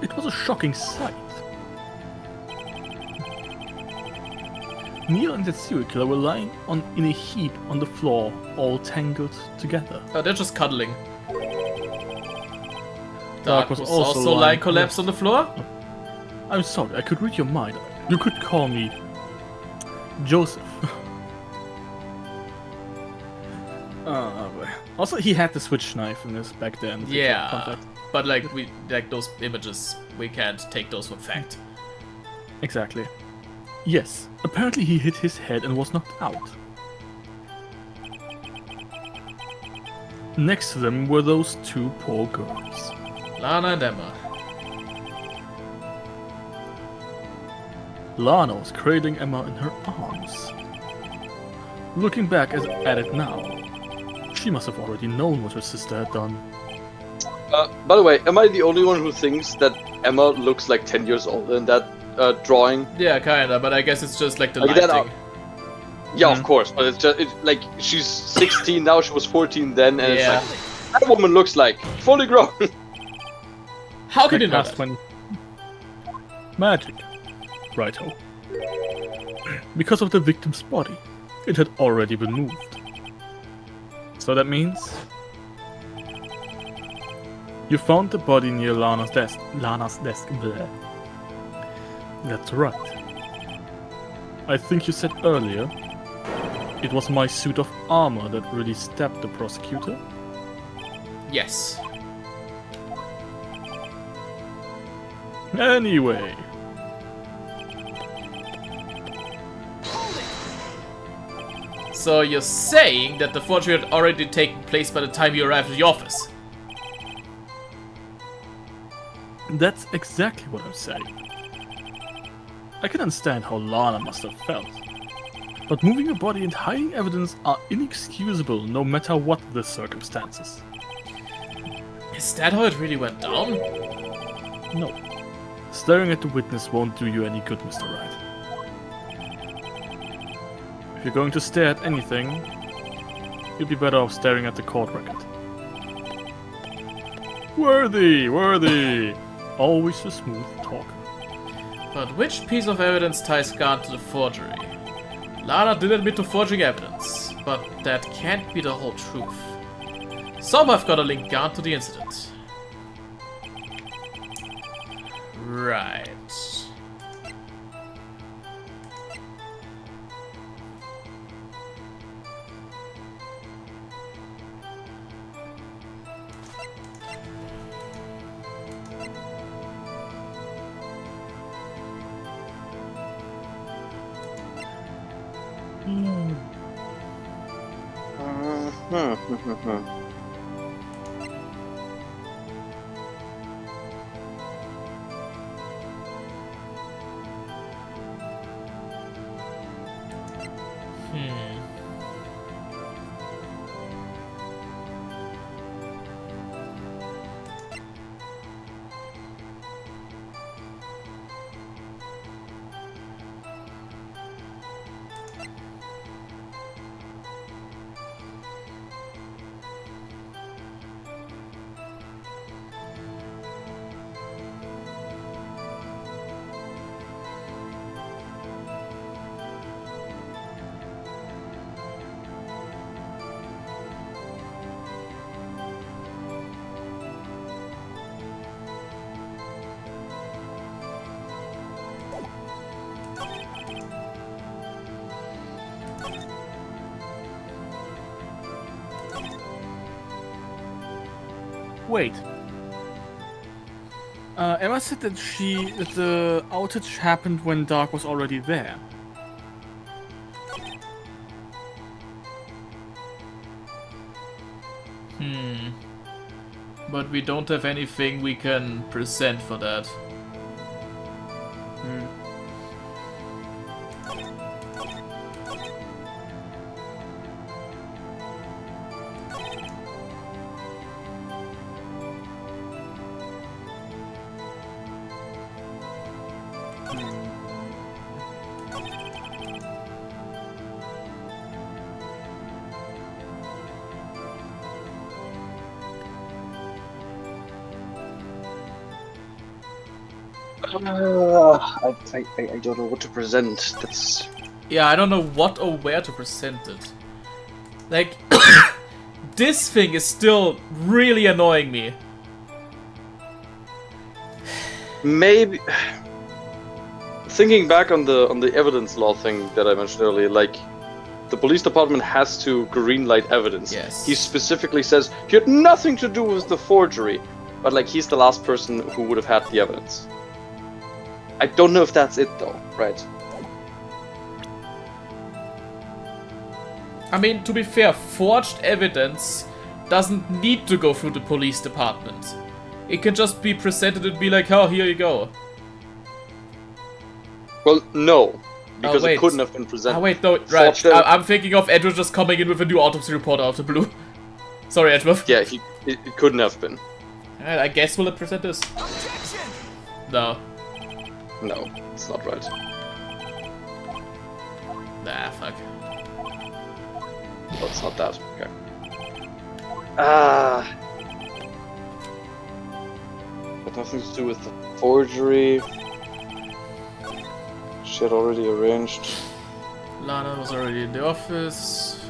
It was a shocking sight. Neil and the serial killer were lying in a heap on the floor, all tangled together. Oh, they're just cuddling. Dark Was was also also lying collapsed on the floor? I'm sorry, I could read your mind. You could call me Joseph. Also, he had the switch knife in his back then. Yeah, but like those images, we can't take those for fact. Exactly. Yes, apparently he hit his head and was knocked out. Next to them were those two poor girls. Lana and Emma. Lana was cradling Emma in her arms. Looking back at it now, she must have already known what her sister had done. By the way, am I the only one who thinks that Emma looks like 10 years old in that drawing? Yeah, kinda, but I guess it's just like the Like that lighting. Yeah, of course, but it's like she's 16 now, she was 14 then, and Yeah. it's like, that woman looks like fully grown. How could you know Past that? 20. Magic. Righto. Because of the victim's body, it had already been moved. So that means you found the body near Lana's desk. Bleh. That's right. I think you said earlier it was my suit of armor that really stabbed the prosecutor. Yes. Anyway, So you're saying that the forgery had already taken place by the time you arrived at the office? that's exactly what I'm saying. I can understand how Lana must have felt. But moving a body and hiding evidence are inexcusable no matter what the circumstances. Is that how it really went down? No. Staring at the witness won't do you any good, Mr. Wright. If you're going to stare at anything, you'd be better off staring at the court record. Worthy! Always a smooth talker. But which piece of evidence ties Skye to the forgery? Lana did admit to forging evidence, but that can't be the whole truth. Some have got to link Skye to the incident. Right. Wait. Emma said that the outage happened when Dark was already there. But we don't have anything we can present for that. I don't know what to present. That's Yeah, I don't know what or where to present it. Like, this thing is still really annoying me. maybe. Thinking back on the evidence law thing that I mentioned earlier, like the police department has to greenlight evidence. Yes. He specifically says he had nothing to do with the forgery, but like he's the last person who would have had the evidence. I don't know if that's it though, right? I mean, to be fair, forged evidence doesn't need to go through the police department. It can just be presented and be like, oh, here you go. Well, no, because wait. it couldn't have been presented. Oh, wait, no, right. Forged evidence- I'm thinking of Edward just coming in with a new autopsy report out of the blue. Sorry, Edward. Yeah, it couldn't have been. Alright, I guess we'll present this. Objection! No. No, it's not right. Nah, fuck. Oh, it's not that. Okay. Got nothing to do with the forgery. She had already arranged. Lana was already in the office.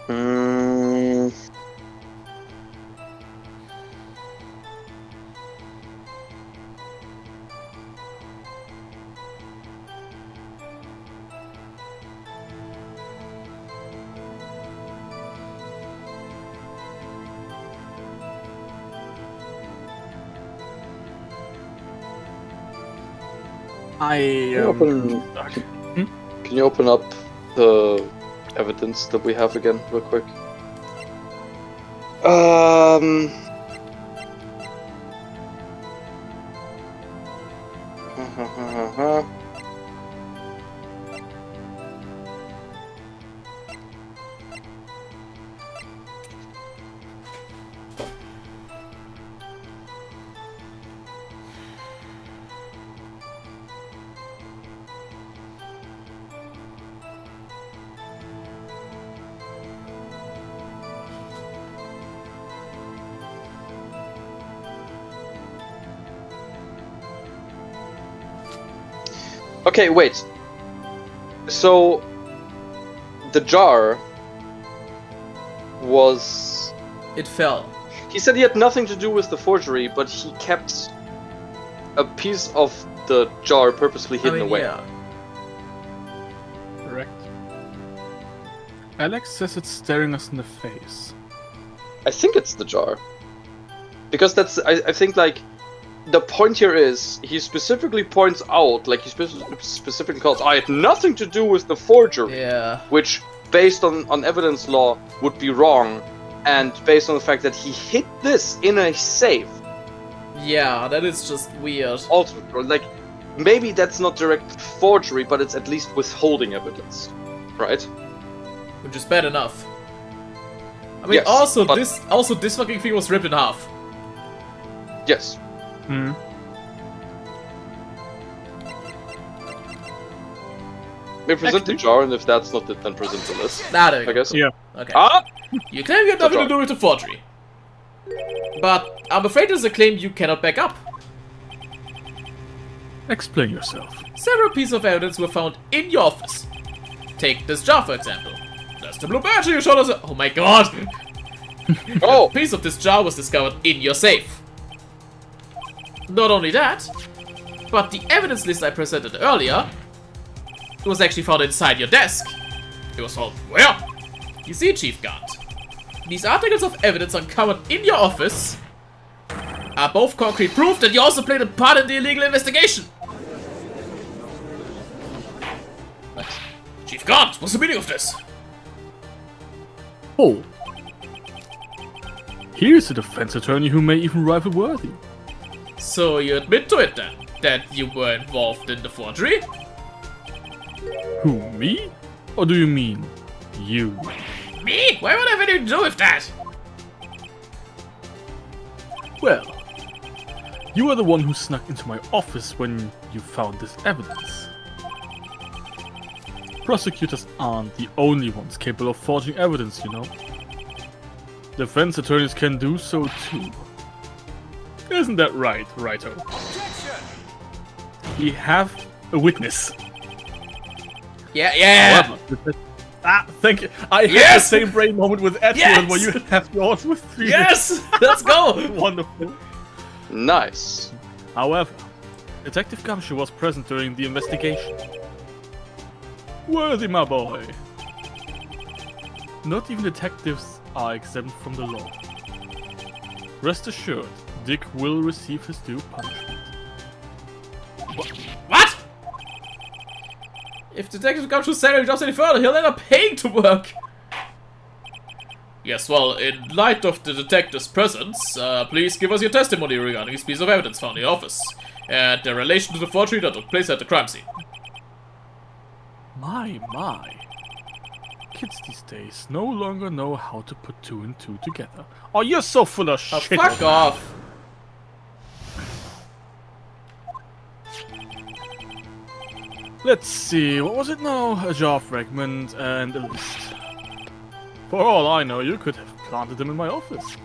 Mm, Can you open up the evidence that we have again, real quick? Okay, wait. So, the jar was... It fell. He said he had nothing to do with the forgery, but he kept a piece of the jar purposely hidden away. Yeah. Correct. Alex says it's staring us in the face. I think it's the jar. Because that's... I think, like... The point here is, he specifically points out, like he specifically calls, I had nothing to do with the forgery. Yeah. Which, based on evidence law, would be wrong. And based on the fact that he hid this in a safe. Yeah, that is just weird. Also, like, maybe that's not direct forgery, but it's at least withholding evidence. Right? Which is bad enough. I mean, Yes, also but- this fucking thing was ripped in half. Yes. Hmm. We present the jar, and if that's not it, then present the list. Nah, there you I go. guess. Yeah. Okay. Ah! You claim you had nothing jar. to do with the forgery. But I'm afraid there's a claim you cannot back up. Explain yourself. Several pieces of evidence were found in your office. Take this jar, for example. That's the blue badge you showed us. Oh my god! Oh! A piece of this jar was discovered in your safe. Not only that, but the evidence list I presented earlier was actually found inside your desk. It was found where? You see, Chief Guard. These articles of evidence uncovered in your office are both concrete proof that you also played a part in the illegal investigation. Chief Guard, what's the meaning of this? Oh. Here's a defense attorney who may even rival Worthy. So you admit to it then, that you were involved in the forgery? Who, me? Or do you mean you? Me? Why would I have anything to do with that? Well, you were the one who snuck into my office when you found this evidence. Prosecutors aren't the only ones capable of forging evidence, you know. Defense attorneys can do so too. Isn't that right, Righto? Objection! We have a witness. Yeah. However, thank you. I had the Yes! same brain moment with Edward Yes! where you have yours with 3. Yes! Let's go! Wonderful. Nice. However, Detective Gumshoe was present during the investigation. Worthy, my boy. Not even detectives are exempt from the law. Rest assured, Dick will receive his due punishment. What? If Detective Gumshoe's salary drops any further, he'll end up paying to work. Yes, well, in light of the detective's presence, please give us your testimony regarding this piece of evidence found in your office, and their relation to the forgery that took place at the crime scene. My. Kids these days no longer know how to put 2 and 2 together. Oh, you're so full of Oh, shit. fuck off. Let's see, what was it now? A jar fragment and a list. For all I know, you could have planted them in my office.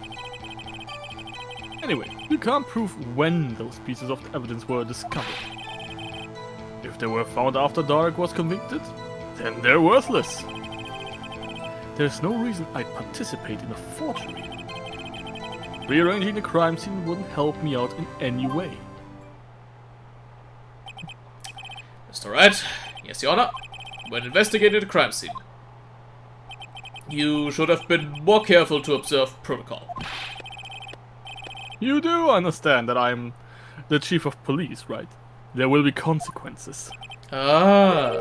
Anyway, you can't prove when those pieces of evidence were discovered. If they were found after Dark was convicted, then they're worthless. There's no reason I'd participate in a forgery. Rearranging the crime scene wouldn't help me out in any way. Mr. Wright, yes, Your Honor. When investigating the crime scene, you should have been more careful to observe protocol. You do understand that I'm the chief of police, right? There will be consequences. Ah.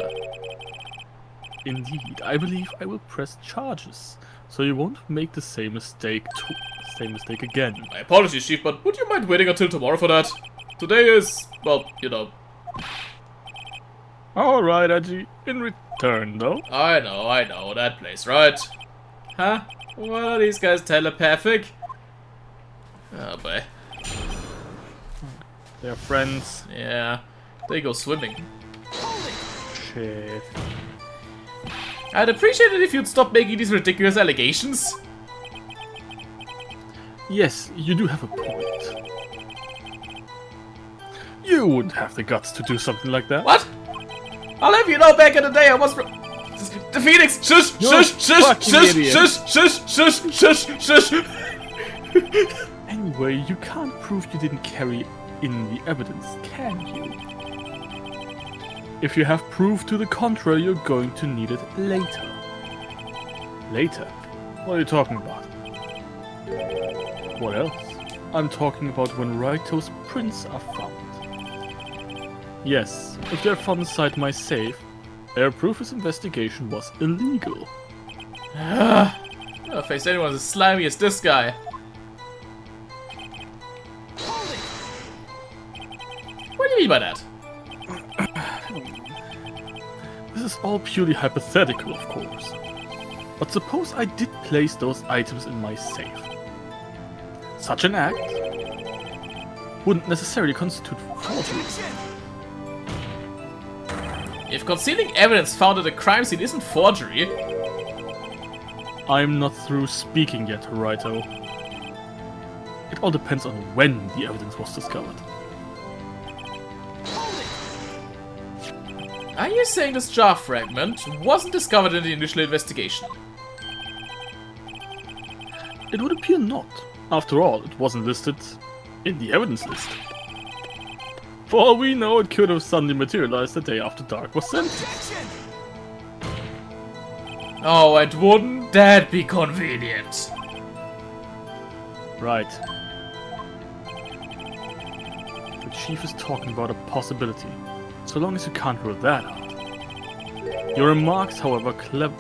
Indeed, I believe I will press charges, so you won't make the same mistake again. My apologies, Chief, but would you mind waiting until tomorrow for that? Today is, well, you know. Alright, Edgy. In return, though. I know, that place, right? Huh? What are these guys telepathic? Oh boy. They're friends. Yeah, they go swimming. Shit. I'd appreciate it if you'd stop making these ridiculous allegations. Yes, you do have a point. You wouldn't have the guts to do something like that. What? I'll have you know, back in the day I was the Phoenix. Shush, You're shush, shush, fucking shush, idiot. shush, shush, shush, shush, shush. Anyway, you can't prove you didn't carry in the evidence, can you? If you have proof to the contrary, you're going to need it later. Later? What are you talking about? What else? I'm talking about when Righto's prints are found. Yes, if they're found inside my safe, their proof his investigation was illegal. Never faced anyone as slimy as this guy. What do you mean by that? This is all purely hypothetical, of course. But suppose I did place those items in my safe. Such an act wouldn't necessarily constitute forgery. If concealing evidence found at a crime scene isn't forgery, I'm not through speaking yet, Righto. It all depends on when the evidence was discovered. are you saying this jar fragment wasn't discovered in the initial investigation? It would appear not. After all, it wasn't listed in the evidence list. For all we know, it could have suddenly materialized the day after Dark was sentenced. Oh, and wouldn't that be convenient? Right. The chief is talking about a possibility, so long as you can't rule that out. Your remarks, however clever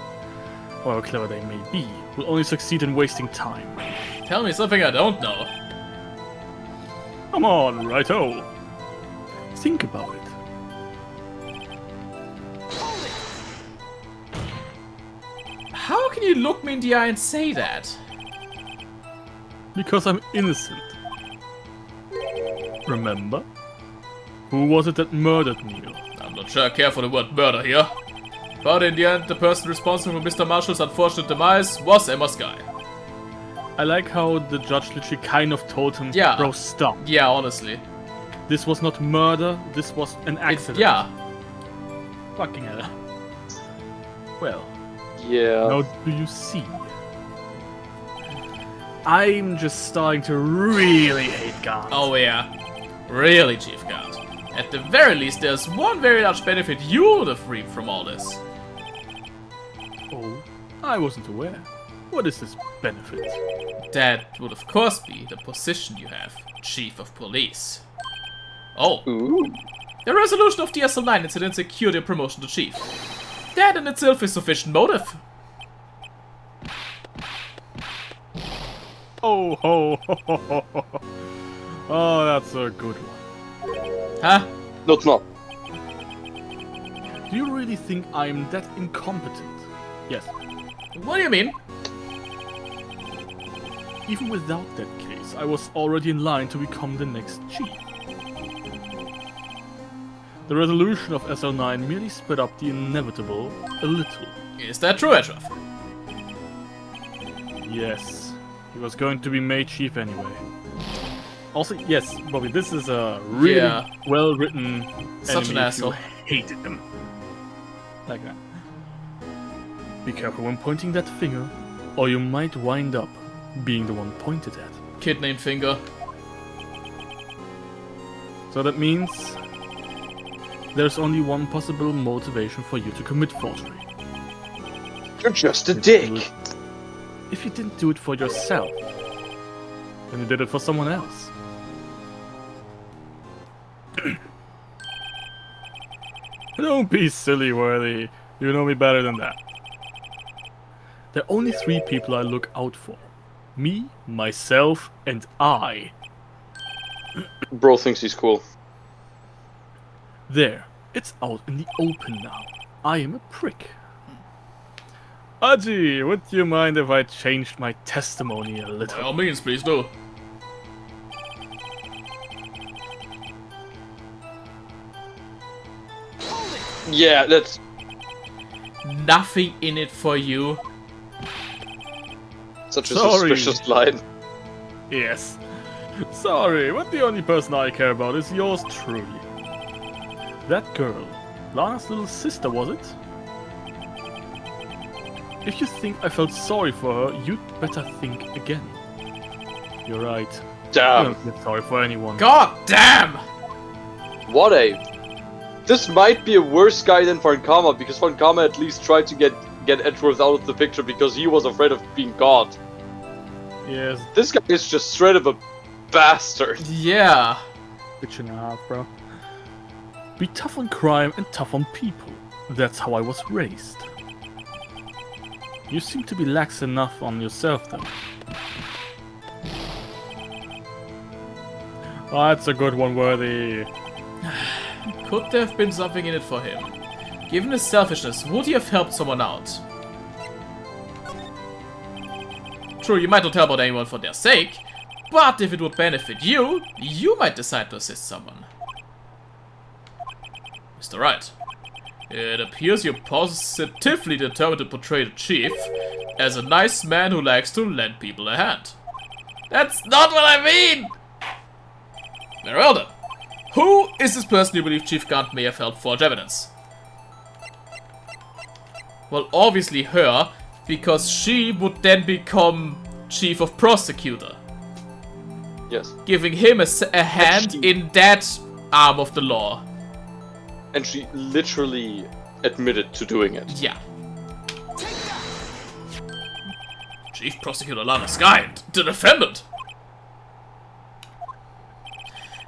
they may be, will only succeed in wasting time. Tell me something I don't know. Come on, Righto. Think about it. How can you look me in the eye and say that? Because I'm innocent. Remember? Who was it that murdered Neil? I'm not sure I care for the word murder here. But in the end, the person responsible for Mr. Marshall's unfortunate demise was Emma Skye. I like how the judge literally kind of told him, Yeah. bro, stop. Yeah, honestly. This was not murder, this was an accident. Yeah. Fucking hell. Well, Yeah. now do you see? I'm just starting to really hate guards. Oh yeah. Really, Chief Guard. At the very least, there's one very large benefit you would have reaped from all this. Oh, I wasn't aware. What is this benefit? That would of course be the position you have, Chief of Police. Oh, Ooh. the resolution of the SL9 incident secured your promotion to Chief. That in itself is sufficient motive. Oh, ho, ho, ho, ho, ho. Oh, that's a good one. Huh? No, it's not. Do you really think I'm that incompetent? Yes. What do you mean? Even without that case, I was already in line to become the next chief. The resolution of SL9 merely sped up the inevitable a little. Is that true, Ashraf? Yes, he was going to be made chief anyway. Also, yes, Bobby, this is a really Yeah. well-written Such an enemy if asshole. you hated him. Like that. Be careful when pointing that finger, or you might wind up being the one pointed at. Kid named Finger. So that means there's only one possible motivation for you to commit forgery. You're just a If you dick. do it- If you didn't do it for yourself, then you did it for someone else. Don't be silly, Worthy. You know me better than that. There are only 3 people I look out for. Me, myself, and I. Bro thinks he's cool. There, it's out in the open now. I am a prick. Aji, would you mind if I changed my testimony a By little? all means, please do. Hold it! Yeah, that's Nothing in it for you. such a Sorry. suspicious line. Yes. Sorry, but the only person I care about is yours truly. That girl, Lana's little sister, was it? If you think I felt sorry for her, you'd better think again. You're right. I Damn. don't feel sorry for anyone. God damn! What a... This might be a worse guy than Farnkama, because Farnkama at least tried to get Edgeworth out of the picture because he was afraid of being God. Yes, This guy is just straight up a bastard. Yeah. bitch and a half, bro. Be tough on crime and tough on people. That's how I was raised. You seem to be lax enough on yourself, though. Oh, that's a good one, Worthy. Could there have been something in it for him? Given his selfishness, would he have helped someone out? True, you might not help out anyone for their sake, but if it would benefit you, you might decide to assist someone. Mr. Wright, it appears you're positively determined to portray the chief as a nice man who likes to lend people a hand. That's not what I mean! Very well then. Who is this person you believe Chief Gant may have helped forge evidence? Well, obviously her, because she would then become Chief of Prosecutor, Yes. giving him a hand in that arm of the law. And she literally admitted to doing it. Yeah. Chief Prosecutor Lana Skye, the defendant!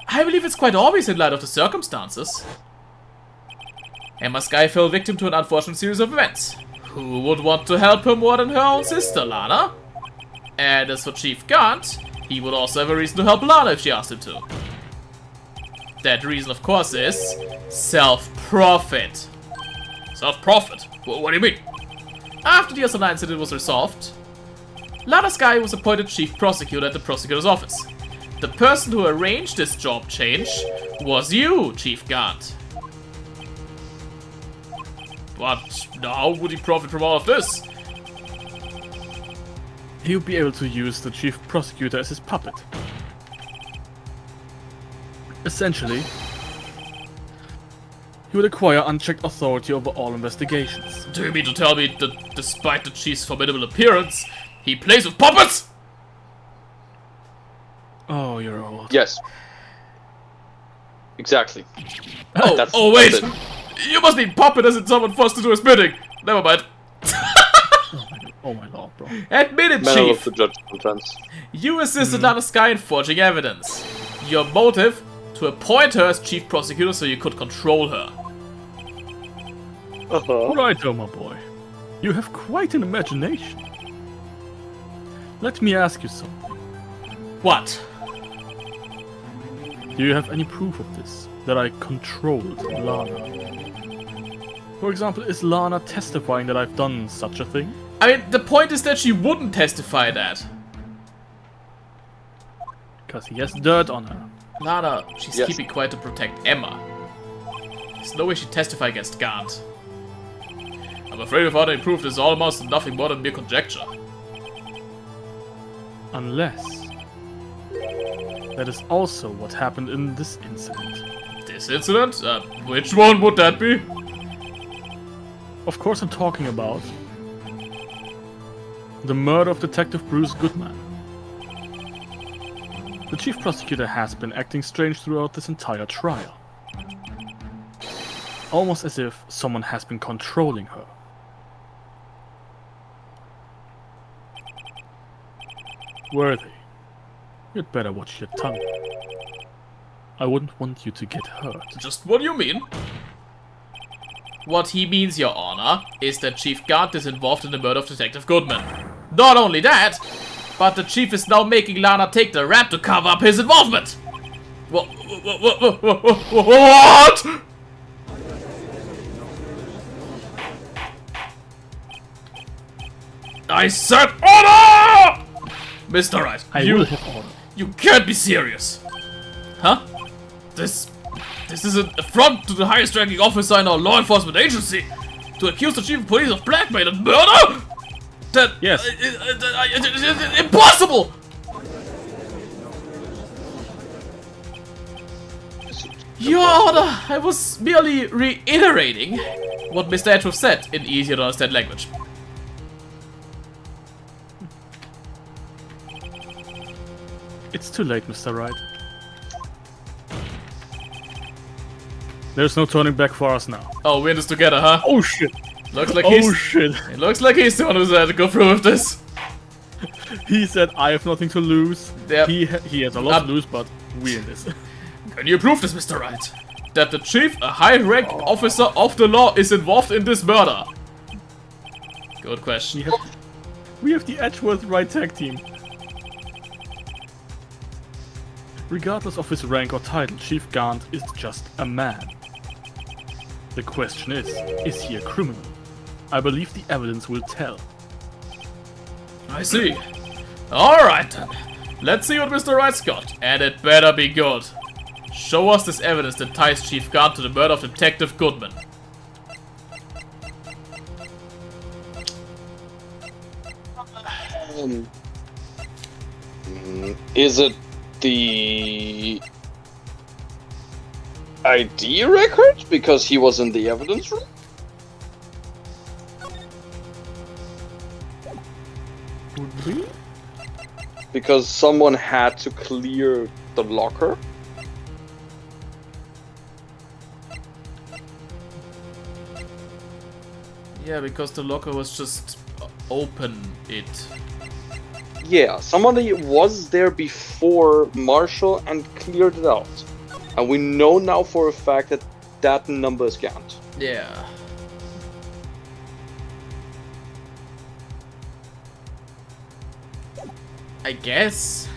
I believe it's quite obvious in light of the circumstances. Emma Skye fell victim to an unfortunate series of events. Who would want to help her more than her own sister, Lana? And as for Chief Gant, he would also have a reason to help Lana if she asked him to. That reason, of course, is self-profit. Self-profit? What do you mean? After the SL9 incident was resolved, Lana Skye was appointed Chief Prosecutor at the Prosecutor's Office. The person who arranged this job change was you, Chief Gant. But how would he profit from all of this? He'll be able to use the chief prosecutor as his puppet. Essentially, he would acquire unchecked authority over all investigations. Do you mean to tell me that despite the chief's formidable appearance, he plays with puppets? Oh, you're old. Yes. Exactly. Oh wait! that's it. You must mean puppet as in someone forced to do his bidding. Never mind. Oh my lord, bro. Admit it, Manner Chief. of the judge sometimes. You assisted Lana Skye in forging evidence. Your motive? To appoint her as chief prosecutor so you could control her. Right, oh my boy. You have quite an imagination. Let me ask you something. What? Do you have any proof of this? That I controlled Lana? For example, is Lana testifying that I've done such a thing? I mean, the point is that she wouldn't testify that. Because he has dirt on her. Lana, she's Yes. keeping quiet to protect Emma. There's no way she'd testify against Gant. I'm afraid without any proof, this is almost nothing more than mere conjecture. Unless... that is also what happened in this incident. This incident? Which one would that be? Of course I'm talking about... the murder of Detective Bruce Goodman. The chief prosecutor has been acting strange throughout this entire trial. Almost as if someone has been controlling her. Worthy, you'd better watch your tongue. I wouldn't want you to get hurt. Just what do you mean? What he means, Your Honor, is that Chief Gant is involved in the murder of Detective Goodman. Not only that, but the Chief is now making Lana take the rap to cover up his involvement! What? I said order! Mr. Wright, I will have order. you can't be serious. Huh? This is an affront to the highest ranking officer in our law enforcement agency. To accuse the chief of police of blackmail and murder? That... Yes. Impossible! Your Honor, I was merely reiterating what Mr. Edgeworth said in easier to understand language. It's too late, Mr. Wright. There's no turning back for us now. Oh, we're in this together, huh? Oh shit! Looks like Oh shit! It looks like he's the one who's had to go through with this. He said I have nothing to lose. Yep. He has a lot to lose, but we in this. Can you prove this, Mr. Wright? That the chief, a high-ranked officer of the law, is involved in this murder? Good question. We have the Edgeworth Wright tag team. Regardless of his rank or title, Chief Gant is just a man. The question is he a criminal? I believe the evidence will tell. I see. Alright then. Let's see what Mr. Wright's got, and it better be good. Show us this evidence that ties Chief Gant to the murder of Detective Goodman. Is it the ID record? Because he was in the evidence room? Would we? Because someone had to clear the locker? Yeah, because the locker was just open it. Yeah, somebody was there before Marshall and cleared it out. And we know now for a fact that that number is Gant. Yeah. I guess.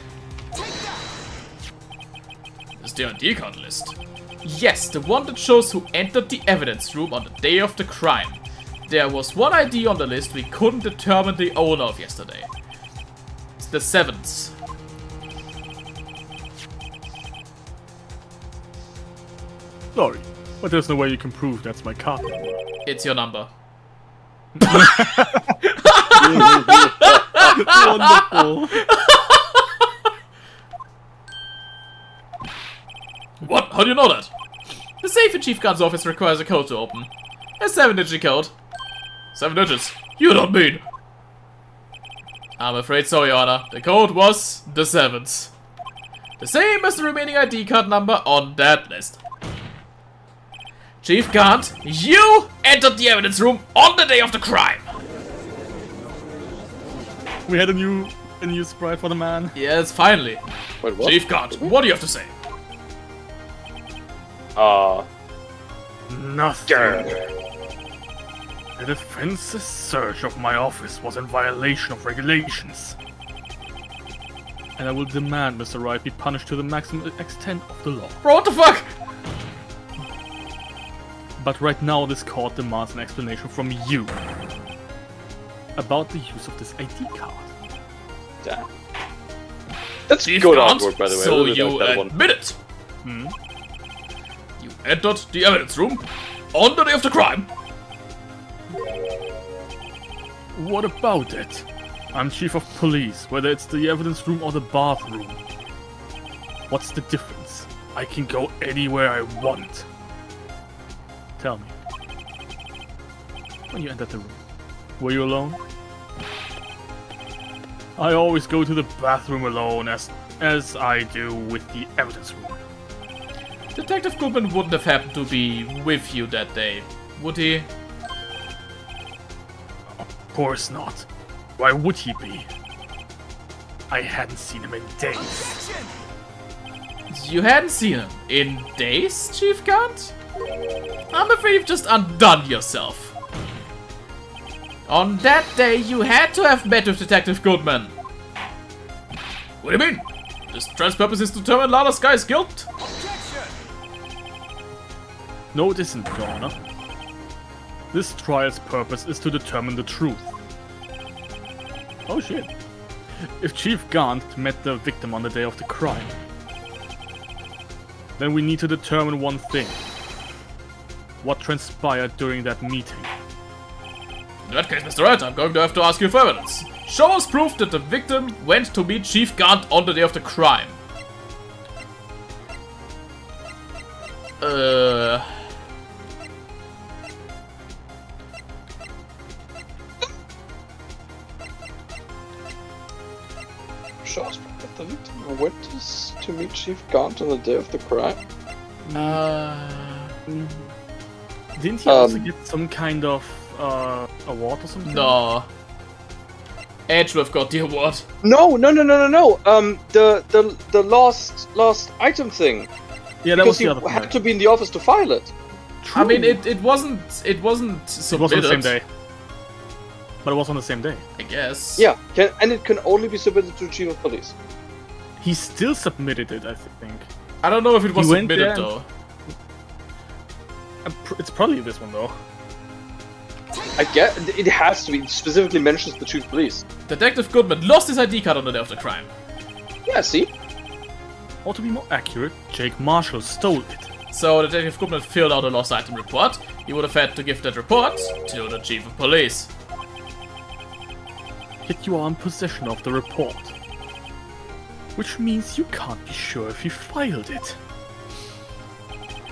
Is the ID card list? Yes, the one that shows who entered the evidence room on the day of the crime. There was one ID on the list we couldn't determine the owner of yesterday. It's the 7th. Sorry, but there's no way you can prove that's my card number. It's your number. Wonderful. What? How do you know that? The safe in Chief Gunn's office requires a code to open. A 7-digit code. 7 digits? You don't mean... I'm afraid so, Your Honor. The code was the 7th. The same as the remaining ID card number on that list. Chief Gunn, you entered the evidence room on the day of the crime. We had a new sprite for the man. Yes, finally. Wait, what? Chief Gunn, what do you have to say? Nothing. The defense's search of my office was in violation of regulations. And I will demand Mr. Wright be punished to the maximum extent of the law. Bro, what the fuck? But right now this court demands an explanation from you about the use of this ID card. Damn. That's Chief good Gunn, artwork, by the way. so I really you like that one. admit it. You entered the evidence room on the day of the crime. What about it? I'm chief of police, whether it's the evidence room or the bathroom. What's the difference? I can go anywhere I want. Tell me. When you entered the room, were you alone? I always go to the bathroom alone, as I do with the evidence room. Detective Goodman wouldn't have happened to be with you that day, would he? Of course not. Why would he be? I hadn't seen him in days. Objection! You hadn't seen him in days, Chief Gunn? I'm afraid you've just undone yourself. On that day, you had to have met with Detective Goodman. What do you mean? This trial's purpose is to determine Lana Skye's guilt? Objection! No, it isn't, Your Honor. This trial's purpose is to determine the truth. Oh shit. If Chief Gant met the victim on the day of the crime, then we need to determine one thing. What transpired during that meeting? In that case, Mr. Wright, I'm going to have to ask you for evidence. Show us proof that the victim went to meet Chief Gant on the day of the crime. Show us that the victim went to meet Chief Gant on the day of the crime. Didn't he also get some kind of award or something? No. Edgeworth got the award. No. The last item thing. Yeah, that was Because the you other had thing. to be in the office to file it. I mean, it wasn't It was on submitted. the same day. But it was on the same day. I guess. Yeah, and it can only be submitted to the chief of police. He still submitted it, I think. I don't know if it was He went submitted there and- though. It's probably this one though. I guess it has to be. It specifically mentions the chief of police. Detective Goodman lost his ID card on the day of the crime. Yeah, see? Or to be more accurate, Jake Marshall stole it. So Detective Goodman filled out a lost item report. He would have had to give that report to the chief of police. Yet you are in possession of the report. Which means you can't be sure if he filed it.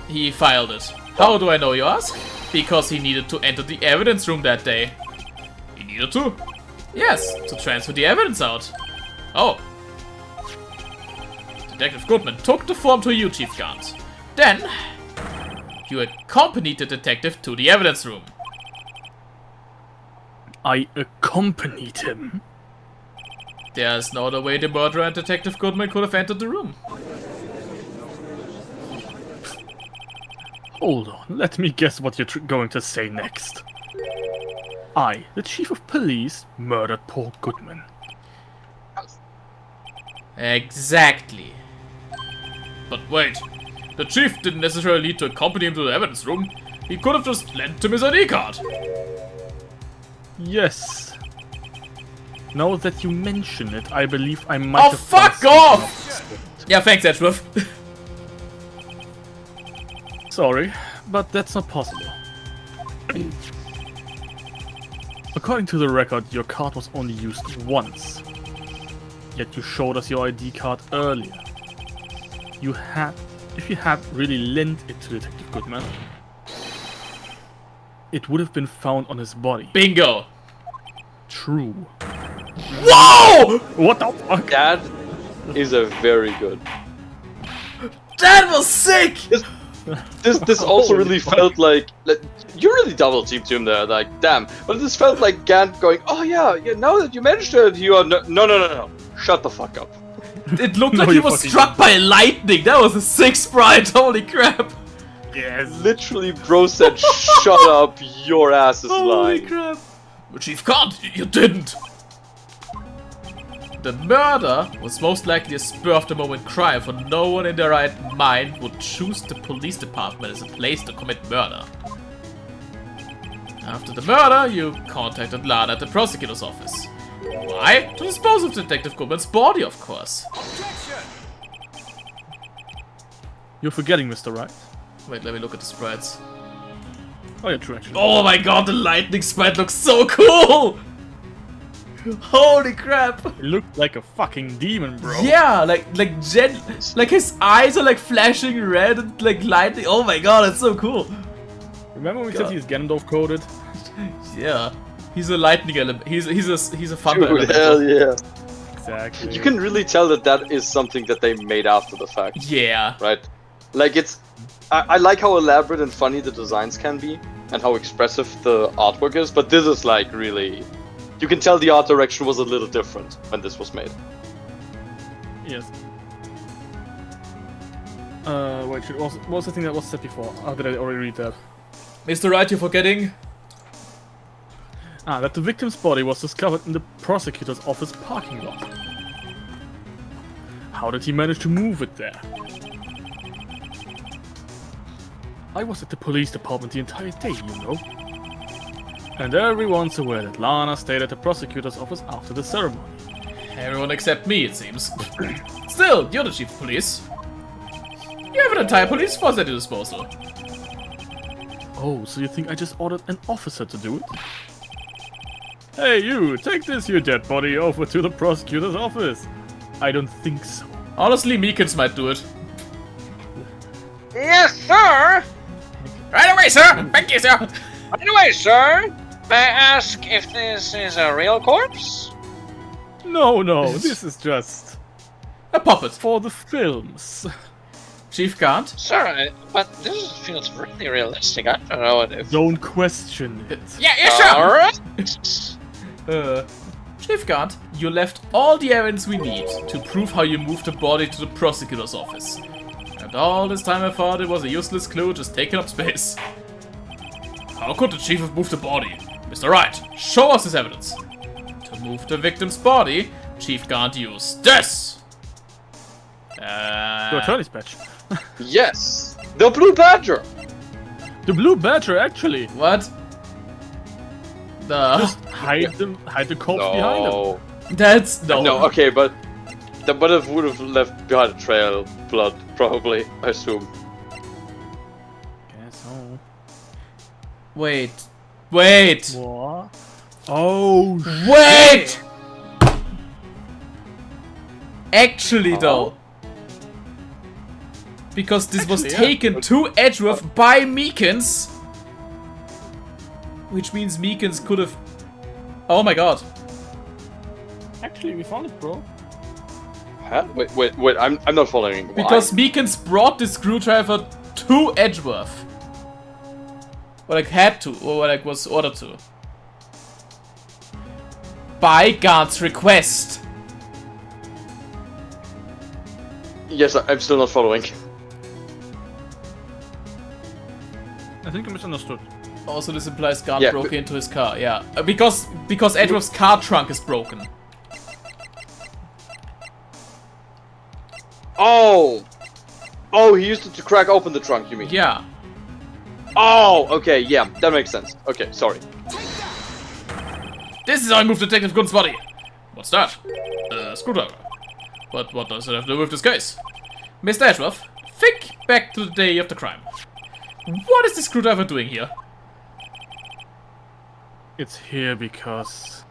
He filed it. How do I know, you ask? Because he needed to enter the evidence room that day. He needed to? Yes, to transfer the evidence out. Oh. Detective Goodman took the form to you, Chief Gant. Then, you accompanied the detective to the evidence room. I accompanied him. There's no other way the murderer and Detective Goodman could have entered the room. Hold on, let me guess what you're going to say next. I, the chief of police, murdered Paul Goodman. Exactly. But wait, the chief didn't necessarily need to accompany him to the evidence room. He could have just lent him his ID card. Yes. Now that you mention it, I believe I might Oh, have fuck done off! Yeah, thanks, Edgeworth. Sorry, but that's not possible. According to the record, your card was only used once. Yet you showed us your ID card earlier. If you had really lent it to Detective Goodman, it would have been found on his body. Bingo! True. Whoa! What the fuck? That is a very good. That was sick! This also really felt like you really double teamed him there, like damn. But this felt like Gant going, oh yeah, now that you mentioned it, you are no. Shut the fuck up. It looked No, like he you was fucking struck by lightning. That was a sick sprite. Holy crap! Yes. Literally, bro said, shut up, your ass is Holy lying. crap! Chief Kant, you didn't. The murder was most likely a spur-of-the-moment crime, for no one in their right mind would choose the police department as a place to commit murder. After the murder, you contacted Lana at the prosecutor's office. Why? To dispose of Detective Goodman's body, of course. Objection! You're forgetting, Mr. Wright. Wait, let me look at the sprites. Oh, yeah, true, actually. Oh my god, the lightning sprite looks so cool! Holy crap! It looked like a fucking demon, bro. Yeah, like his eyes are like flashing red and like lightning. Oh my god, it's so cool. Remember when we God. said he's Ganondorf coded? Yeah, he's a lightning element. He's a thunder Dude, element. hell yeah. Exactly. You can really tell that is something that they made after the fact, Yeah. right? Like it's, I like how elaborate and funny the designs can be, and how expressive the artwork is. But this is like really, you can tell the art direction was a little different when this was made. Yes. Wait, what was the thing that was said before? Oh, did I already read that? Mr. Wright, you're forgetting. That the victim's body was discovered in the prosecutor's office parking lot. How did he manage to move it there? I was at the police department the entire day, you know. And everyone's aware that Lana stayed at the prosecutor's office after the ceremony. Everyone except me, it seems. Still, you're the chief of police. You have an entire police force at your disposal. Oh, so you think I just ordered an officer to do it? Hey you, take this you dead body over to the prosecutor's office. I don't think so. Honestly, Meekins might do it. Yes, sir! Right away, sir! Thank you, sir! Anyway, sir, may I ask if this is a real corpse? No, this is just A puppet. for the films. Chief can't. Sir, but this feels really realistic. I don't know if... Don't question it. Yeah, sure! Alright. Chief Gant, you left all the evidence we need to prove how you moved the body to the prosecutor's office. And all this time I thought it was a useless clue just taking up space. How could the chief have moved the body? Mr. Wright, show us his evidence. To move the victim's body, Chief Gant used this! Your attorney's badge. Yes, the Blue Badger. The blue badger, actually. What? Just hide the corpse behind him. No, That's... no, okay, but that would have left behind a trail of blood, probably. I assume. Guess so. Wait. What? Oh, Wait! Actually, though. Because this was Actually, yeah. taken to Edgeworth by Meekins. Which means Meekins could have... Oh my god. actually, we found it, bro. Huh? Wait, I'm not following. Why? Because Meekins brought the screwdriver to Edgeworth. Or like had to, or like was ordered to. By Gant's request. Yes, I'm still not following. I think I misunderstood. Also, this implies Gant Yeah, broke but- into his car, yeah. Because Edgeworth's car trunk is broken. Oh, he used it to crack open the trunk. You mean? Yeah. Oh, okay, yeah, that makes sense. Okay, sorry. This is how I moved Detective Gun's body. What's that? Screwdriver. But what does it have to do with this case? Mr. Edgeworth, think back to the day of the crime. What is the screwdriver doing here? It's here because...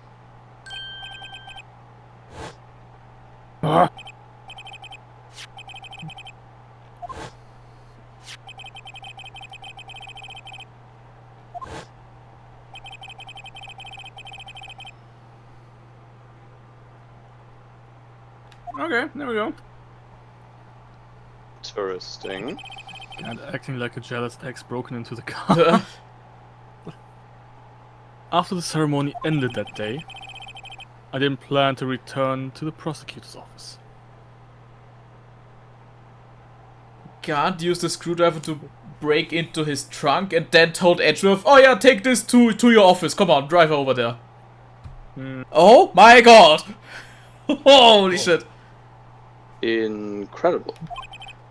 Ah! Okay, there we go. Interesting. And acting like a jealous ex broken into the car. After the ceremony ended that day, I didn't plan to return to the prosecutor's office. Can't use the screwdriver to break into his trunk and then told Edgeworth, oh yeah, take this to your office. Come on, drive over there. Oh my god! Holy shit. Incredible.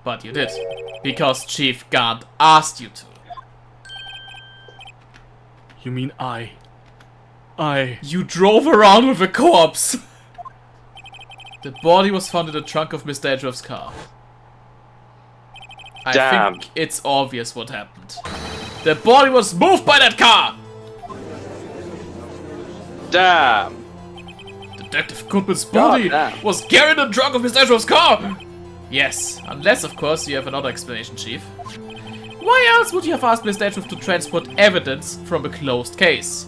But you did. Because Chief Gant asked you to. You mean I... You drove around with a corpse! The body was found in the trunk of Mr. Edgeworth's car. I Damn. think it's obvious what happened. The body was moved by that car! Damn. Detective Goodman's body damn. was carried in the trunk of Mr. Edgeworth's car! Yes, unless of course you have another explanation, Chief. Why else would you have asked Mr. Edgeworth to transport evidence from a closed case?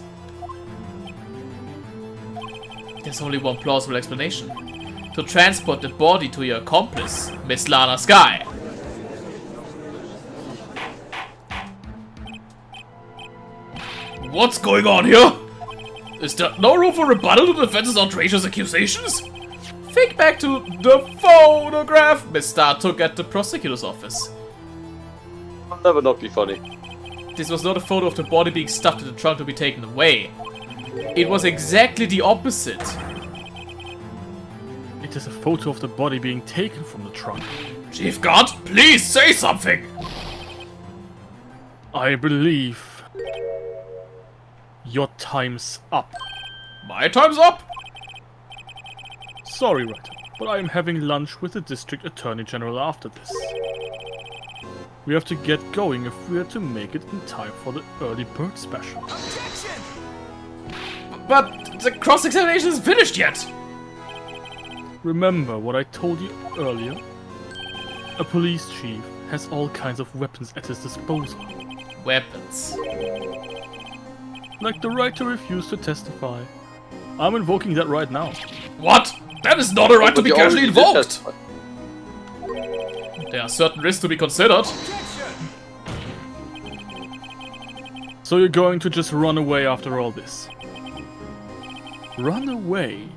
There's only one plausible explanation. To transport the body to your accomplice, Miss Lana Skye. What's going on here? Is there no room for rebuttal to the defense's outrageous accusations? Think back to the photograph Miss Starr took at the prosecutor's office. That would not be funny. This was not a photo of the body being stuffed in the trunk to be taken away. It was exactly the opposite. It is a photo of the body being taken from the trunk. Chief Gant, please say something! I believe... your time's up. My time's up! Sorry, Wright, but I am having lunch with the District Attorney General after this. We have to get going if we are to make it in time for the early bird special. Objection! But the cross-examination isn't finished yet! Remember what I told you earlier? A police chief has all kinds of weapons at his disposal. Weapons. Like the right to refuse to testify. I'm invoking that right now. What? That is not a right to But be you casually already did invoked! testify. There are certain risks to be considered. Objection! So you're going to just run away after all this? Run away?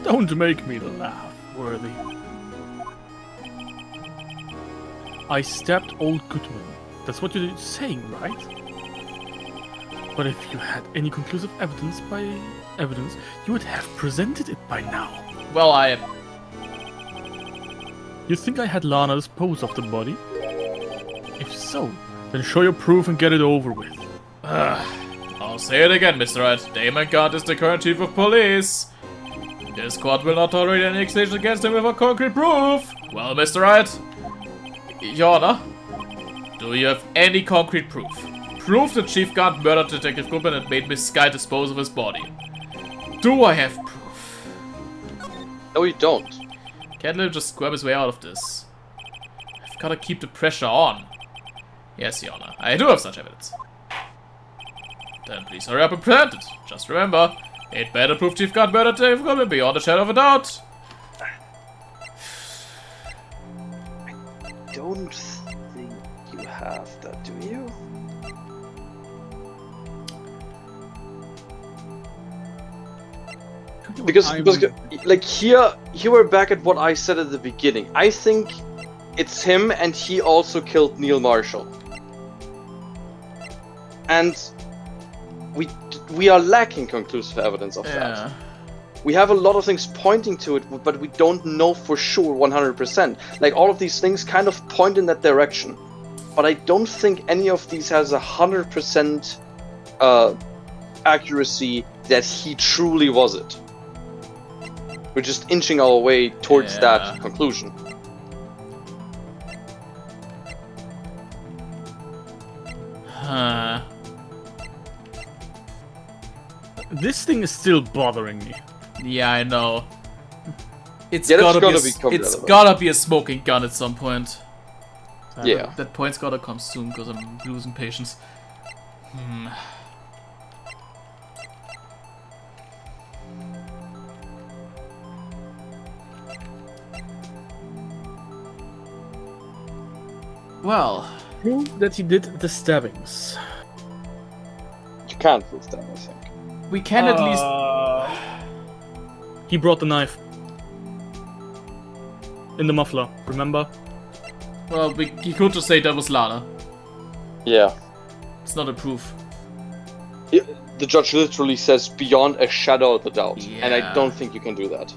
Don't make me laugh, Worthy. I stabbed old Goodman. That's what you're saying, right? But if you had any conclusive evidence, you would have presented it by now. Well, You think I had Lana dispose of the body? If so, then show your proof and get it over with. I'll say it again, Mr. Wright. Damon Gant is the current chief of police. This court will not tolerate any accusation against him without concrete proof. Well, Mr. Wright, Your Honor, do you have any concrete proof? Proof that Chief Gant murdered Detective Goodman and made Miss Skye dispose of his body. Do I have proof? No, you don't. Can't let him just squirm his way out of this. I've gotta keep the pressure on. Yes, Your Honor, I do have such evidence. Then please hurry up and present it. Just remember, it better prove Chief Gant murdered Detective Goodman beyond a shadow of a doubt. I don't think you have that, do you? Because like here we're back at what I said at the beginning. I think it's him, and he also killed Neil Marshall. And we are lacking conclusive evidence of that. We have a lot of things pointing to it, but we don't know for sure 100%. Like all of these things kind of point in that direction, but I don't think any of these has 100% accuracy that he truly was it. We're just inching our way towards that conclusion. This thing is still bothering me. Yeah, I know. It's Yeah, that's gotta gotta be. become It's relevant. gotta be a smoking gun at some point. Yeah. That point's gotta come soon because I'm losing patience. Well, Prove that he did the stabbings. You can't prove that, I think. we can at least. He brought the knife. In the muffler, remember? Well, you could just say that was Lana. Yeah. It's not a proof. The judge literally says beyond a shadow of a doubt, and I Yeah. don't think you can do that.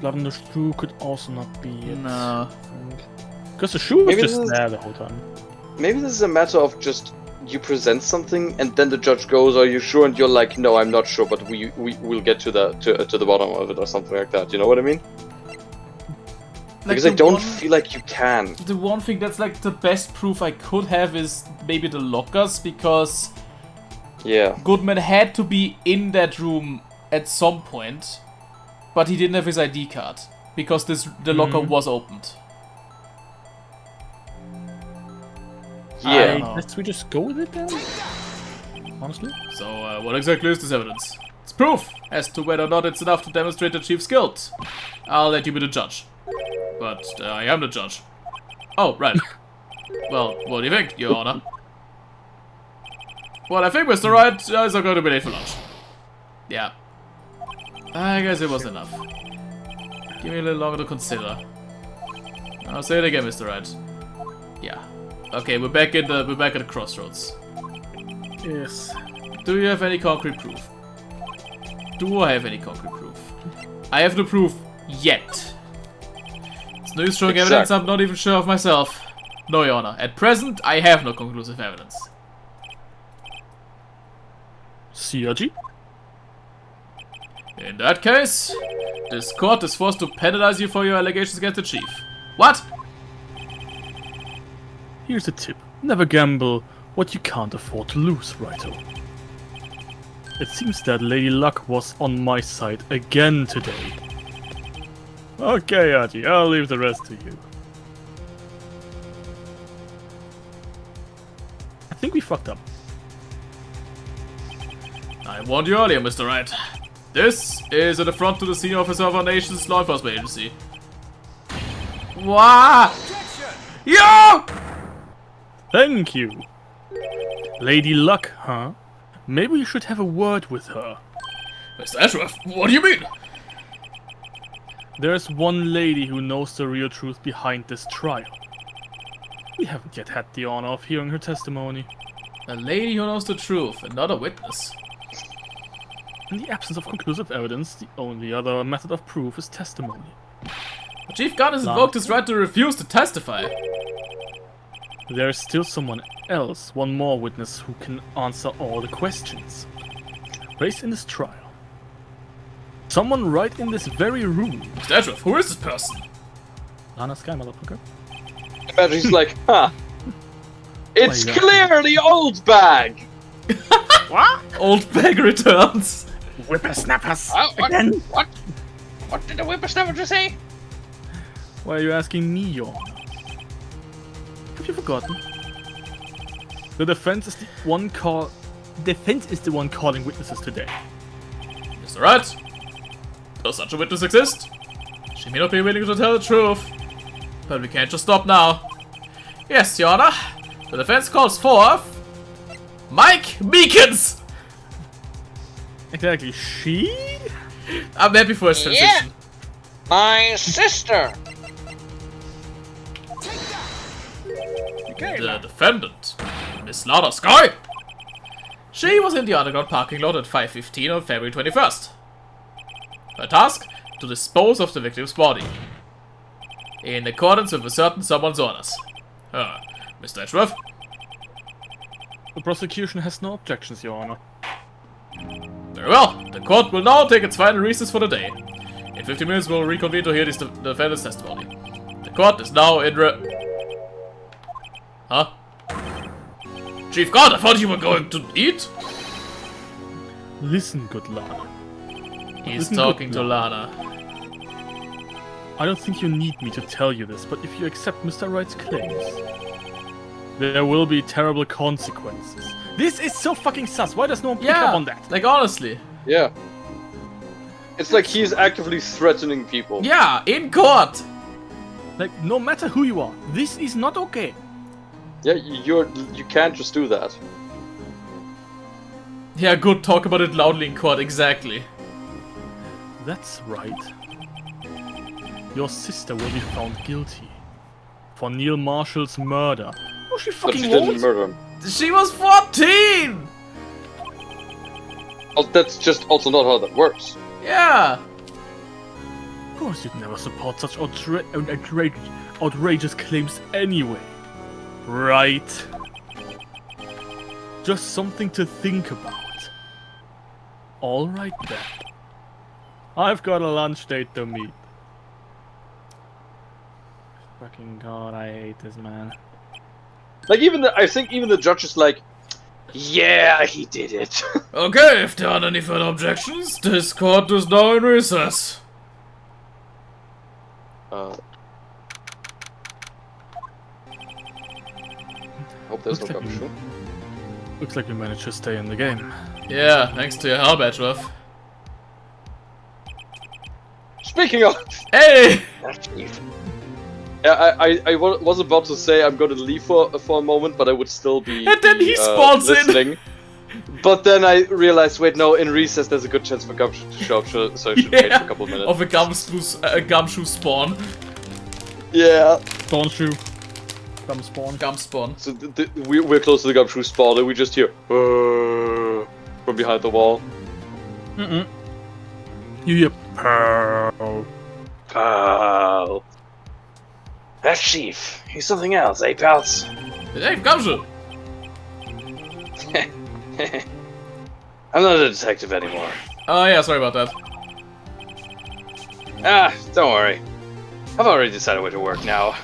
Blood on the shoe could also not be it. No. Because the shoe was Maybe just this is- there the whole time. Maybe this is a matter of just you present something, and then the judge goes, "Are you sure?" And you're like, "No, I'm not sure, but we'll get to the bottom of it," or something like that. You know what I mean? Because I don't feel like you can. The one thing that's like the best proof I could have is maybe the lockers, because Yeah. Goodman had to be in that room at some point, but he didn't have his ID card because the locker was opened. Yeah. know. Let's we just go with it then? Honestly? So, what exactly is this evidence? It's proof as to whether or not it's enough to demonstrate the chief's guilt. I'll let you be the judge. But I am the judge. Oh, right. Well, what do you think, Your Honor? Well, I think Mr. Wright is going to be late for lunch. Yeah. I guess it was enough. Give me a little longer to consider. I'll say it again, Mr. Wright. Yeah. Okay, we're back at the crossroads. Yes. Do you have any concrete proof? Do I have any concrete proof? I have no proof yet. It's no use showing evidence I'm not even sure of myself. No, Your Honor. At present, I have no conclusive evidence. CRG? In that case, this court is forced to penalize you for your allegations against the chief. What? Here's a tip. Never gamble what you can't afford to lose, Righto. It seems that Lady Luck was on my side again today. Okay, Archie, I'll leave the rest to you. I think we fucked up. I warned you earlier, Mr. Wright. This is an affront to the senior officer of our nation's law enforcement agency. Wah! Yo! Thank you. Lady Luck, huh? Maybe you should have a word with her. Mr. Ashworth, what do you mean? There's one lady who knows the real truth behind this trial. We haven't yet had the honor of hearing her testimony. A lady who knows the truth and not a witness. In the absence of conclusive evidence, the only other method of proof is testimony. Chief Gunn has invoked his right to refuse to testify. There is still someone else, one more witness who can answer all the questions raised in this trial. Someone right in this very room. Mr. Ashworth, who is this person? Lana Skye, motherfucker. Imagine he's like, huh. It's Oh, yeah. clearly old bag! Old bag returns. Whippersnappers! What? What did the whippersnapper just say? Why are you asking me, Your Honor? Have you forgotten? The defense is the one calling witnesses today. Mr. Wright, does such a witness exist? She may not be willing to tell the truth, but we can't just stop now. Yes, Your Honor. The defense calls forth Mike Meekins. Exactly. She? I'm happy for his transition. My sister. The defendant, Miss Lana Skye. She was in the underground parking lot at 5:15 on February 21st. Her task? To dispose of the victim's body. In accordance with a certain someone's orders. Mr. Edgeworth? The prosecution has no objections, Your Honor. Very well. The court will now take its final recess for the day. In 15 minutes we'll reconvene to hear the defendant's testimony. The court is now in Huh? Chief God, I thought you were going to eat. Listen, good Lana. He's Listen, talking good to Lana. I don't think you need me to tell you this, but if you accept Mr. Wright's claims, there will be terrible consequences. This is so fucking sus. Why does no one pick up on that? Like honestly. Yeah. It's like he's actively threatening people. Yeah, in court. Like, no matter who you are, this is not okay. Yeah, you can't just do that. Yeah, good. Talk about it loudly in court. Exactly. That's right. Your sister will be found guilty for Neil Marshall's murder. Oh, she But fucking she didn't won't. murder him. She was 14. Oh, that's just also not how that works. Yeah. Of course, you'd never support such outrageous claims anyway, right? Just something to think about. All right then. I've got a lunch date to meet. Fucking god, I hate this man. Like I think even the judge is like, yeah, he did it. Okay, if there aren't any further objections, this court is now in recess. Hope there's no Looks like gumshoe. Looks like we managed to stay in the game. Yeah, thanks to your help, Edgeworth. Speaking of, Hey! yeah, I was about to say I'm going to leave for a moment, but I would still be. And then he spawns in. listening. But then I realized, wait, no, in recess there's a good chance for Gumshoe to show up, so I should wait for a couple minutes. Of a gumshoe spawn. Yeah. Spawn shoe. Come spawn. Gum spawn. So we're close to the Gumshoe spawn, and we just hear from behind the wall. You hear pearl. Pal. That's Chief. He's something else, eh, pals? Hey, gumshoe! I'm not a detective anymore. Oh yeah, sorry about that. Ah, don't worry. I've already decided where to work now.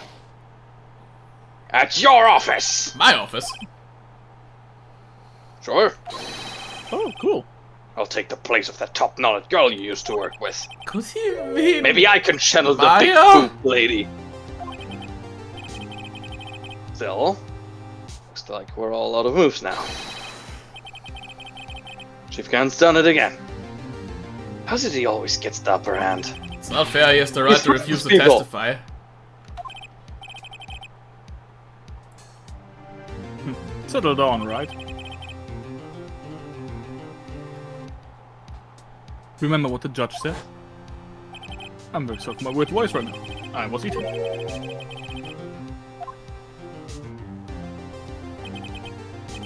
At your office! My office? Sure. Oh, cool. I'll take the place of that top-knowledge girl you used to work with. Could he mean... Maybe I can channel the big Maya? poop lady. Still, looks like we're all out of moves now. Chief Khan's done it again. How did he always get the upper hand? It's not fair, he has the right He's to refuse to people. testify. Settle down, right? Remember what the judge said? I'm very sorry for my weird voice right now. I was eating.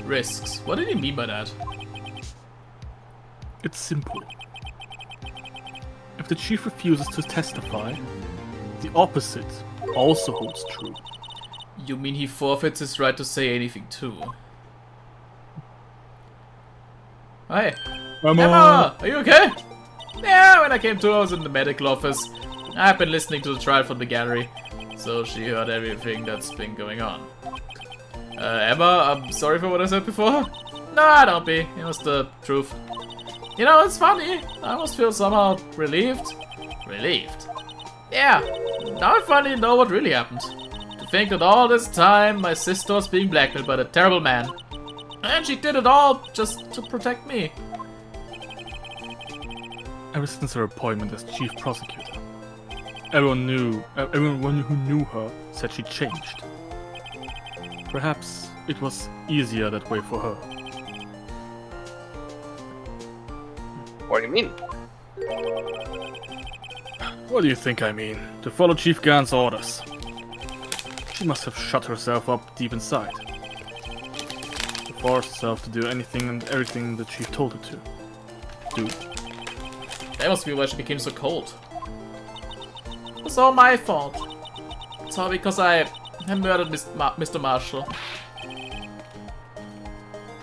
Risks. What did he mean by that? It's simple. If the chief refuses to testify, the opposite also holds true. You mean he forfeits his right to say anything too? Hi. Emma! Are you okay? Yeah, when I came to, I was in the medical office. I've been listening to the trial from the gallery, so she heard everything that's been going on. Emma, I'm sorry for what I said before. Nah, don't be. It was the truth. You know, it's funny. I almost feel somehow relieved. Relieved? Yeah. Now I finally know what really happened. To think that all this time my sister was being blackmailed by the terrible man. And she did it all just to protect me. Ever since her appointment as chief prosecutor, everyone who knew her said she changed. Perhaps it was easier that way for her. What do you mean? What do you think I mean? To follow Chief Gan's orders. She must have shut herself up deep inside. To force herself to do anything and everything the chief told her to do. That must be why she became so cold. It was all my fault. It's all because I murdered Mr. Marshall.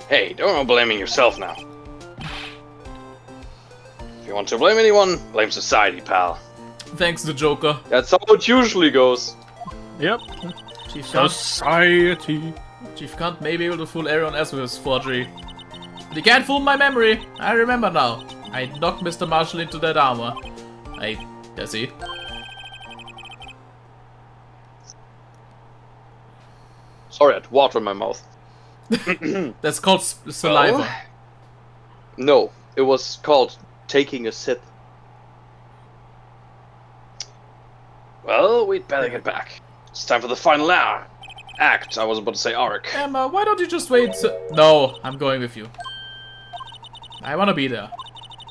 Hey, don't go blaming yourself now. If you want to blame anyone, blame society, pal. Thanks, the Joker. That's how it usually goes. Yep. Chief Gan. Society. Chief Kant may be able to fool everyone else with his forgery. But he can't fool my memory. I remember now. I knocked Mr. Marshall into that armor. Does he? Sorry, I had water in my mouth. That's called saliva. Oh. No, it was called taking a sip. Well, we'd better get back. It's time for the final act. I was about to say arc. Emma, why don't you just wait? No, I'm going with you. I want to be there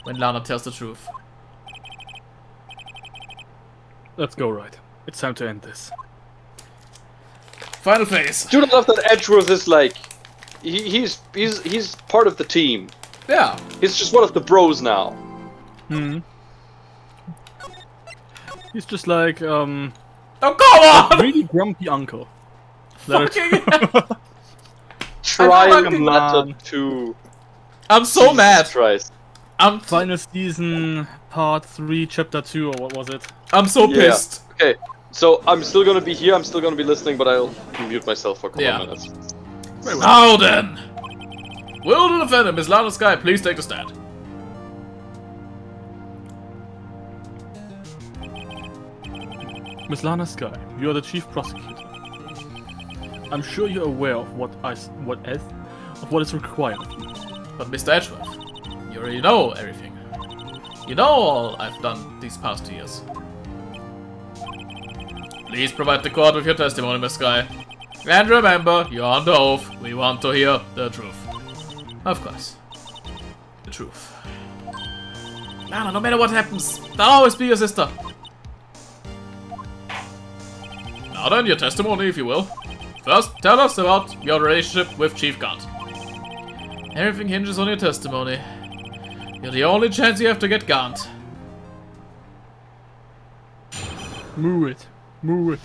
when Lana tells the truth. Let's go, Wright. It's time to end this. Final phase. Dude, I love that Edgeworth is like, he's part of the team. Yeah. He's just one of the bros now. Hmm. He's just like, Oh, come on! really grumpy uncle. Fucking Trying fucking letter 2. I'm so mad. Christ. Final season, part 3, chapter 2, or what was it? I'm so pissed. Okay, so I'm still gonna be here, I'm still gonna be listening, but I'll mute myself for a couple of minutes. Now then. Will the defendant, Miss Lana Skye, please take the stand? Miss Lana Skye, you are the chief prosecutor. I'm sure you're aware of what is required of you. But Mr. Edgeworth, you already know everything. You know all I've done these past 2 years. Please provide the court with your testimony, Miss Skye. And remember, you're under oath. We want to hear the truth. Of course. The truth. Lana, no matter what happens, I'll always be your sister. Now then, your testimony, if you will. First, tell us about your relationship with Chief Kant. Everything hinges on your testimony. You're the only chance you have to get Gant. Move it. Move it.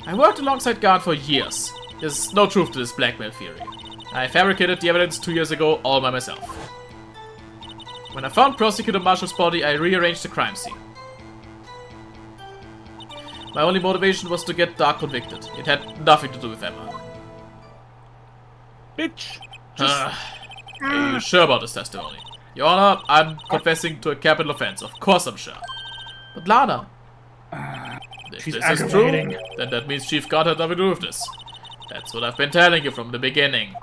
I worked alongside Gant for years. There's no truth to this blackmail theory. I fabricated the evidence 2 years ago all by myself. When I found Prosecutor Marshall's body, I rearranged the crime scene. My only motivation was to get Dark convicted. It had nothing to do with Emma. Bitch. Are you sure about this testimony? Your Honor, I'm confessing to a capital offense. Of course I'm sure. But Lana... if this is true, then that means Chief Gant had nothing to do with this. That's what I've been telling you from the beginning.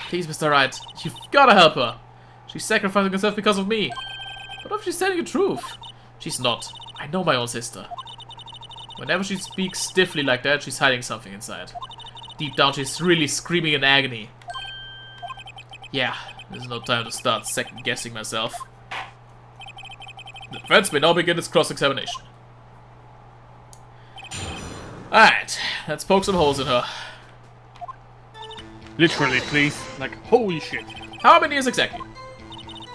Please, Mr. Wright, you've gotta help her. She's sacrificing herself because of me. But if she's telling the truth? She's not. I know my own sister. Whenever she speaks stiffly like that, she's hiding something inside. Deep down, she's really screaming in agony. Yeah, there's no time to start second-guessing myself. The defense may now begin its cross-examination. Alright, let's poke some holes in her. Literally, please. Like, holy shit. How many years exactly?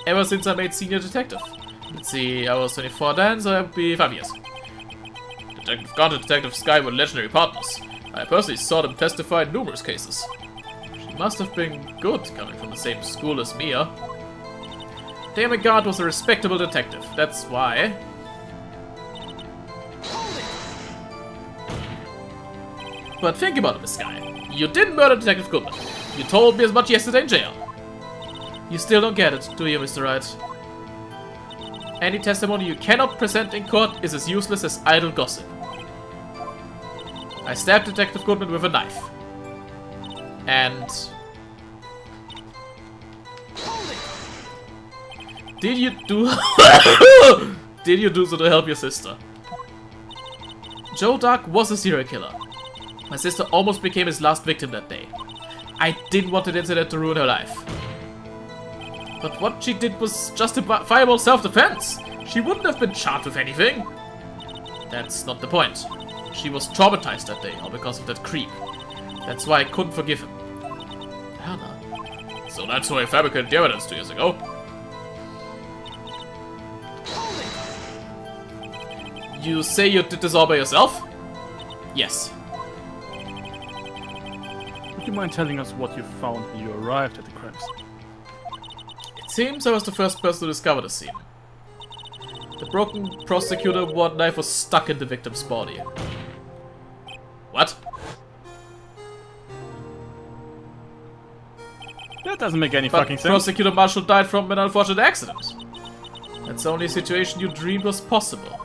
Ever since I made senior detective. Let's see, I was 24 then, so that would be 5 years. Detective Gant and Detective Skye were legendary partners. I personally saw them testify in numerous cases. She must have been good, coming from the same school as Mia. Damon Gant was a respectable detective, that's why. But think about it, Miss Skye. You didn't murder Detective Goodman. You told me as much yesterday in jail. You still don't get it, do you, Mr. Wright? Any testimony you cannot present in court is as useless as idle gossip. I stabbed Detective Goodman with a knife. And... did you do... did you do so to help your sister? Joe Dark was a serial killer. My sister almost became his last victim that day. I didn't want that incident to ruin her life. But what she did was justifiable self-defense. She wouldn't have been charged with anything. That's not the point. She was traumatized that day, all because of that creep. That's why I couldn't forgive him. Hannah. So that's why I fabricated the evidence 2 years ago. You say you did this all by yourself? Yes. Would you mind telling us what you found when you arrived at the crime scene? It seems I was the first person to discover the scene. The broken prosecutor ward knife was stuck in the victim's body. What? That doesn't make any But fucking sense. Prosecutor Marshall died from an unfortunate accident. That's the only situation you dreamed was possible.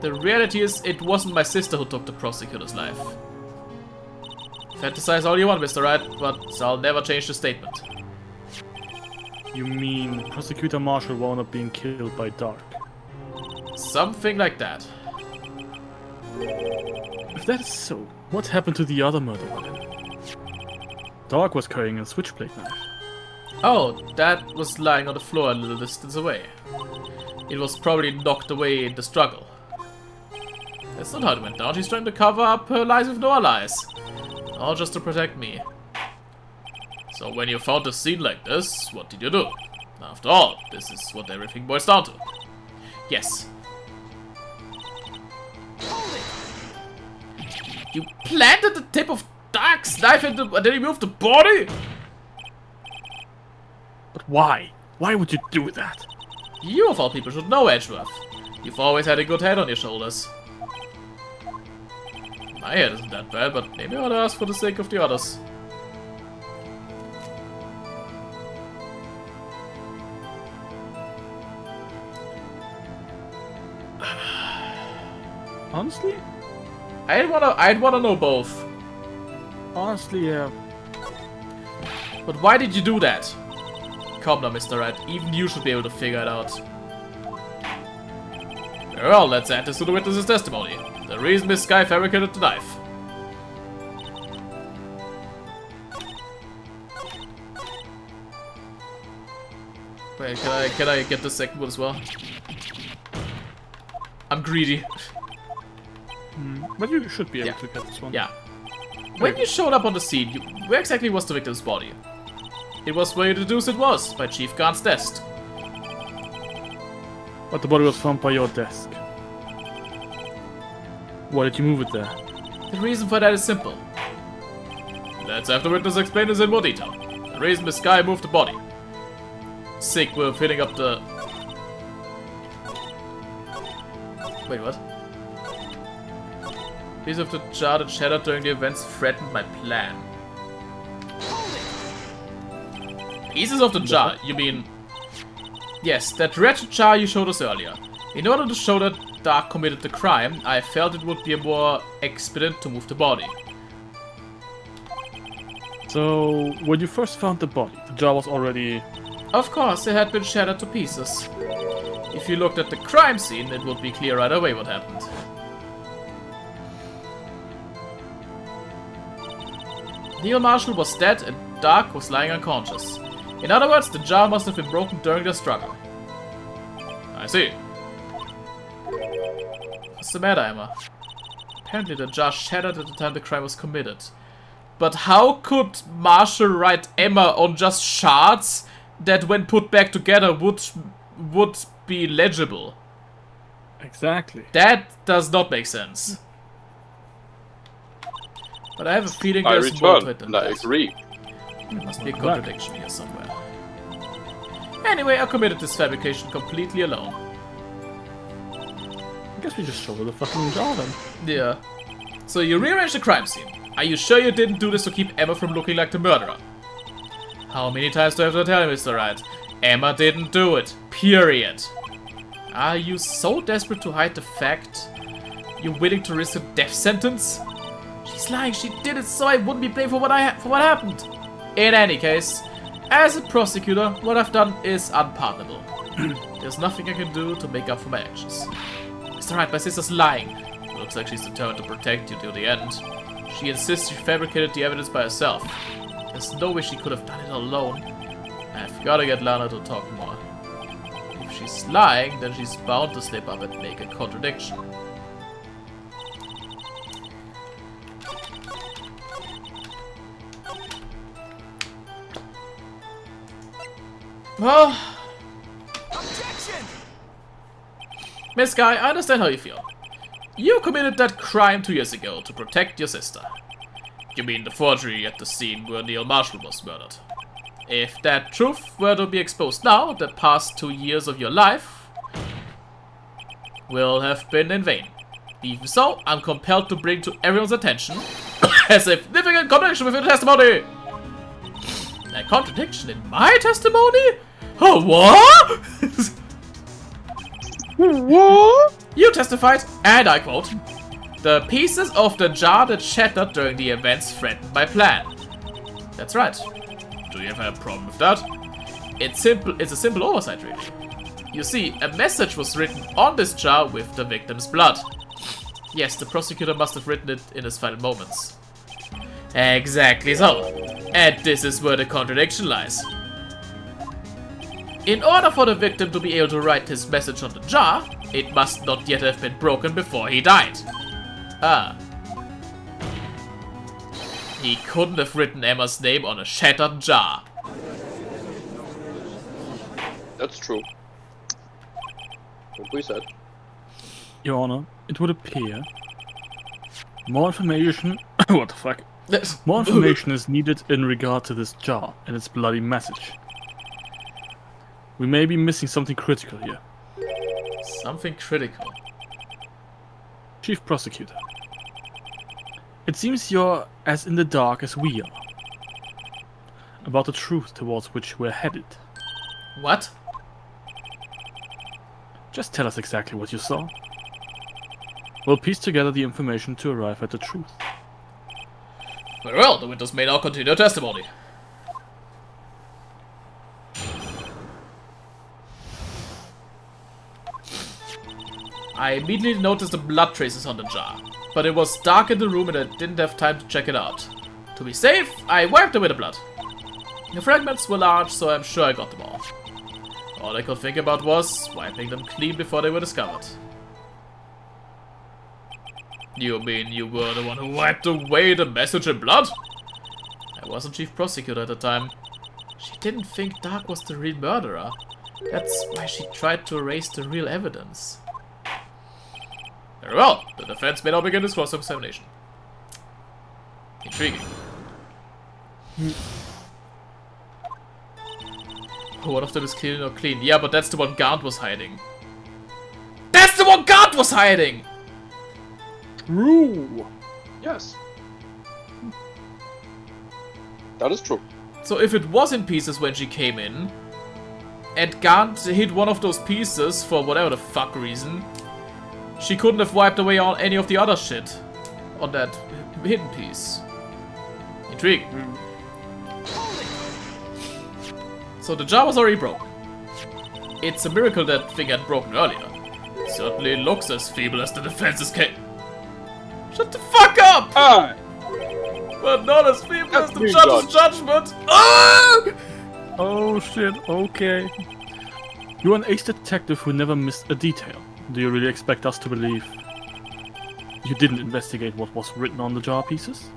The reality is, it wasn't my sister who took the prosecutor's life. Fantasize all you want, Mr. Wright, but I'll never change the statement. You mean Prosecutor Marshall wound up being killed by Dark? Something like that. If that is so, what happened to the other murder weapon? Dark was carrying a switchblade knife. Oh, that was lying on the floor a little distance away. It was probably knocked away in the struggle. That's not how it went down. She's trying to cover up her lies with no lies. All just to protect me. So when you found a scene like this, what did you do? After all, this is what everything boils down to. Yes. You planted the tip of Dark's knife into, and then you moved the body? But why? Why would you do that? You of all people should know, Edgeworth. You've always had a good head on your shoulders. My head isn't that bad, but maybe I ought to ask for the sake of the others. Honestly? I'd wanna know both. Honestly, yeah. But why did you do that? Come now, Mr. Wright. Even you should be able to figure it out. Well, let's add this to the witness's testimony. The reason Miss Skye fabricated the knife. Wait, can I get the second one as well? I'm greedy. But you should be able Yeah. to get this one. Yeah. When you showed up on the scene, where exactly was the victim's body? It was where you deduced it was, by Chief Garn's desk. But the body was found by your desk. Why did you move it there? The reason for that is simple. Let's have the witness explain this in more detail. The reason Miss Skye moved the body. Sick, we're filling up the... Wait, what? Piece of the jar that shattered during the events threatened my plan. Pieces of the jar, you mean... Yes, that wretched jar you showed us earlier. In order to show that Dark committed the crime, I felt it would be a more expedient to move the body. So, when you first found the body, the jar was already... Of course, it had been shattered to pieces. If you looked at the crime scene, it would be clear right away what happened. Neil Marshall was dead and Dark was lying unconscious. In other words, the jar must have been broken during the struggle. I see. What's the matter, Emma? Apparently the jar shattered at the time the crime was committed. But how could Marshall write Emma on just shards that when put back together would be legible? Exactly. That does not make sense. But I have a feeling I there's more to it return, than and I that. agree. There must be a contradiction here somewhere. Anyway, I committed this fabrication completely alone. I guess we just showed her the fucking jar then. Yeah. So you rearranged the crime scene. Are you sure you didn't do this to keep Emma from looking like the murderer? How many times do I have to tell you, Mr. Wright? Emma didn't do it. Period. Are you so desperate to hide the fact you're willing to risk a death sentence? She's lying. She did it so I wouldn't be blamed for what happened. In any case, as a prosecutor, what I've done is unpardonable. There's nothing I can do to make up for my actions. Mr. Wright, my sister's lying. Looks like she's determined to protect you till the end. She insists she fabricated the evidence by herself. There's no way she could have done it alone. I've gotta get Lana to talk more. If she's lying, then she's bound to slip up and make a contradiction. Well, Objection! Miss Skye, I understand how you feel. You committed that crime 2 years ago to protect your sister. You mean the forgery at the scene where Neil Marshall was murdered. If that truth were to be exposed now, the past 2 years of your life will have been in vain. Even so, I'm compelled to bring to everyone's attention a significant contradiction within the testimony. A contradiction in my testimony? Oh, what? What? You testified, and I quote, "The pieces of the jar that shattered during the events threatened my plan." That's right. Do you have a problem with that? It's a simple oversight, really. You see, a message was written on this jar with the victim's blood. Yes, the prosecutor must have written it in his final moments. Exactly so. And this is where the contradiction lies. In order for the victim to be able to write his message on the jar, it must not yet have been broken before he died. Ah. He couldn't have written Emma's name on a shattered jar. That's true. What we said. Your Honor, it would appear more information. What the fuck? More information is needed in regard to this jar and its bloody message. We may be missing something critical here. Something critical. Chief Prosecutor. It seems you're as in the dark as we are about the truth towards which we're headed. What? Just tell us exactly what you saw. We'll piece together the information to arrive at the truth. Very well, the witness may now continue testimony. I immediately noticed the blood traces on the jar, but it was dark in the room and I didn't have time to check it out. To be safe, I wiped away the blood. The fragments were large, so I'm sure I got them all. All I could think about was wiping them clean before they were discovered. You mean you were the one who wiped away the message in blood? I wasn't chief prosecutor at the time. She didn't think Dark was the real murderer. That's why she tried to erase the real evidence. Very well, the defense may now begin its cross-examination. Intriguing. One of them is clean or clean. Yeah, but that's the one Gant was hiding. That's the one Gant was hiding! True! Yes. That is true. So if it was in pieces when she came in, and Gant hit one of those pieces for whatever the fuck reason, she couldn't have wiped away all any of the other shit on that hidden piece. Intriguing. So the jar was already broken. It's a miracle that thing had broken earlier. It certainly looks as feeble as the defense's case. Shut the fuck up! Ah! But not as feeble as That's the me, judge's Judge. judgment. Ah! Oh shit, okay. You're an ace detective who never missed a detail. Do you really expect us to believe you didn't investigate what was written on the jar pieces?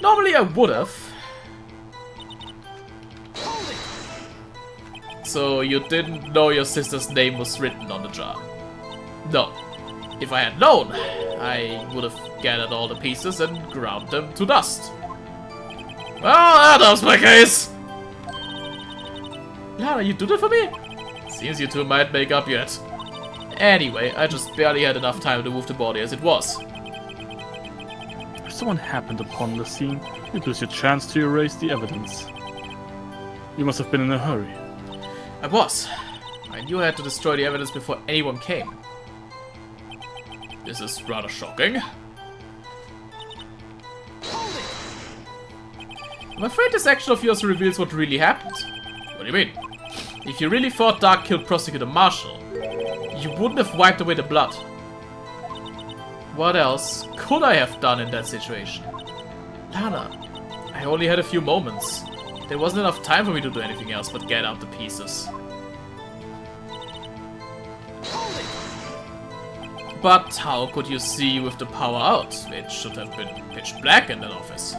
Normally I would have. So you didn't know your sister's name was written on the jar? No. If I had known, I would have gathered all the pieces and ground them to dust. Well, that was my case! Lara, you do that for me? Seems you two might make up yet. Anyway, I just barely had enough time to move the body as it was. If someone happened upon the scene, you'd lose your chance to erase the evidence. You must have been in a hurry. I was. I knew I had to destroy the evidence before anyone came. This is rather shocking. I'm afraid this action of yours reveals what really happened. What do you mean? If you really thought Dark killed Prosecutor Marshall, you wouldn't have wiped away the blood. What else could I have done in that situation? Lana, I only had a few moments. There wasn't enough time for me to do anything else but get out the pieces. But how could you see with the power out? It should have been pitch black in that office.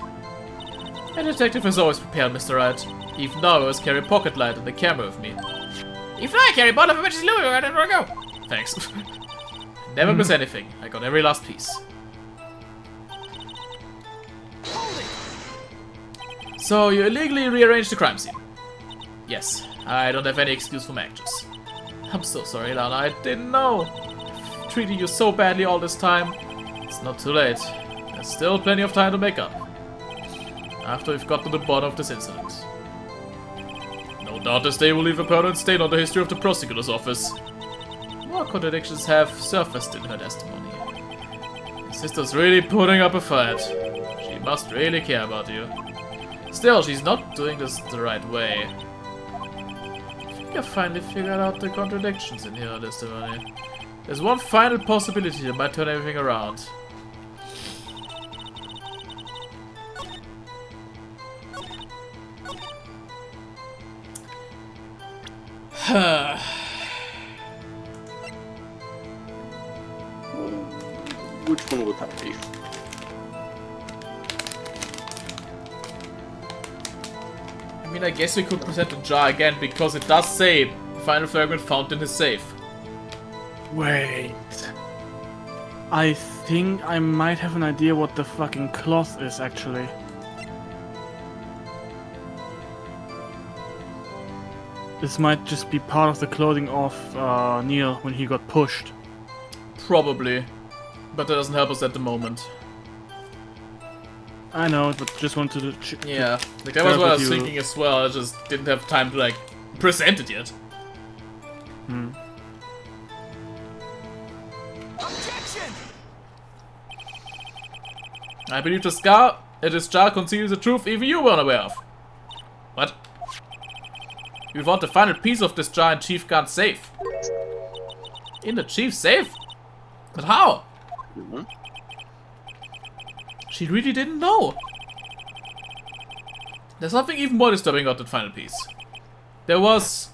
A detective is always prepared, Mr. Wright. Even now I always carry a pocket light and the camera with me. Even I carry a bottle of Witch's Louis wherever I go. Thanks. Never miss anything. I got every last piece. So you illegally rearranged the crime scene? Yes. I don't have any excuse for my actions. I'm so sorry, Lana. I didn't know. I've treated you so badly all this time. It's not too late. There's still plenty of time to make up. After we've got to the bottom of this incident. No doubt this day will leave a permanent stain on the history of the prosecutor's office. More contradictions have surfaced in her testimony. Your sister's really putting up a fight. She must really care about you. Still, she's not doing this the right way. I think I finally figured out the contradictions in her testimony. There's one final possibility that might turn everything around. Which one would that be? I mean, I guess we could present the jar again because it does say final fragment found in his safe. Wait. I think I might have an idea what the fucking cloth is, actually. This might just be part of the clothing of Neil when he got pushed. Probably. But that doesn't help us at the moment. I know, but just wanted to... Yeah, like that was what I was thinking as well. I just didn't have time to like present it yet. Objection! I believe this jar conceals a truth even you weren't aware of. What? We want the final piece of this jar in Chief Guard's safe. In the Chief's safe? But how? She really didn't know. There's something even more disturbing about that final piece. There was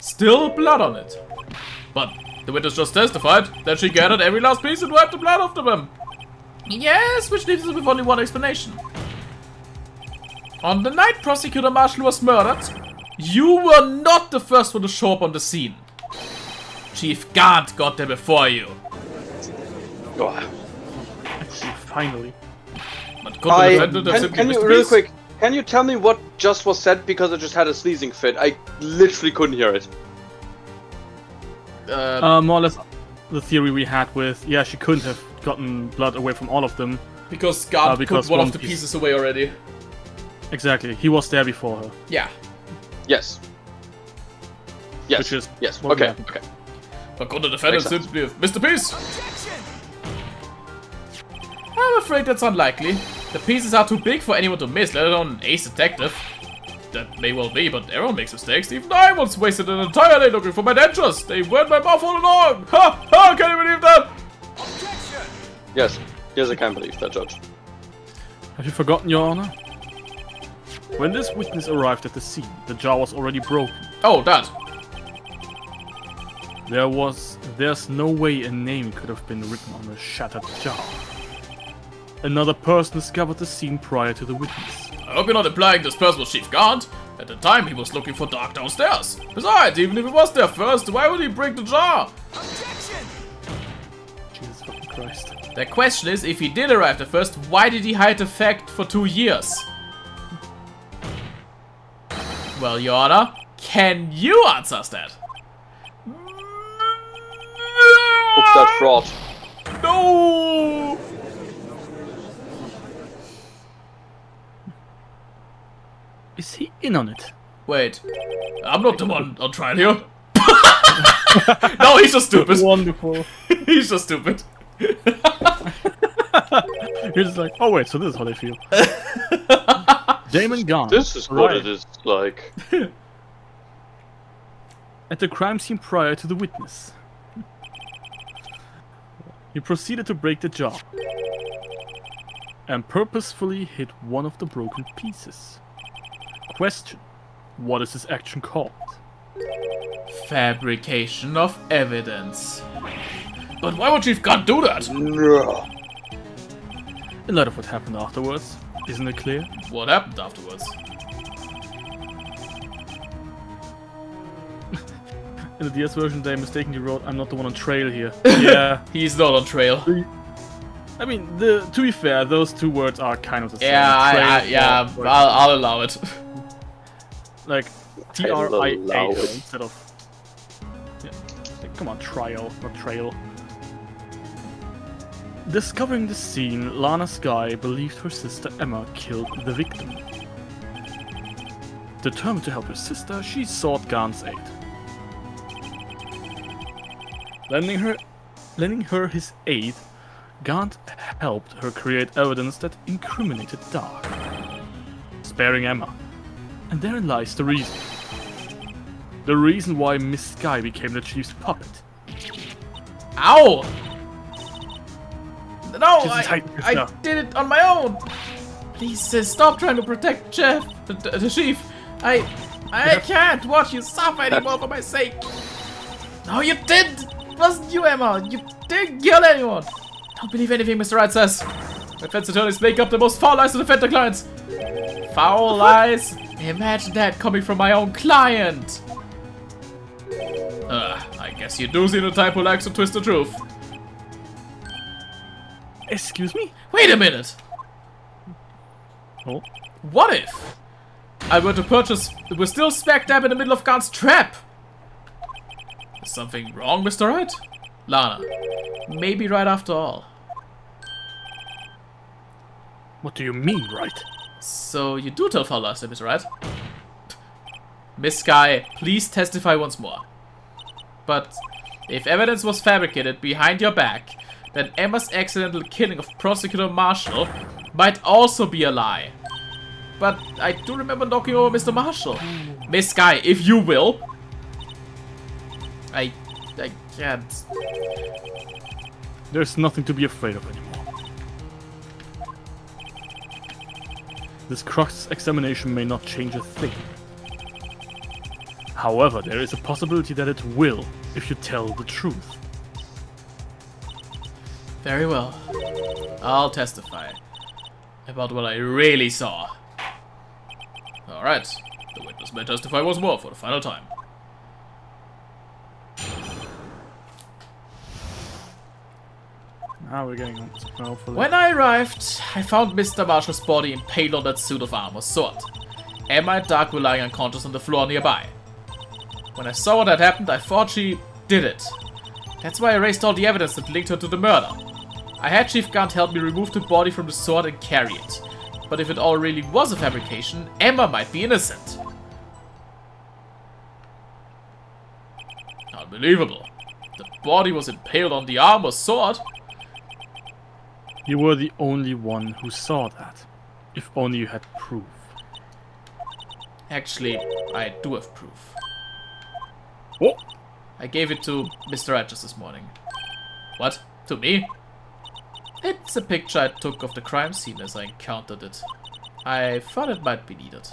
still blood on it. But the witness just testified that she gathered every last piece and wiped the blood off them. Yes, which leaves us with only one explanation. On the night Prosecutor Marshall was murdered, you were not the first one to show up on the scene. Chief Guard got there before you. Oh. Finally. But could the defendant have simply Can missed you, the real piece? quick, can you tell me what just was said because I just had a sneezing fit? I literally couldn't hear it. More or less the theory we had with, yeah, she couldn't have gotten blood away from all of them. Because Guard because put one one of the piece- pieces away already. Exactly, he was there before her. Yeah. Yes. Yes. Which is yes. what Okay. happened. Okay. But could the defendant Makes sense. simply have missed the piece? Objection! I'm afraid that's unlikely. The pieces are too big for anyone to miss, let alone an ace detective. That may well be, but everyone makes mistakes. Even I once wasted an entire day looking for my dentures. They weren't my mouth all along. Ha! Ha! Can you believe that? Objection! Yes. Yes, I can believe that, Judge. Have you forgotten, Your Honor? When this witness arrived at the scene, the jar was already broken. Oh, that. There's no way a name could have been written on a shattered jar. Another person discovered the scene prior to the witness. I hope you're not implying this person was Chief Guard. At the time, he was looking for Dark downstairs. Besides, even if he was there first, why would he break the jar? Objection! Jesus fucking Christ. The question is, if he did arrive there first, why did he hide the fact for 2 years? Well, Your Honor, can you answer us that? Oops, that fraud. No! Is he in on it? Wait, I'm not the one on trial here. No, he's just stupid. Wonderful. He's just stupid. You're just like, oh wait, so this is how they feel. Damon gone. This is what Right. it is like. At the crime scene prior to the witness. He proceeded to break the jar and purposefully hit one of the broken pieces. Question: what is this action called? Fabrication of evidence. But why would Chief Guard do that? No. In light of what happened afterwards, isn't it clear? What happened afterwards? In the DS version, they mistakenly wrote, "I'm not the one on trail here." Yeah, He's not on trail. I mean, to be fair, those two words are kind of the same. Yeah, Trail or- I'll allow it. like I'll allow TRIA it. instead of. Yeah, like, come on, trial, not trail. Discovering the scene, Lana Skye believed her sister Emma killed the victim. Determined to help her sister, she sought Gant's aid. Lending her his aid, Gant helped her create evidence that incriminated Dark, sparing Emma. And therein lies the reason. The reason why Miss Skye became the chief's puppet. Ow! No, Just tighten I yourself. did it on my own. Please stop trying to protect Jeff, the chief. I can't watch you suffer anymore for my sake. No, you did. It wasn't you, Emma. You didn't kill anyone. Don't believe anything Mr. Wright says. Defense attorneys make up the most foul lies to defend their clients. Foul lies? Imagine that coming from my own client. I guess you do seem the type who likes to twist the truth. Excuse me? Wait a minute. Oh. What if I were to purchase... We're still smack dab in the middle of Gant's trap. Is something wrong, Mr. Wright? Lana, maybe right after all. What do you mean, Wright? So you do tell foul lies, Mr. Wright? Miss Skye, please testify once more. But if evidence was fabricated behind your back, then Emma's accidental killing of Prosecutor Marshall might also be a lie. But I do remember knocking over Mr. Marshall. Miss Skye, if you will. I can't. There's nothing to be afraid of anymore. This cross-examination may not change a thing. However, there is a possibility that it will, if you tell the truth. Very well. I'll testify about what I really saw. Alright, the witness may testify once more for the final time. Now we're getting on. Hopefully. When I arrived, I found Mr. Marshall's body impaled on that suit of armor sword. Emma and Dark were lying unconscious on the floor nearby. When I saw what had happened, I thought she did it. That's why I erased all the evidence that linked her to the murder. I had Chief Gant help me remove the body from the sword and carry it. But if it all really was a fabrication, Emma might be innocent. Unbelievable. The body was impaled on the armor sword. You were the only one who saw that. If only you had proof. Actually, I do have proof. Oh! I gave it to Mr. Wright just this morning. What? To me? It's a picture I took of the crime scene as I encountered it. I thought it might be needed.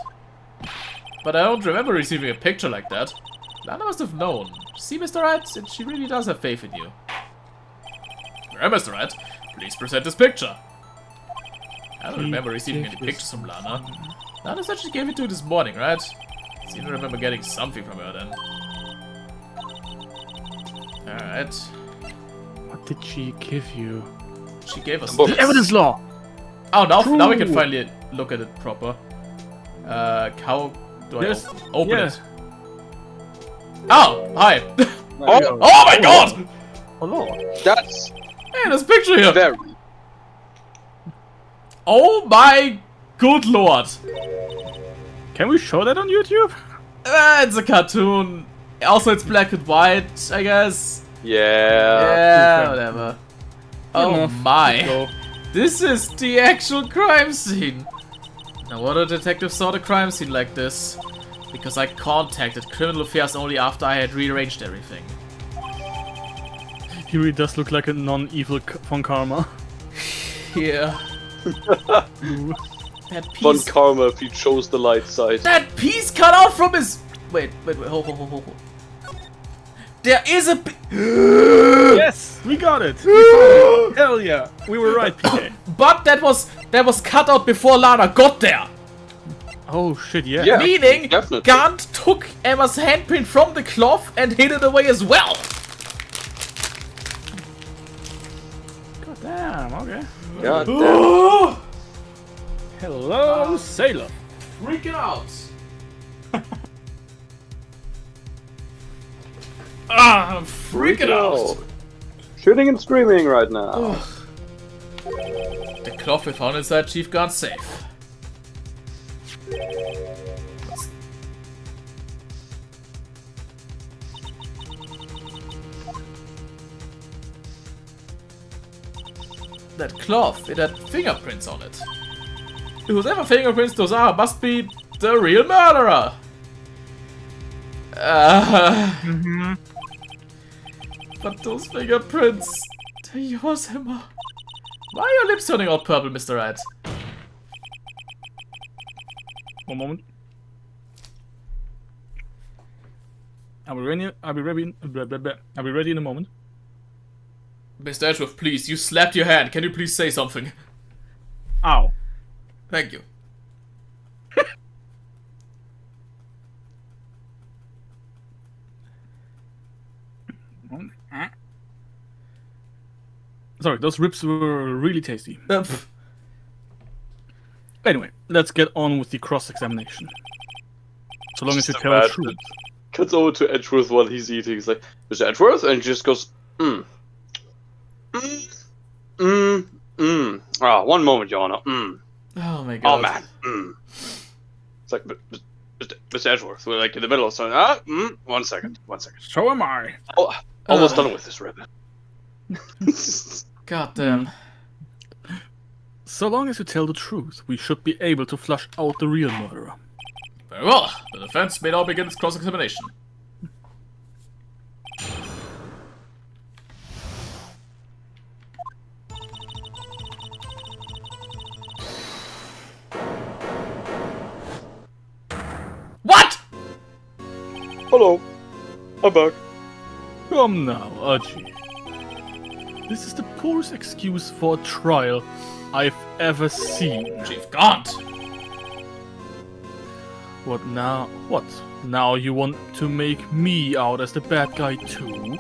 But I don't remember receiving a picture like that. Lana must have known. See, Mr. Wright? She really does have faith in you. Well, Mr. Wright, please present this picture. I don't remember receiving any pictures from Lana. Lana said she gave it to you this morning, right? Seem to remember getting something from her then. Alright. What did she give you? She gave us The this. Evidence law! Oh, now we can True. finally look at it proper. How do I Yes, open yeah. it? Oh, hi. Oh, Oh my god! Oh lord. that's Hey, there's a picture here. very. Oh my good lord. Can we show that on YouTube? It's a cartoon. Also, it's black and white, I guess. Yeah. Yeah, okay. whatever. Oh Enough. my. Go. This is the actual crime scene. No wonder detectives saw the crime scene like this. Because I contacted Criminal Affairs only after I had rearranged everything. He really does look like a non-evil Von Karma. Yeah. Ooh. That Fun piece. karma if you chose the light side. That piece cut out from his. Wait. Hold. There is a. Yes! We got it! We found it. Hell yeah! We were right, PK. But that was cut out before Lana got there. Oh shit, yeah. Yeah. Meaning, definitely. Gant took Emma's handprint from the cloth and hid it away as well. God damn, okay. God damn. Hello, sailor. Freaking out. I'm freaking out. Shooting and screaming right now. The cloth we found inside Chief Gant's safe. That cloth, it had fingerprints on it. Whoever fingerprints those are must be the real murderer. But those fingerprints, they're yours, Emma. Why are your lips turning all purple, Mr. Wright? One moment. I'll be ready. I'll be ready. I'll be ready in a moment. Mr. Edgeworth, please, you slapped your hand. Can you please say something? Ow. Thank you. Sorry, those ribs were really tasty. Anyway, let's get on with the cross-examination. So long as you tell the truth. Cuts over to Edgeworth while he's eating. He's like, Mr. Edgeworth? And he just goes, Ah, one moment, Your Honor. Oh my god. Oh, man. It's like, Mr. Edgeworth, we're like in the middle of something. 1 second. So am I. Oh, almost done with this ribbon. God damn. So long as you tell the truth, we should be able to flush out the real murderer. Very well. The defense may now begin its cross-examination. What? Hello. I'm back. Come now, Archie. This is the poorest excuse for a trial I've ever seen. Chief Gaunt. What now? What? Now you want to make me out as the bad guy too?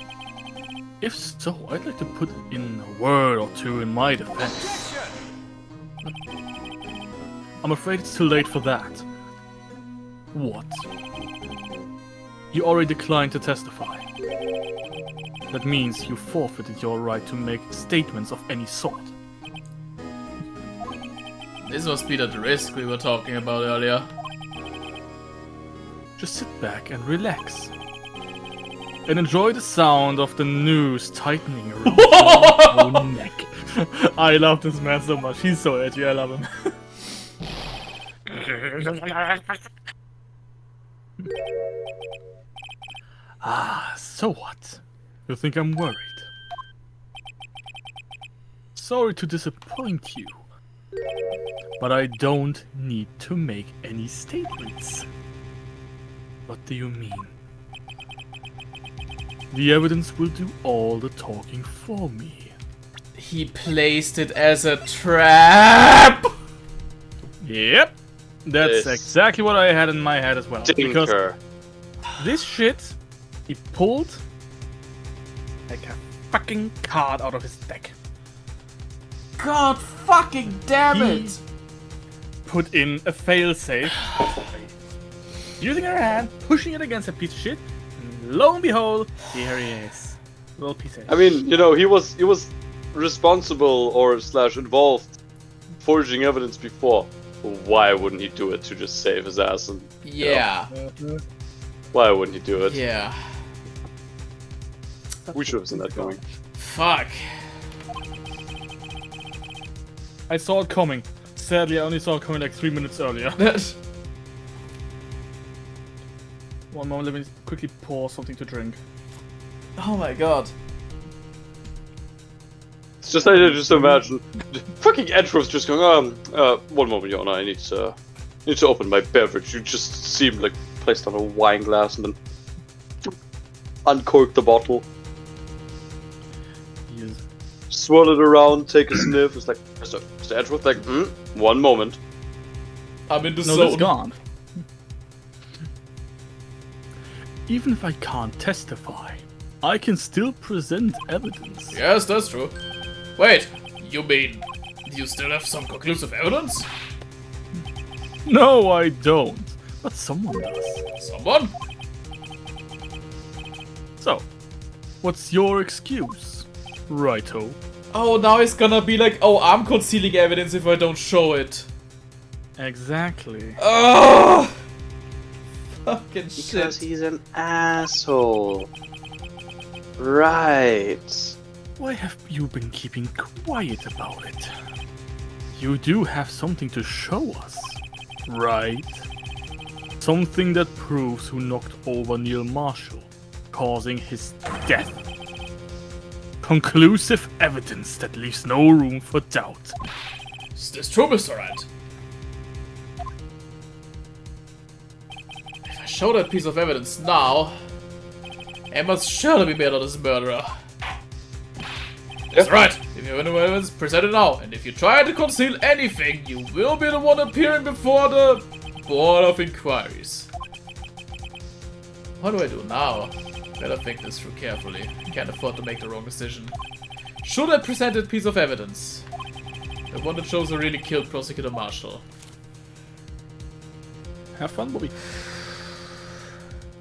If so, I'd like to put in a word or two in my defense. Objection! I'm afraid it's too late for that. What? You already declined to testify. That means you forfeited your right to make statements of any sort. This must be that risk we were talking about earlier. Just sit back and relax. And enjoy the sound of the noose tightening around your own neck. I love this man so much. He's so edgy. I love him. So what? You think I'm worried? Sorry to disappoint you, but I don't need to make any statements. What do you mean? The evidence will do all the talking for me. He placed it as a trap! Yep, that's exactly what I had in my head as well. Because Tinker. this shit, he pulled like a fucking card out of his deck. God fucking damn He it! put in a failsafe, using her hand, pushing it against a piece of shit, and lo and behold, here he is. Little piece of I mean, you know, he was responsible or / involved forging evidence before. Why wouldn't he do it to just save his ass? And Yeah. why wouldn't he do it? Yeah. We should have seen that coming. Fuck. I saw it coming. Sadly, I only saw it coming like 3 minutes earlier. One moment, let me quickly pour something to drink. Oh my god. It's just, I just imagine fucking Edgeworth just going, one moment, Your Honor, I need to open my beverage. You just seem like placed on a wine glass and then uncork the bottle, Yes. swirl it around, take a sniff. It's like, Mr. Edgeworth, like, one moment. I'm in the No, zone. that's gone. Even if I can't testify, I can still present evidence. Yes, that's true. Wait, you mean you still have some conclusive evidence? No, I don't. But someone does. Someone? So, what's your excuse, righto? Oh, now it's gonna be like, oh, I'm concealing evidence if I don't show it. Exactly. Oh! Fucking Because shit. he's an asshole. Right. Why have you been keeping quiet about it? You do have something to show us, right? Something that proves who knocked over Neil Marshall, causing his death. Conclusive evidence that leaves no room for doubt. Is this true, Mr. Wright? If I show that piece of evidence now, Emma's surely be made out as a murderer. That's right. If you have any evidence, present it now. And if you try to conceal anything, you will be the one appearing before the Board of Inquiries. What do I do now? Better think this through carefully. Can't afford to make the wrong decision. Should I present that piece of evidence? The one that shows who really killed Prosecutor Marshall. Have fun, Bobby.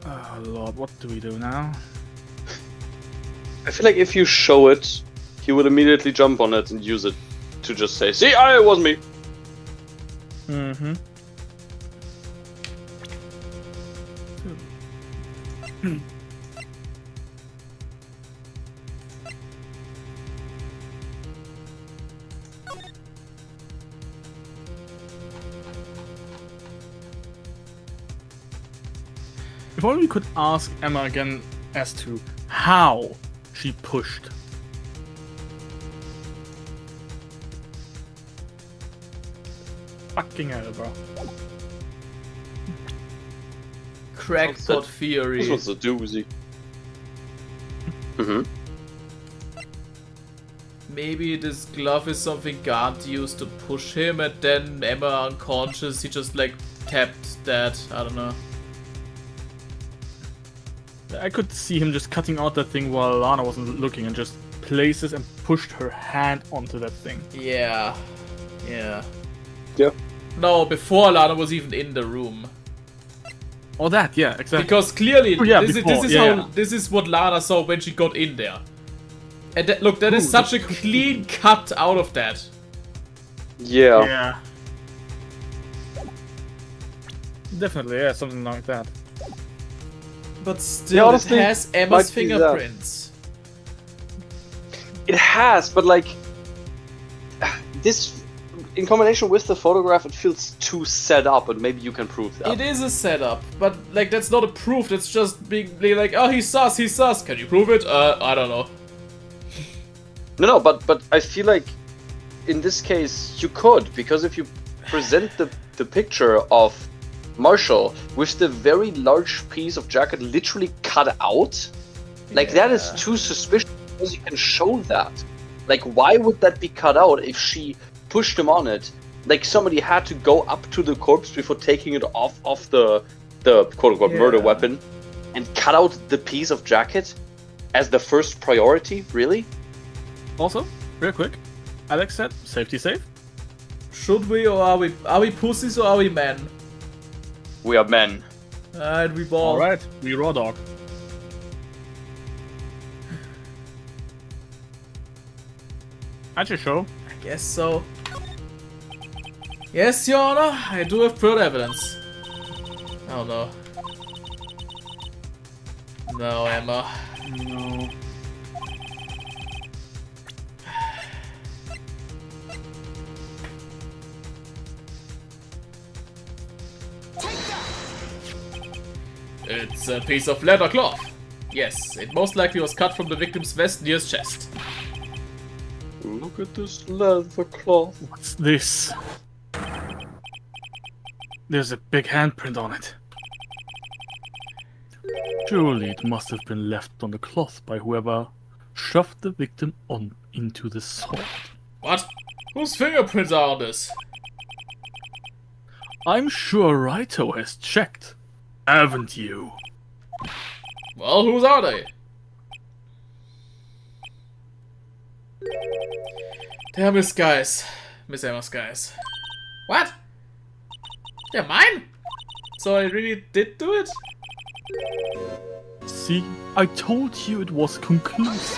Oh lord, what do we do now? I feel like if you show it, he would immediately jump on it and use it to just say, "See, it wasn't me." Mm-hmm. If only we could ask Emma again as to how she pushed. Fucking hell, bro. Crackpot theory. This was a doozy. Mm-hmm. Maybe this glove is something Gant used to push him, and then Emma unconscious, he just like tapped that. I don't know. I could see him just cutting out that thing while Lana wasn't looking and just places and pushed her hand onto that thing. Yeah. Yeah. Yeah. No, before Lana was even in the room. Oh, that, yeah, exactly. Because clearly, Oh, yeah, this before, is yeah, how yeah. this is what Lana saw when she got in there. And that, look, that is such a clean cut out of that. Yeah. Yeah. Definitely, yeah, something like that. But still, Yeah, honestly, it has Emma's might be that. fingerprints. It has, but like this, in combination with the photograph, it feels too set up, and maybe you can prove that. It is a setup, but like that's not a proof. That's just being like, oh, he's sus. Can you prove it? I don't know. No, but I feel like in this case you could, because if you present the picture of Marshall with the very large piece of jacket literally cut out, like that is too suspicious because you can show that. Like, why would that be cut out if she pushed him on it? Like, somebody had to go up to the corpse before taking it off the quote-unquote murder weapon and cut out the piece of jacket as the first priority? Really? Also, real quick, Alex said, safety safe. Should we, or are we pussies or are we men? We are men. And we ball. Alright, we raw dog. At your show. I guess so. Yes, Your Honor, I do have further evidence. Oh no. No, Emma. No. It's a piece of leather cloth. Yes, it most likely was cut from the victim's vest near his chest. Look at this leather cloth. What's this? There's a big handprint on it. Surely it must have been left on the cloth by whoever shoved the victim on into the salt. What? Whose fingerprints are on this? I'm sure Raito has checked. Haven't you? Well, whose are they? They're Miss Skye's. Miss Emma Skye's. What? They're mine? So I really did do it? See, I told you it was conclusive.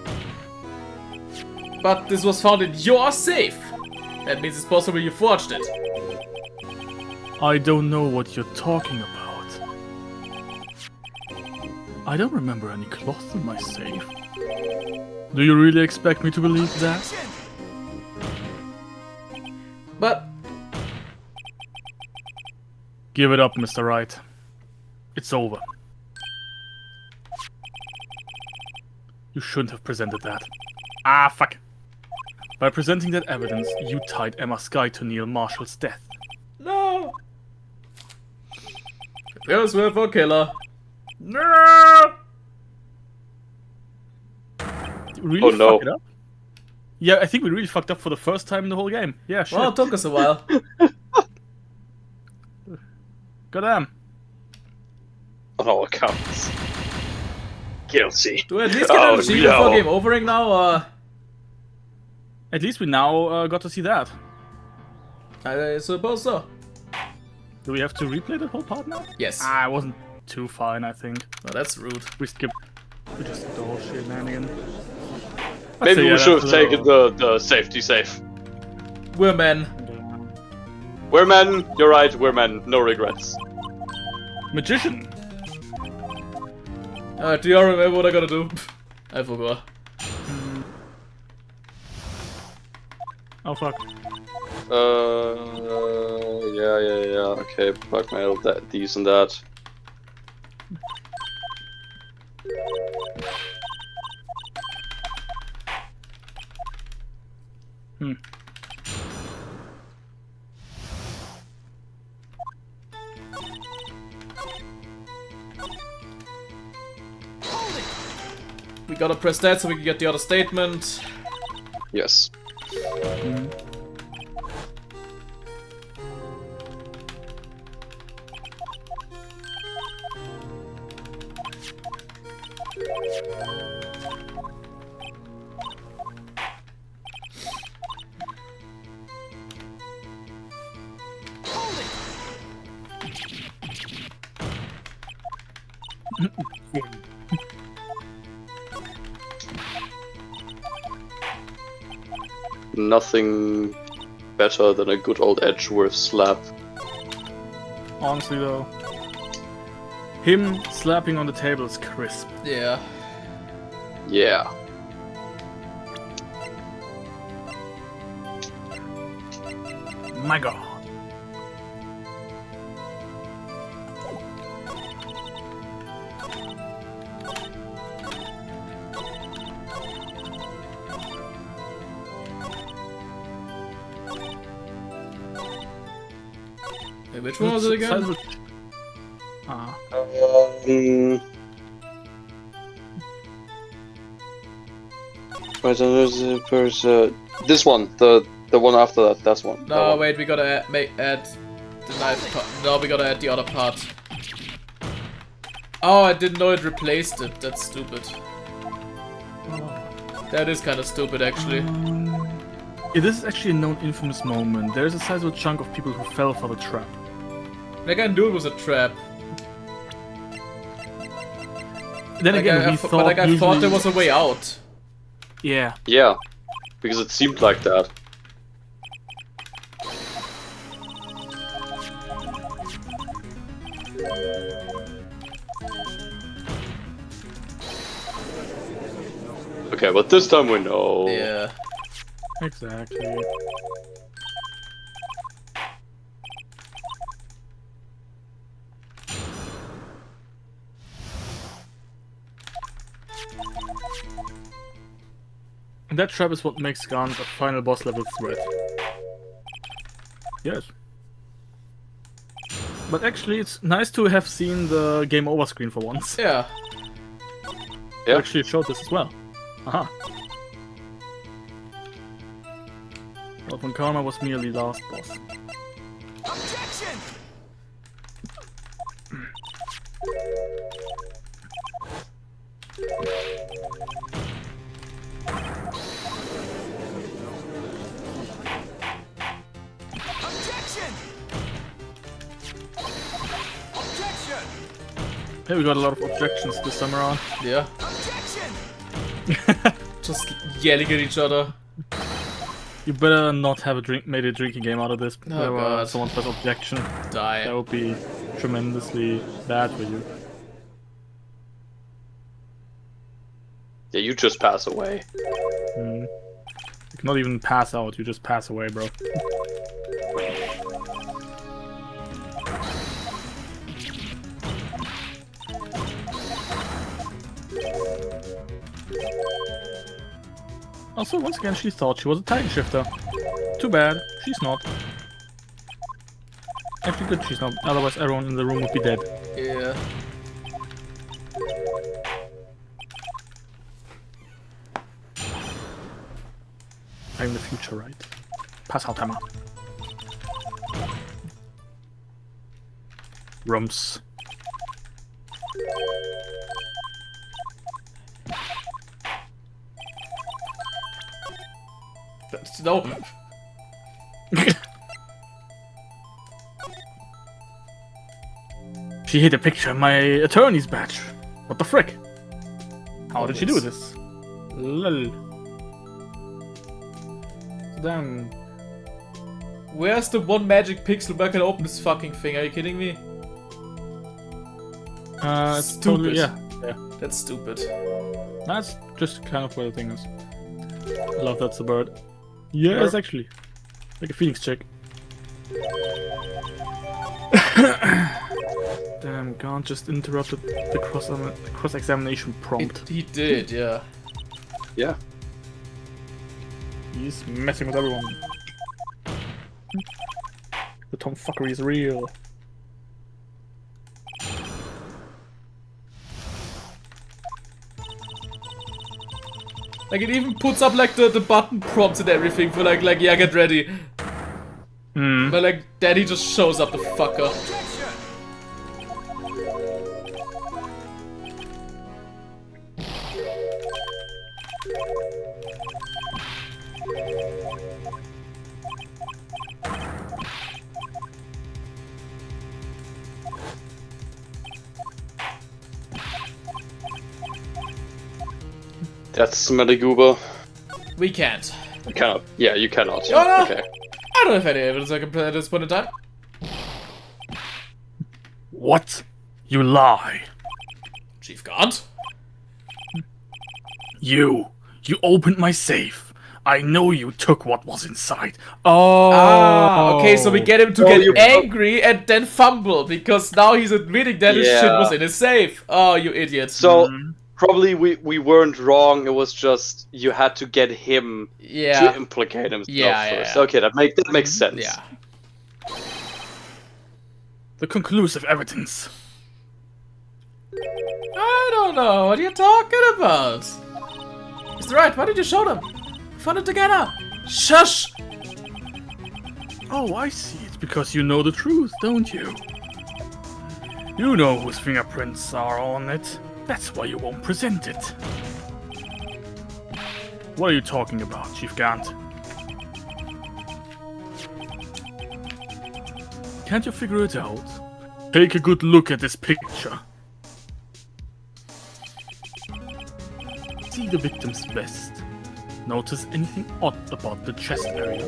Objection! But this was found in your safe. That means it's possible you forged it. I don't know what you're talking about. I don't remember any cloth in my safe. Do you really expect me to believe that? Objection! But Give it up, Mr. Wright. It's over. You shouldn't have presented that. Ah, fuck. By presenting that evidence, you tied Emma Skye to Neil Marshall's death. no. Prepare yourself for killer. No. Did we really Oh, no. fuck it up? Yeah, I think we really fucked up for the first time in the whole game. Yeah, shit. Well, it took us a while. Goddamn. On all accounts. Guilty. Do we at least get an Oh, achievement for no. game overing now, or At least we now got to see that. I suppose so. Do we have to replay the whole part now? Yes. Ah, it wasn't too fine, I think. Oh, that's rude. We skipped. We just skipped the whole shenanigan. Maybe we should have taken the safety safe. We're men. We're men, you're right, we're men, no regrets. Magician. Do you all remember what I gotta do? I forgot. Oh fuck. Yeah, okay, blackmail, that, these and that. We gotta press that so we can get the other statement. Yes. Nothing better than a good old Edgeworth slap. Honestly though. Him slapping on the table is crisp. Yeah. Yeah. My god. Hey, which one was it again? Ah. Wait, there's this one, the one after that, that's one. that No, one. wait, we gotta add the knife part. No, we gotta add the other part. Oh, I didn't know it replaced it. That's stupid. That is kind of stupid, actually. Yeah, this is actually a known infamous moment. There's a sizable chunk of people who fell for the trap. Like, I knew it was a trap. Then Like, again, I thought there was a way out. Yeah. Yeah, because it seemed like that. Okay, but this time we know. Yeah. Exactly. And that trap is what makes Guns a final boss level threat. Yes. But actually, it's nice to have seen the game over screen for once. Yeah. Yeah. Actually, it showed this as well. Aha. Well, when Karma was merely last boss. Objection! Objection! Objection! Hey, we got a lot of objections this time around. Yeah. Objection! Just yelling at each other. You better not have made a drinking game out of this. Oh, where God. someone says objection. Die. That would be tremendously bad for you. Yeah, you just pass away. You cannot even pass out, you just pass away, bro. Also, once again, she thought she was a Titan Shifter. Too bad, she's not. Actually good she's not, otherwise everyone in the room would be dead. Yeah. I'm the future, right? Pass out, Hammer. Rooms. No. She hid a picture of my attorney's badge. What the frick? How did she do this? Lol. Damn. Where's the one magic pixel where I can open this fucking thing? Are you kidding me? It's Stupid. totally, yeah. That's stupid. That's just kind of where the thing is. I love that's the bird. Yes, actually. Like a phoenix chick. Damn, Gaunt just interrupted the cross-examination prompt. He did, yeah. Yeah. He's messing with everyone. The tomfuckery is real. Like it even puts up like the button prompts and everything for like yeah, get ready. But like Daddy just shows up the fucker. That's smelly goober. We can't. You cannot. Yeah, you cannot. Oh, no. Okay. I don't have any evidence I can play at this point in time. What? You lie. Chief Gaunt? You opened my safe. I know you took what was inside. Oh. Okay, so we get him to get angry and then fumble because now he's admitting that his shit was in his safe. Oh, you idiot. So probably we weren't wrong. It was just you had to get him to implicate himself first. Okay, that makes sense. Yeah. The conclusive evidence. I don't know. What are you talking about? Mr. Wright, why did you show them? Fun it together. Shush. Oh, I see. It's because you know the truth, don't you? You know whose fingerprints are on it. That's why you won't present it. What are you talking about, Chief Gaunt? Can't you figure it out? Take a good look at this picture. See the victim's vest. Notice anything odd about the chest area?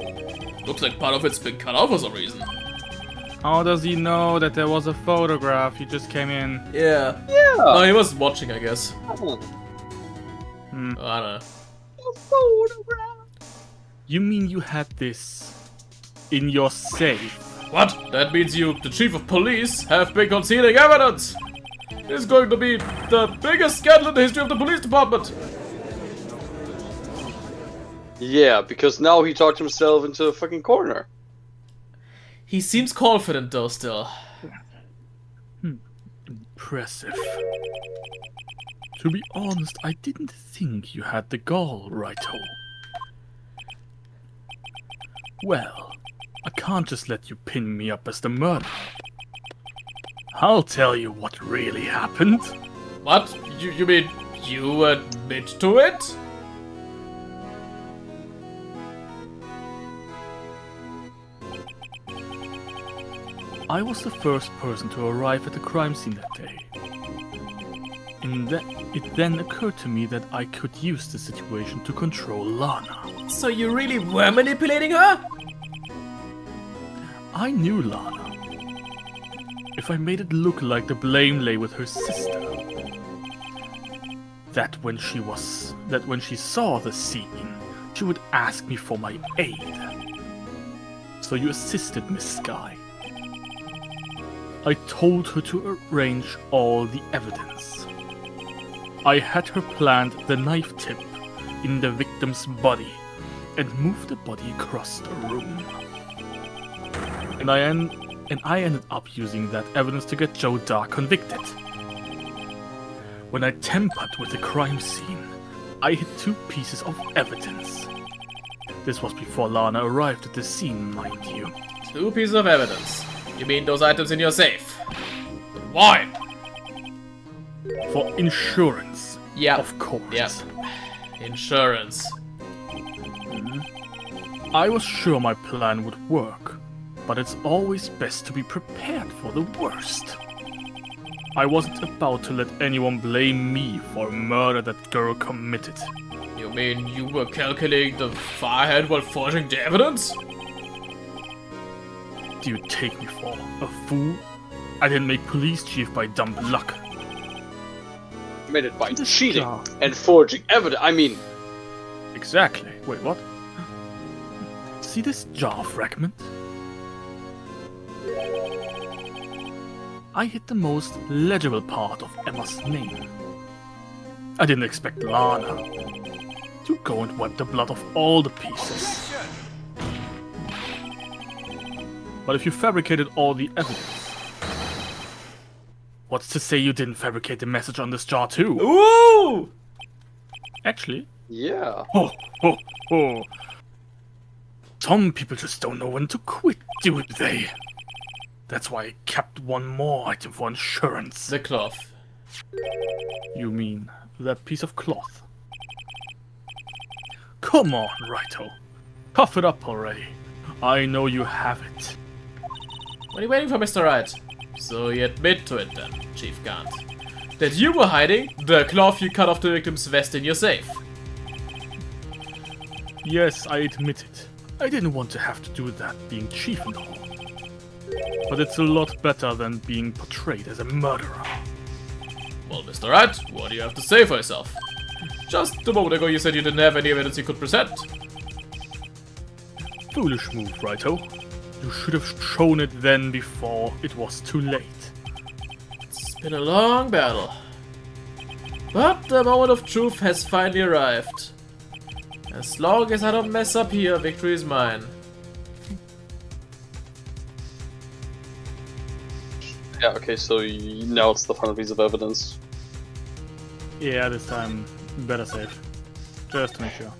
Looks like part of it's been cut off for some reason. How does he know that there was a photograph? He just came in. Yeah. No, he was watching, I guess. I don't know. You mean you had this in your safe? What? That means you, the chief of police, have been concealing evidence! This is going to be the biggest scandal in the history of the police department! Yeah, because now he talked himself into a fucking corner. He seems confident though, still. Impressive. To be honest, I didn't think you had the gall, Wright-ho. Well, I can't just let you pin me up as the murderer. I'll tell you what really happened. What? You mean you admit to it? I was the first person to arrive at the crime scene that day. And it then occurred to me that I could use the situation to control Lana. So you really were manipulating her? I knew Lana. If I made it look like the blame lay with her sister, that when she saw the scene, she would ask me for my aid. So you assisted Miss Skye. I told her to arrange all the evidence. I had her plant the knife tip in the victim's body and move the body across the room. And I ended up using that evidence to get Joe Dark convicted. When I tampered with the crime scene, I hid 2 pieces of evidence. This was before Lana arrived at the scene, mind you. 2 pieces of evidence. You mean those items in your safe? But why? For insurance. Yeah. Of course. Yep. Insurance. I was sure my plan would work, but it's always best to be prepared for the worst. I wasn't about to let anyone blame me for a murder that girl committed. You mean you were calculating the firehead while forging the evidence? Do you take me for a fool? I didn't make police chief by dumb luck. You made it by This cheating jar. and forging evidence. I mean, Exactly. Wait, what? See this jar fragment? I hit the most legible part of Emma's name. I didn't expect Lana to go and wipe the blood off all the pieces. But if you fabricated all the evidence, what's to say you didn't fabricate the message on this jar too? Ooh! Actually, yeah. oh. Some people just don't know when to quit, do they? That's why I kept one more item for insurance. The cloth. You mean that piece of cloth? Come on, Righto. Cough it up already. I know you have it. What are you waiting for, Mr. Wright? So you admit to it then, Chief Gant. That you were hiding the cloth you cut off the victim's vest in your safe. Yes, I admit it. I didn't want to have to do that being chief and all. But it's a lot better than being portrayed as a murderer. Well, Mr. Wright, what do you have to say for yourself? Just a moment ago you said you didn't have any evidence you could present. Foolish move, Righto. You should have shown it then before it was too late. It's been a long battle. But the moment of truth has finally arrived. As long as I don't mess up here, victory is mine. Yeah, okay, so now it's the final piece of evidence. Yeah, this time better save. Just to make sure.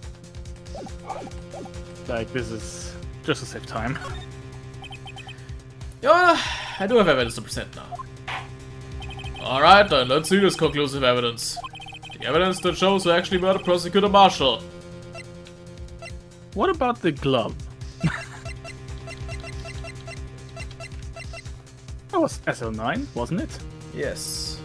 Like, this is just to save time. Yeah, I do have evidence to present now. Alright then, let's see this conclusive evidence. The evidence that shows who actually murdered Prosecutor Marshall. What about the glove? That was SL9, wasn't it? Yes.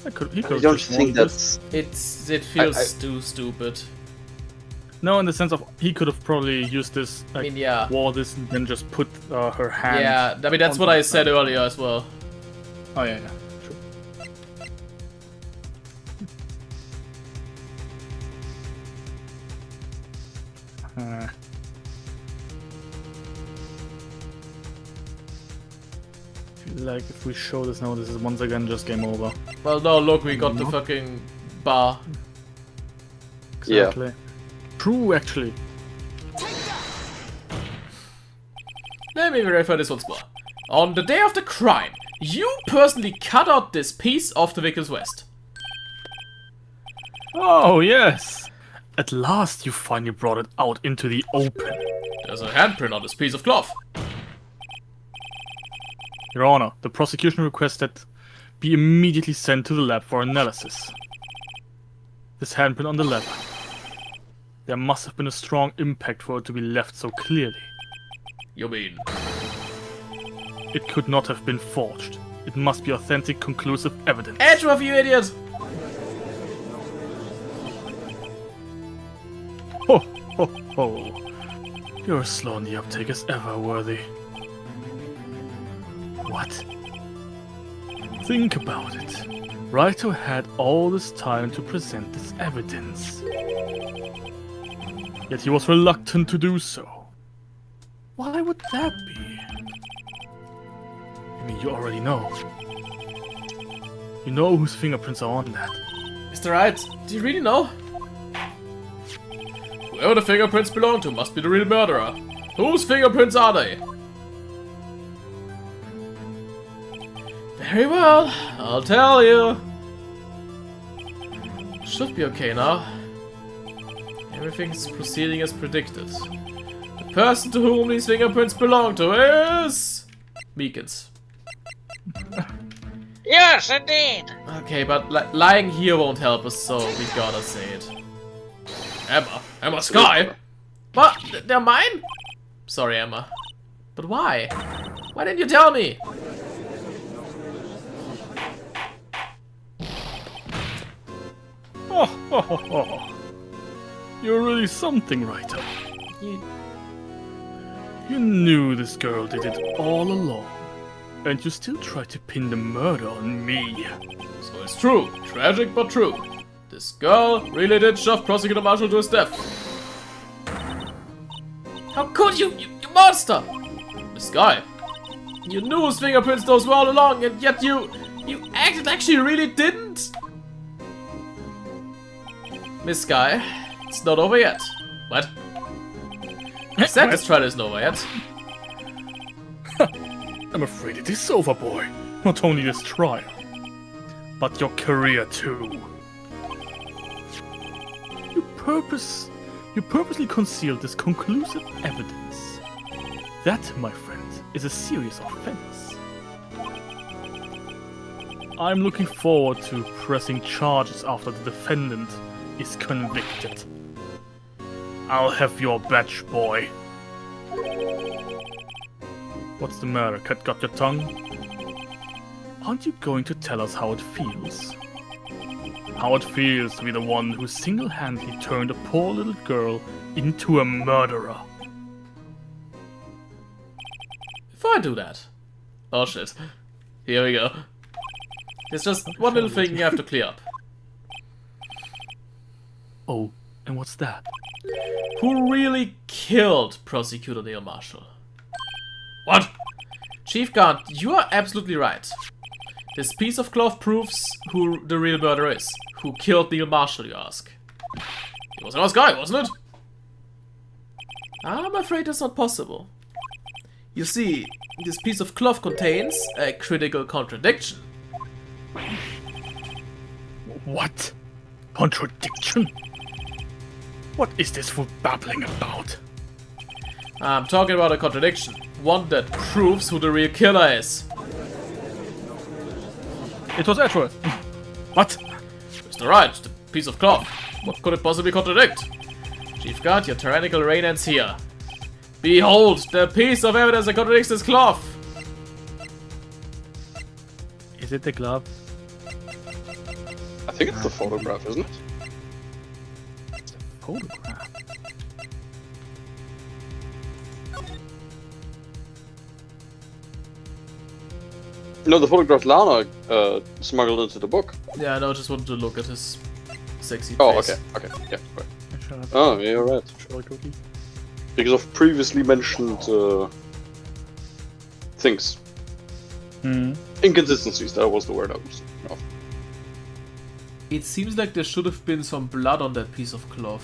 He could I have don't just think worn this. that's... It feels too stupid. No, in the sense of he could have probably used this, like, I mean, yeah. wore this and then just put her hand. Yeah, I mean that's on what the I said hand. earlier as well. Oh yeah, true. Like, if we show this now, this is once again just game over. Well, no, look, we got the fucking bar. Yeah. Exactly. True, actually. Let me verify this once more. On the day of the crime, you personally cut out this piece of the victim's vest. Oh, yes! At last you finally brought it out into the open. There's a handprint on this piece of cloth. Your Honor, the prosecution requests that be immediately sent to the lab for analysis. This handprint on the leather. There must have been a strong impact for it to be left so clearly. You mean? It could not have been forged. It must be authentic, conclusive evidence. Edge of you idiot! Ho, ho, ho. You're as slow on the uptake as ever, Worthy. What? Think about it. Wright had all this time to present this evidence. Yet he was reluctant to do so. Why would that be? I mean, you already know. You know whose fingerprints are on that. Mr. Wright, do you really know? Whoever the fingerprints belong to must be the real murderer. Whose fingerprints are they? Very well, I'll tell you. Should be okay now. Everything's proceeding as predicted. The person to whom these fingerprints belong to is... Meekins. Yes, indeed. Okay, but lying here won't help us, so we gotta say it. Emma Skye? What? They're mine? Sorry, Emma. But why? Why didn't you tell me? Oh. You're really something, Writer. You knew this girl did it all along, and you still try to pin the murder on me. So it's true. Tragic but true. This girl really did shove Prosecutor Marshall to his death. How could you, you monster! Miss Skye, you knew whose fingerprints those were all along, and yet you acted like she really didn't? Miss Skye, it's not over yet. What? I said this trial isn't over yet. I'm afraid it is over, boy. Not only this trial, but your career too. You purposely concealed this conclusive evidence. That, my friend, is a serious offense. I'm looking forward to pressing charges after the defendant is convicted. I'll have your badge, boy. What's the matter? Cat got your tongue? Aren't you going to tell us how it feels? How it feels to be the one who single-handedly turned a poor little girl into a murderer? Before I do that... Oh shit. Here we go. There's just one little thing you have to clear up. Oh, and what's that? Who really killed Prosecutor Neil Marshall? What? Chief Guard, you are absolutely right. This piece of cloth proves who the real murderer is. Who killed Neil Marshall, you ask? It was another guy, wasn't it? I'm afraid that's not possible. You see, this piece of cloth contains a critical contradiction. What? Contradiction? What is this for babbling about? I'm talking about a contradiction. One that proves who the real killer is. It was Edward. What? Mr. Wright, the piece of cloth. What could it possibly contradict? Chief Guard, your tyrannical reign ends here. Behold, the piece of evidence that contradicts this cloth. Is it the glove? I think it's the photograph, isn't it? Photograph? No, the photograph Lana smuggled into the book. Yeah, I know, I just wanted to look at his sexy Oh, face. okay, yeah, right. Shut up. Oh, yeah, you're right. Because of previously mentioned things. Inconsistencies, that was the word I was thinking of. It seems like there should have been some blood on that piece of cloth.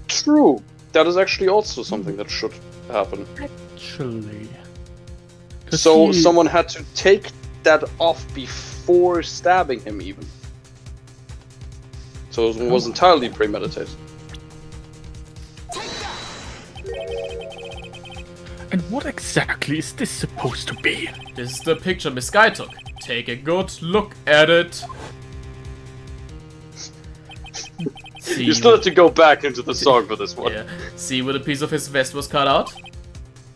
True. That is actually also something that should happen. Actually. So someone had to take that off before stabbing him, even. So it was entirely premeditated. And what exactly is this supposed to be? This is the picture Miss Skye took. Take a good look at it. See You still have to go back into the song for this one. Yeah. See where the piece of his vest was cut out?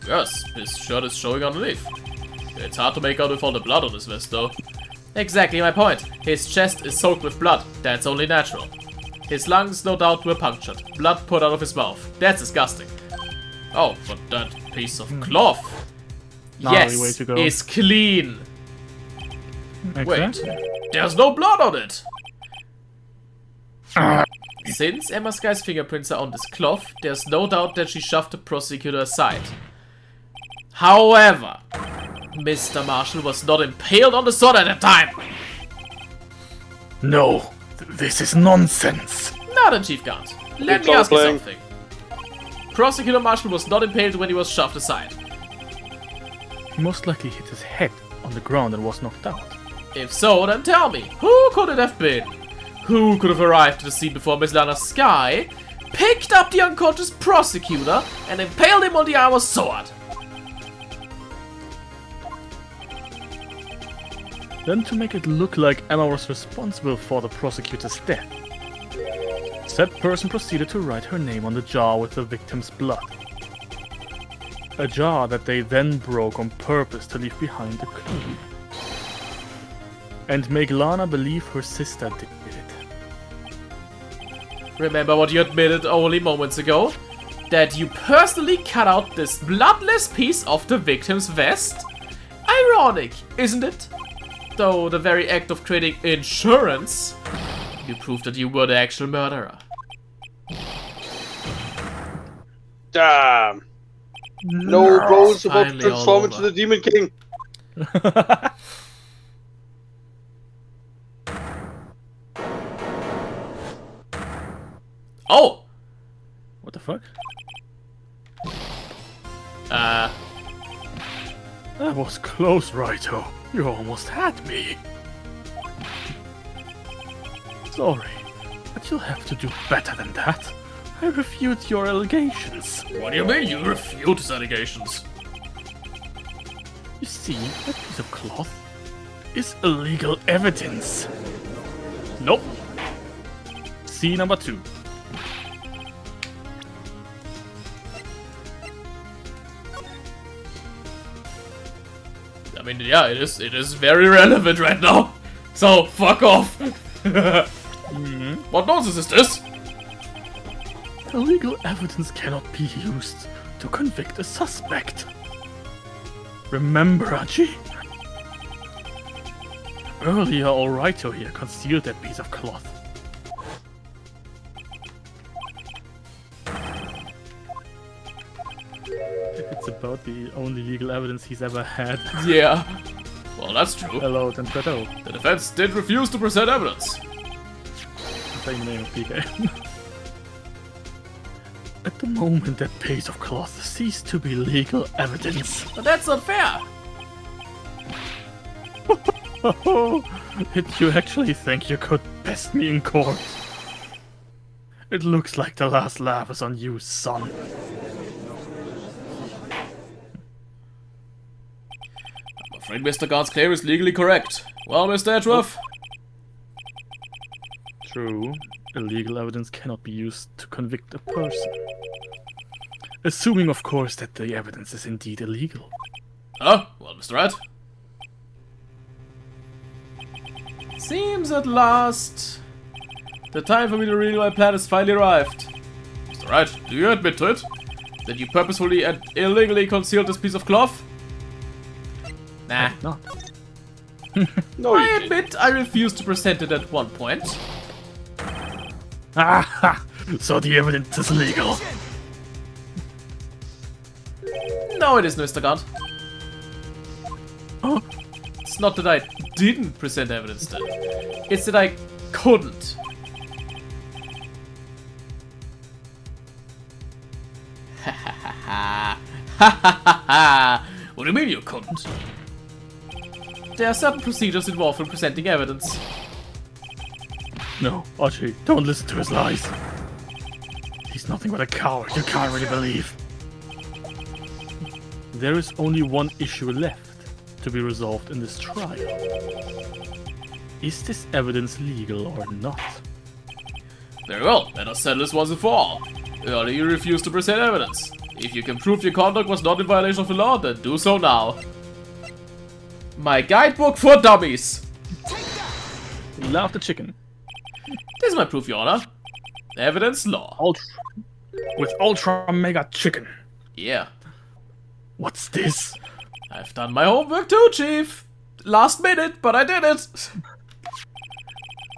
Yes, his shirt is showing underneath. It's hard to make out with all the blood on his vest, though. Exactly my point. His chest is soaked with blood. That's only natural. His lungs, no doubt, were punctured. Blood poured out of his mouth. That's disgusting. Oh, but that piece of cloth. gnarly way Yes, to go. is clean. Exactly. Wait, there's no blood on it. Since Emma Skye's fingerprints are on this cloth, there's no doubt that she shoved the prosecutor aside. However, Mr. Marshall was not impaled on the sword at that time. No, this is nonsense. Now then, Chief Guard, let me ask you something. Prosecutor Marshall was not impaled when he was shoved aside. He most likely hit his head on the ground and was knocked out. If so, then tell me, who could it have been? Who could have arrived to the scene before Miss Lana Skye, picked up the unconscious prosecutor, and impaled him on the armor's sword? Then to make it look like Emma was responsible for the prosecutor's death, said person proceeded to write her name on the jar with the victim's blood. A jar that they then broke on purpose to leave behind a clue. And make Lana believe her sister did it. Remember what you admitted only moments ago? That you personally cut out this bloodless piece of the victim's vest? Ironic, isn't it? Though the very act of creating insurance, you proved that you were the actual murderer. Damn. No, bro's about to Finally transform all into over. the Demon King. Oh! What the fuck? That was close, Righto. You almost had me. Sorry, but you'll have to do better than that. I refute your allegations. What do you mean you refute his allegations? You see, that piece of cloth is illegal evidence. Nope. See number 2. I mean, yeah, it is very relevant right now. So, fuck off. What nonsense is this? Illegal evidence cannot be used to convict a suspect. Remember, Archie? Earlier, Alrighto here concealed that piece of cloth. It's about the only legal evidence he's ever had. Yeah. Well, that's true. Hello, and Beto. The defense did refuse to present evidence. Same name of PK. At the moment, that piece of cloth ceased to be legal evidence. But that's not fair. Did you actually think you could best me in court? It looks like the last laugh is on you, son. I'm afraid Mr. Guard's claim is legally correct. Well, Mr. Edgeworth? True, illegal evidence cannot be used to convict a person. Assuming, of course, that the evidence is indeed illegal. Oh, well, Mr. Wright. Seems at last the time for me to reveal my plan has finally arrived. Mr. Wright, do you admit to it? That you purposefully and illegally concealed this piece of cloth? Nah. Not. No, I you didn't. admit I refused to present it at one point. Aha! So the evidence is legal. No, it isn't, Mr. Guard. Huh? It's not that I didn't present evidence then. It's that I couldn't. Ha ha ha ha. Ha ha ha ha. What do you mean you couldn't? There are certain procedures involved in presenting evidence. No, Archie, don't listen to his lies. He's nothing but a coward you can't really believe. There is only one issue left to be resolved in this trial. Is this evidence legal or not? Very well, let us settle this once and for all. Earlier you refused to present evidence. If you can prove your conduct was not in violation of the law, then do so now. My guidebook for dummies. Love the chicken. This is my proof, Your Honor. Evidence law. With ultra mega chicken. Yeah. What's this? I've done my homework too, Chief. Last minute, but I did it.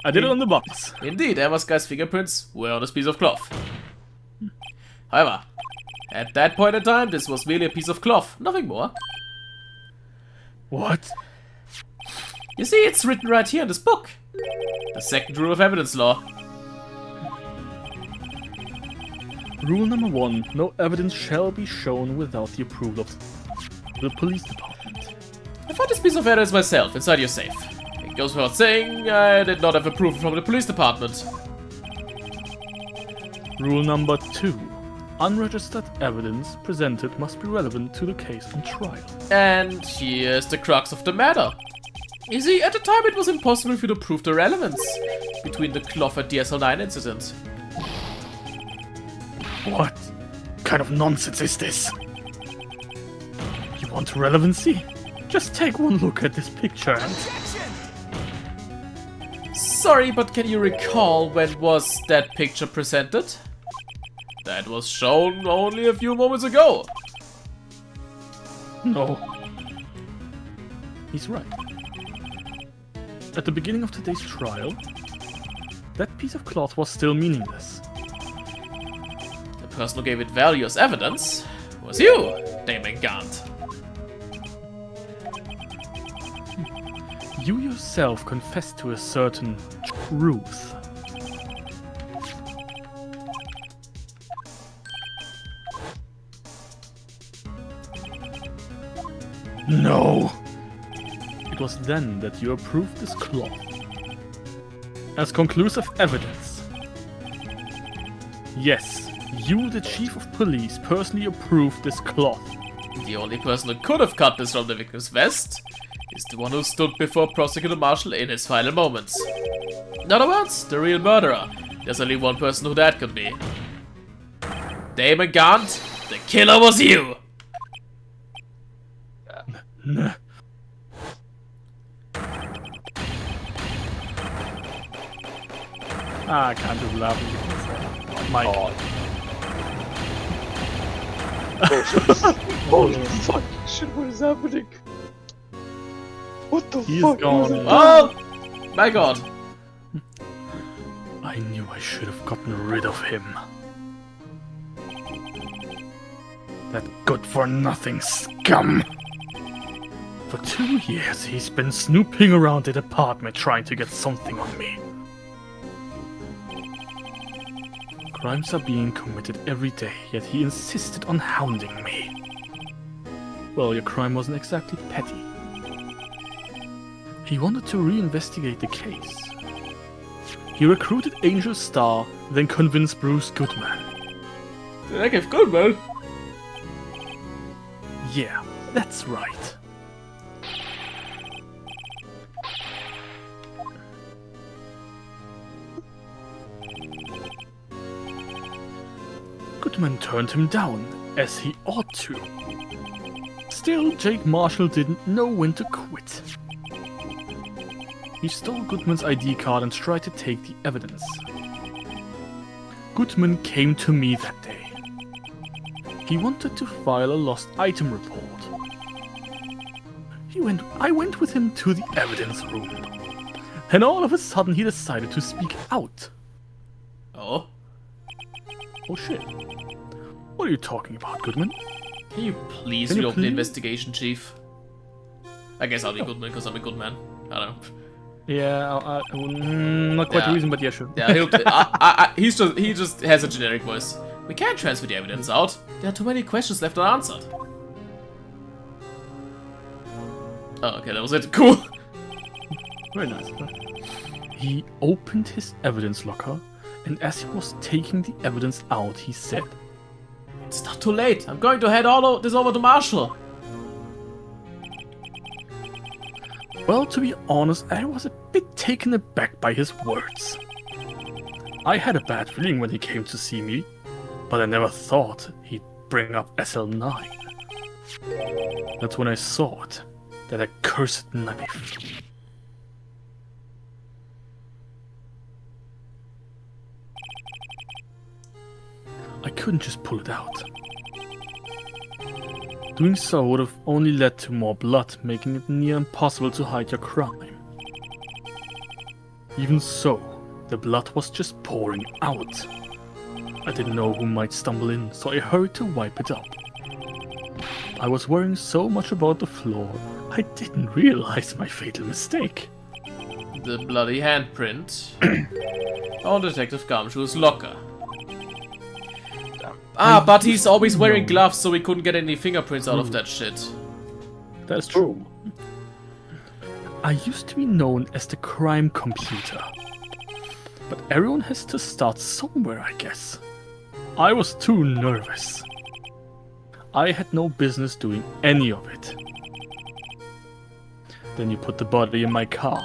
I did it on the box. Indeed, Emma Skye's fingerprints were on this piece of cloth. However, at that point in time, this was merely a piece of cloth, nothing more. What? You see, it's written right here in this book. The second rule of evidence law. Rule number 1. No evidence shall be shown without the approval of the police department. I found this piece of evidence myself inside your safe. It goes without saying, I did not have approval from the police department. Rule number 2. Unregistered evidence presented must be relevant to the case on trial. And here's the crux of the matter. You see, at the time it was impossible for you to prove the relevance between the cloth and the SL9 incident. What kind of nonsense is this? You want relevancy? Just take one look at this picture and... Objection! Sorry, but can you recall when was that picture presented? That was shown only a few moments ago. No. He's right. At the beginning of today's trial, that piece of cloth was still meaningless. The person who gave it value as evidence was you, Damon Gant. You yourself confessed to a certain truth. No! It was then that you approved this cloth as conclusive evidence. Yes, you, the chief of police, personally approved this cloth. The only person who could have cut this from the victim's vest is the one who stood before Prosecutor Marshall in his final moments. In other words, the real murderer. There's only one person who that could be. Damon Gant, the killer was you! Nah. I can't do laughing because my God. Holy fucking shit, what is happening? What the He's fuck? gone. Oh! My god. I knew I should have gotten rid of him. That good-for-nothing scum! For 2 years, he's been snooping around the department trying to get something on me. Crimes are being committed every day, yet he insisted on hounding me. Well, your crime wasn't exactly petty. He wanted to reinvestigate the case. He recruited Angel Star, then convinced Bruce Goodman. Detective Goodman? Yeah, that's right. Goodman turned him down, as he ought to. Still, Jake Marshall didn't know when to quit. He stole Goodman's ID card and tried to take the evidence. Goodman came to me that day. He wanted to file a lost item report. I went with him to the evidence room. And all of a sudden he decided to speak out. Oh? Oh shit. What are you talking about, Goodman? Can you please Can you reopen the please? investigation, Chief? I guess I'll be Goodman because I'm a good man. I don't know. Yeah, not quite Yeah. the reason, but yeah, sure. Yeah, he just has a generic voice. We can't transfer the evidence out. There are too many questions left unanswered. Oh, okay, that was it. Cool. Very nice. He opened his evidence locker, and as he was taking the evidence out, he said, It's not too late. I'm going to head all this over to Marshall. well, to be honest, I was a bit taken aback by his words. I had a bad feeling when he came to see me, but I never thought he'd bring up SL9. That's when I saw it, that accursed knife. I couldn't just pull it out. Doing so would have only led to more blood, making it near impossible to hide your crime. Even so, the blood was just pouring out. I didn't know who might stumble in, so I hurried to wipe it up. I was worrying so much about the floor, I didn't realize my fatal mistake. The bloody handprint on Detective Gumshoe's locker. Ah, but he's always wearing gloves, so we couldn't get any fingerprints out of that shit. That's true. I used to be known as the crime computer. But everyone has to start somewhere, I guess. I was too nervous. I had no business doing any of it. Then you put the body in my car.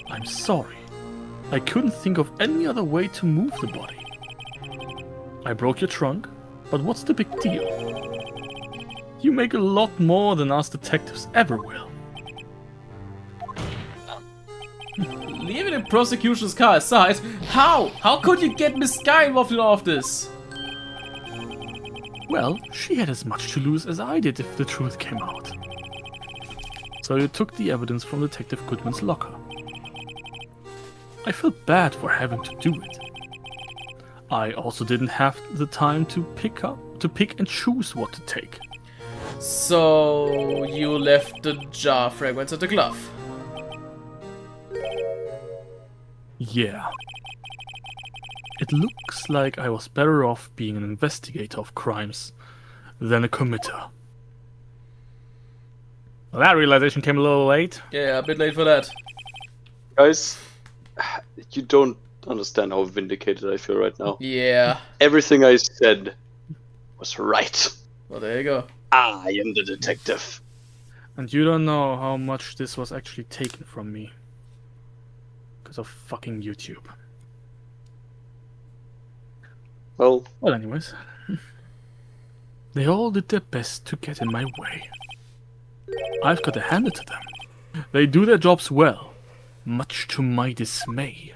I'm sorry. I couldn't think of any other way to move the body. I broke your trunk, but what's the big deal? You make a lot more than us detectives ever will. Leaving the prosecution's car aside, how? How could you get Miss Skye involved in all of this? Well, she had as much to lose as I did if the truth came out. So you took the evidence from Detective Goodman's locker. I felt bad for having to do it. I also didn't have the time to pick and choose what to take. So you left the jar fragments at the glove. Yeah. It looks like I was better off being an investigator of crimes than a committer. Well, that realization came a little late. Yeah, a bit late for that. Guys, you don't understand how vindicated I feel right now. Yeah. Everything I said was right. Well, there you go. I am the detective. And you don't know how much this was actually taken from me. Because of fucking YouTube. Well, Anyways. They all did their best to get in my way. I've got to hand it to them. They do their jobs well, much to my dismay.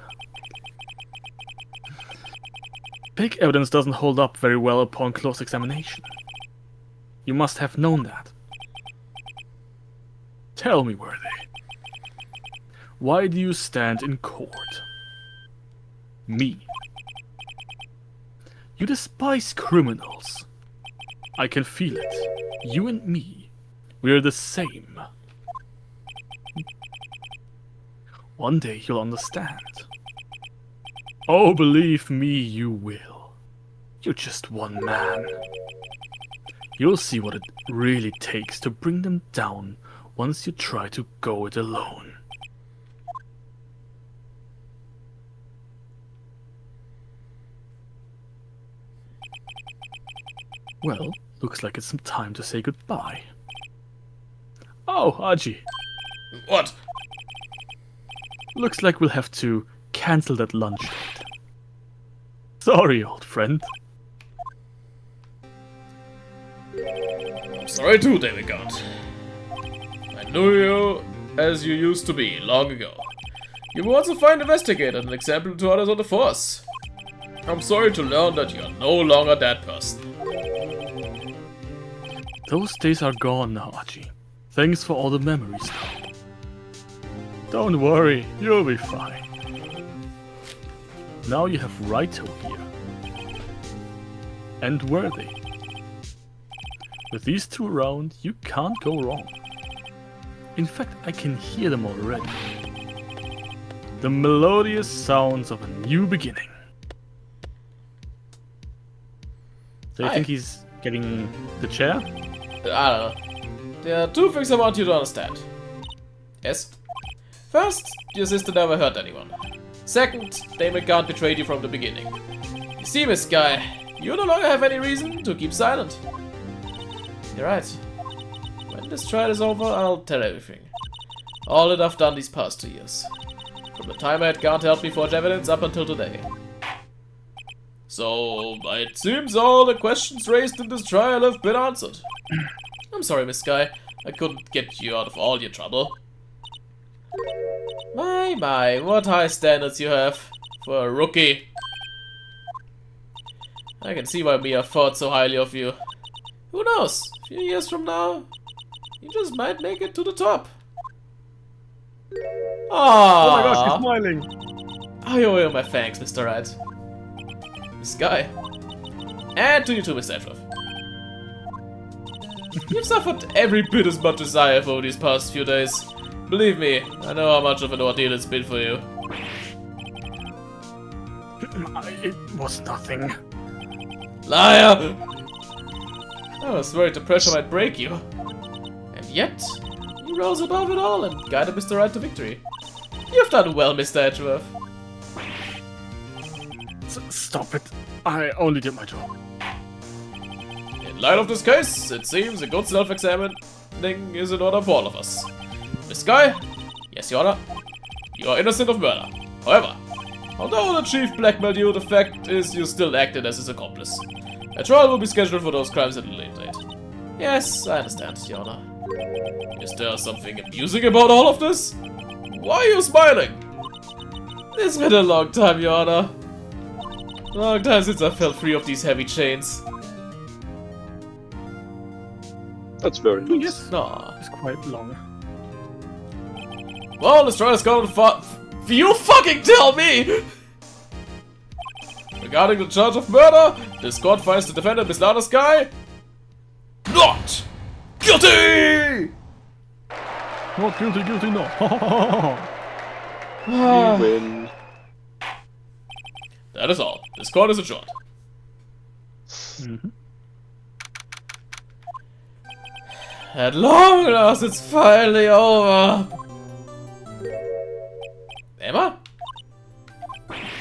Fake evidence doesn't hold up very well upon close examination. You must have known that. Tell me, Worthy. Why do you stand in court? Me. You despise criminals. I can feel it. You and me, we're the same. One day you'll understand. Oh, believe me, you will. You're just one man. You'll see what it really takes to bring them down once you try to go it alone. Well, looks like it's some time to say goodbye. Oh, Haji. What? Looks like we'll have to cancel that lunch date. Sorry, old friend. I'm sorry too, David God. I knew you as you used to be long ago. You were once a fine investigator and an example to others on the force. I'm sorry to learn that you are no longer that person. Those days are gone now, Haji. Thanks for all the memories, though. Don't worry, you'll be fine. Now you have Wright here. And Worthy. With these two around, you can't go wrong. In fact, I can hear them already. The melodious sounds of a new beginning. Do you Hi. think he's getting the chair? I don't know. There are two things I want you to understand. Yes? First, your sister never hurt anyone. Second, Damon can't betrayed you from the beginning. You see, Miss Skye, you no longer have any reason to keep silent. You're right. When this trial is over, I'll tell everything. All that I've done these past 2 years. From the time I had Gant help me forge evidence up until today. So, it seems all the questions raised in this trial have been answered. I'm sorry, Miss Skye. I couldn't get you out of all your trouble. My, what high standards you have for a rookie. I can see why Mia thought so highly of you. Who knows? A few years from now, you just might make it to the top. Oh my gosh, he's Aww. smiling. I owe you my thanks, Mr. Wright. Skye. And to you too, Mr. Edgeworth. You've suffered every bit as much as I have over these past few days. Believe me, I know how much of an ordeal it's been for you. It was nothing. Liar! I was worried the pressure might break you. And yet, you rose above it all and guided Mr. Wright to victory. You've done well, Mr. Edgeworth. Stop it. I only did my job. In light of this case, it seems a good self-examining is in order for all of us. Miss Skye? Yes, Your Honor. You are innocent of murder. However, although the chief blackmailed you, the fact is you still acted as his accomplice. A trial will be scheduled for those crimes at a later date. Yes, I understand, Your Honor. Is there something amusing about all of this? Why are you smiling? It's been a long time, Your Honor. Long time since I felt free of these heavy chains. That's very nice. Yes, Aw. it's quite long. Well, this trial is going to You fucking tell me! Regarding the charge of murder, this court finds the defendant, Miss Lana Skye, not guilty! Not guilty, guilty, no. We win. That is all. This court is adjourned. Mhm. At long last, it's finally over. Emma?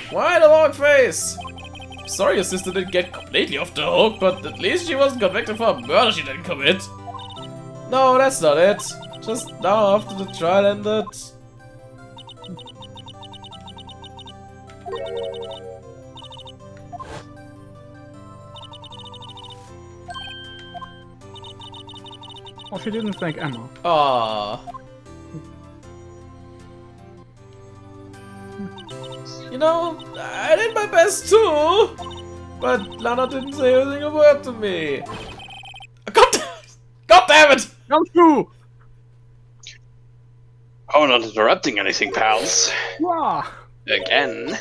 Why the long face? Sorry your sister didn't get completely off the hook, but at least she wasn't convicted for a murder she didn't commit. No, that's not it. Just now after the trial ended. Oh, she didn't thank Emma. Ah. You know, I did my best too, but Lana didn't say a word to me. God damn it! Come through! Oh, not interrupting anything, pals. Wah! Again.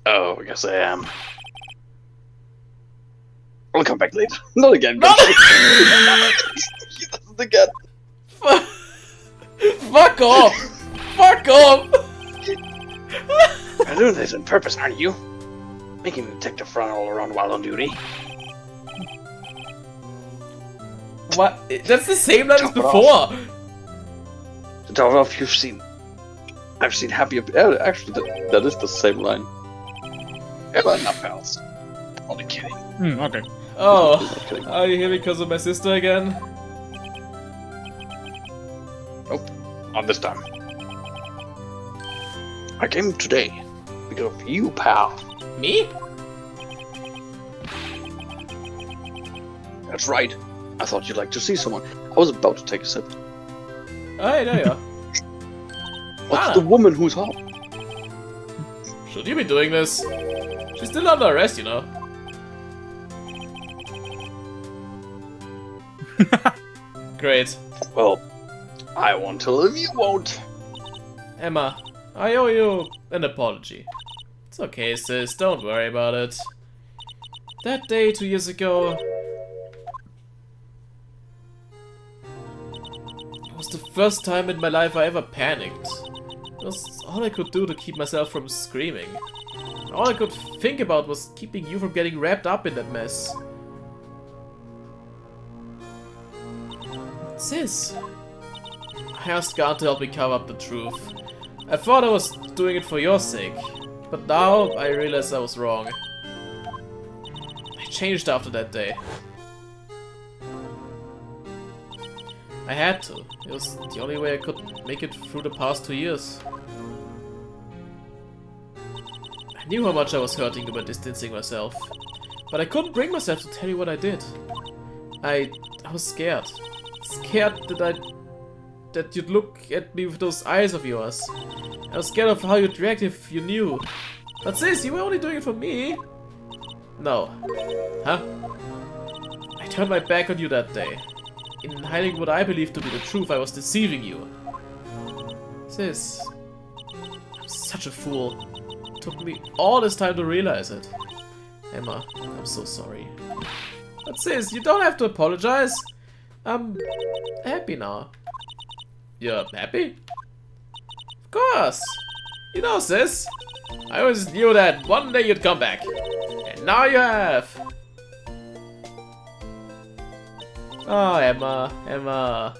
Oh, I guess I am. I'll come back later. Not again. Not again. Fuck off! Fuck off! You're doing this on purpose, aren't you? Making Detective run all around while on duty. What? That's the same line as Top it before! To top it off, I've seen Happy... actually, that is the same line. Yeah, but not pals. Only kidding. Okay. Oh, Not kidding. are you here because of my sister again? Nope. Not this time. I came today because of you, pal. Me? That's right. I thought you'd like to see someone. I was about to take a sip. Oh, hey, there you are. What's Ah. the woman who's hot? Should you be doing this? She's still under arrest, you know. Great. Well, I won't tell if you won't. Emma, I owe you an apology. It's okay, sis, don't worry about it. That day 2 years ago... It was the first time in my life I ever panicked. It was all I could do to keep myself from screaming. All I could think about was keeping you from getting wrapped up in that mess. Sis, I asked God to help me cover up the truth. I thought I was doing it for your sake, but now I realize I was wrong. I changed after that day. I had to. It was the only way I could make it through the past 2 years. I knew how much I was hurting you by distancing myself, but I couldn't bring myself to tell you what I did. I was scared. Scared that you'd look at me with those eyes of yours. I was scared of how you'd react if you knew. But sis, you were only doing it for me. No. Huh? I turned my back on you that day. In hiding what I believed to be the truth, I was deceiving you. Sis, I'm such a fool. It took me all this time to realize it. Emma, I'm so sorry. But sis, you don't have to apologize. I'm happy now. You're happy? Of course. You know, sis, I always knew that one day you'd come back. And now you have. Oh, Emma, Emma.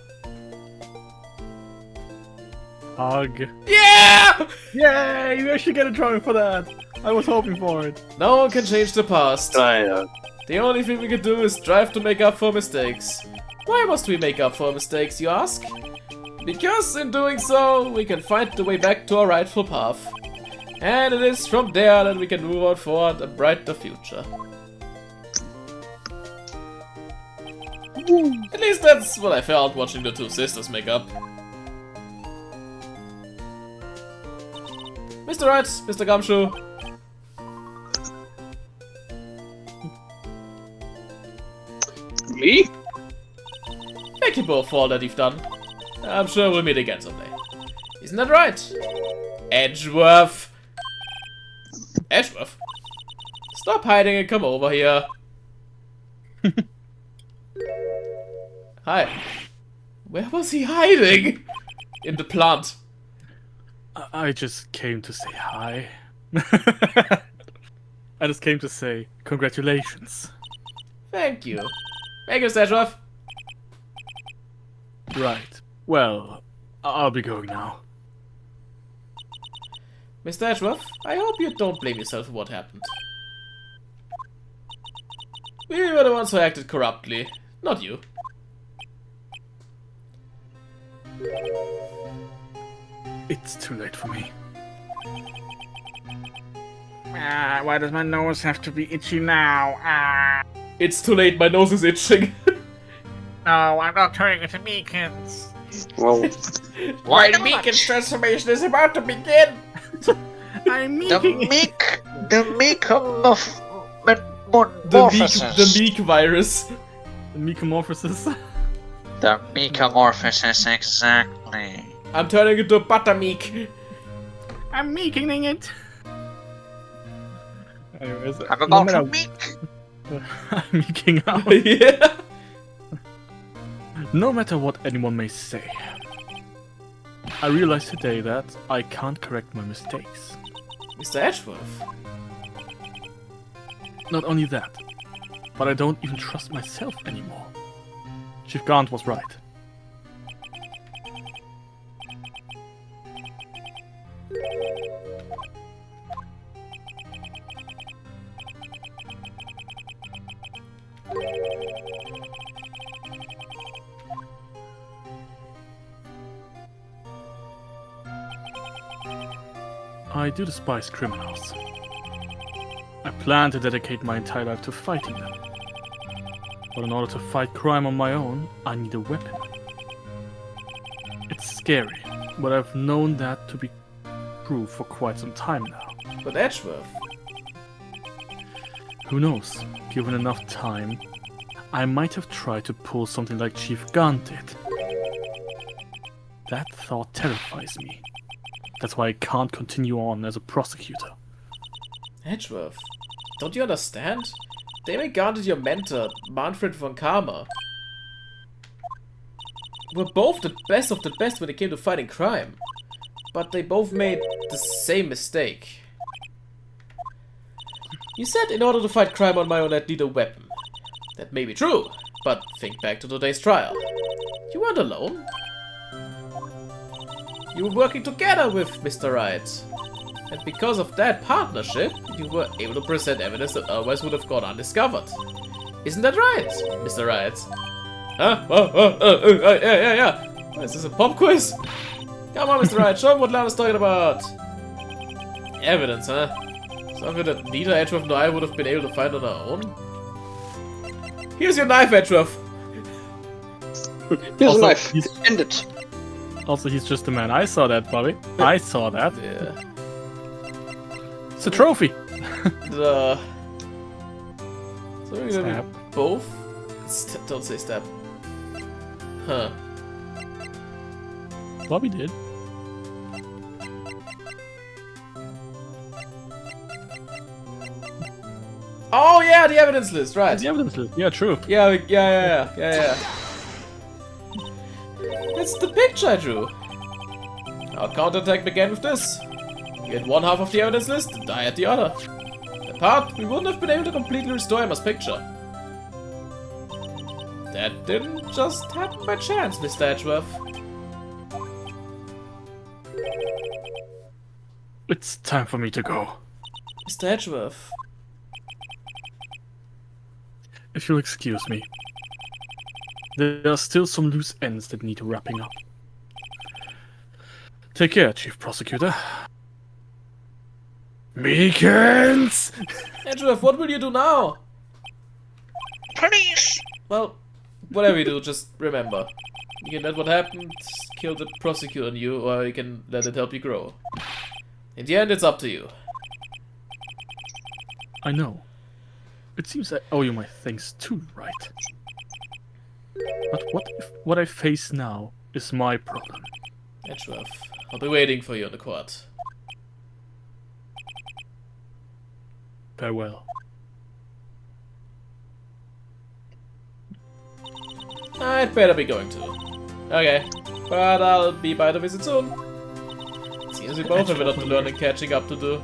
Hug. Yeah! Yay! You actually get a drawing for that. I was hoping for it. No one can change the past. I know. The only thing we can do is strive to make up for mistakes. Why must we make up for mistakes, you ask? Because in doing so, we can find the way back to our rightful path. And it is from there that we can move on forward a brighter future. At least that's what I felt watching the two sisters make up. Mr. Wright, Mr. Gumshoe. Me? Thank you both for all that you've done. I'm sure we'll meet again someday. Isn't that right? Edgeworth! Edgeworth? Stop hiding and come over here. Hi. Where was he hiding? In the plant. I just came to say hi. I just came to say congratulations. Thank you. Thank you, Mr. Edgeworth. Right. Well, I'll be going now. Mr. Edgeworth, I hope you don't blame yourself for what happened. We were the ones who acted corruptly, not you. It's too late for me. Why does my nose have to be itchy now? It's too late, my nose is itching. No, I'm not turning into Meekins. Well, My Meekins transformation is about to begin. I'm The Meeking. the The meek virus. The Meekamorphosis. The Meekamorphosis, exactly. I'm turning into a buttermeek. I'm Meeking it. Anyways, I'm no about matter- to meek. I'm meeking out. Yeah. No matter what anyone may say, I realized today that I can't correct my mistakes. Mr. Edgeworth. Not only that, but I don't even trust myself anymore. Chief Gaunt was right. I do despise criminals. I plan to dedicate my entire life to fighting them. But in order to fight crime on my own, I need a weapon. It's scary, but I've known that to be true for quite some time now. But Edgeworth. Who knows, given enough time, I might have tried to pull something like Chief Gaunt did. That thought terrifies me. That's why I can't continue on as a prosecutor. Edgeworth. Don't you understand? Damon Gaunt is your mentor, Manfred von Karma. We're both the best of the best when it came to fighting crime. But they both made the same mistake. You said in order to fight crime on my own I'd need a weapon. That may be true, but think back to today's trial. You weren't alone. You were working together with Mr. Wright. And because of that partnership, you were able to present evidence that otherwise would have gone undiscovered. Isn't that right, Mr. Wright? Huh? Yeah. Is this a pop quiz? Come on, Mr. Wright, show me what Lana's talking about. Evidence, huh? Something that neither Edgeworth nor I would have been able to find on our own? Here's your knife, Edgeworth! here's a Also, knife. he's- End it. Also, he's just a man. I saw that, Bobby. I saw that. Yeah. It's a trophy. So we're gonna Stab. do both? Don't say stab. Huh. Bobby did. Oh yeah, the evidence list, right. The evidence list. Yeah, true. Yeah. It's the picture I drew. I'll counterattack again with this. You get one half of the evidence list, and I had the other. Apart, we wouldn't have been able to completely restore Emma's picture. That didn't just happen by chance, Mr. Edgeworth. It's time for me to go. Mr. Edgeworth. If you'll excuse me. There are still some loose ends that need wrapping up. Take care, Chief Prosecutor. Meekins! Edgeworth, what will you do now? Police! Well, whatever you do, just remember. You can let what happened kill the prosecutor on you, or you can let it help you grow. In the end, it's up to you. I know. It seems I owe you my thanks too, Wright. But what if what I face now is my problem? Edgeworth, I'll be waiting for you in the court. Farewell. I'd better be going to. Okay, but I'll be by the visit soon. Seems we both have a lot to learn and catching up to do.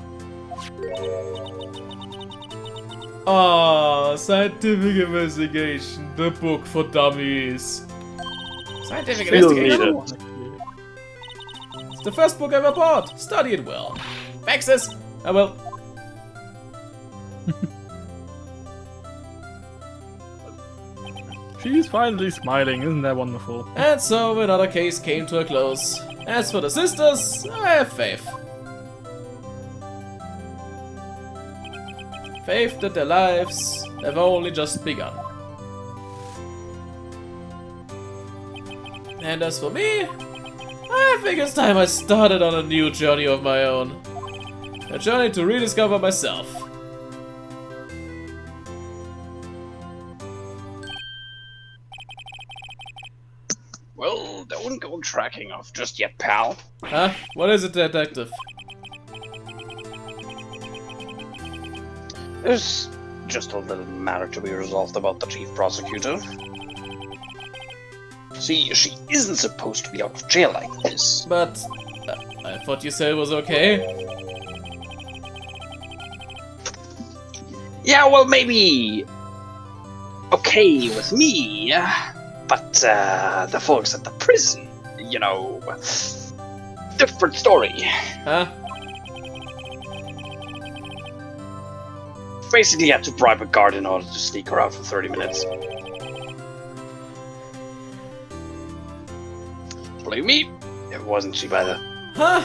Ah, scientific investigation, the book for dummies. Scientific Still investigation. need it. It's the first book I ever bought. Study it well. Maxis! I will. She's finally smiling, isn't that wonderful? And so another case came to a close. As for the sisters, I have faith. Faith that their lives have only just begun. And as for me, I think it's time I started on a new journey of my own. A journey to rediscover myself. Well, don't go tracking off just yet, pal. Huh? What is it, detective? There's just a little matter to be resolved about the chief prosecutor. See, she isn't supposed to be out of jail like this. But I thought you said it was okay. Yeah, well, maybe okay with me, but the folks at the prison, you know, different story. Huh? Basically had to bribe a guard in order to sneak her out for 30 minutes. Believe me, it wasn't cheap either. Huh?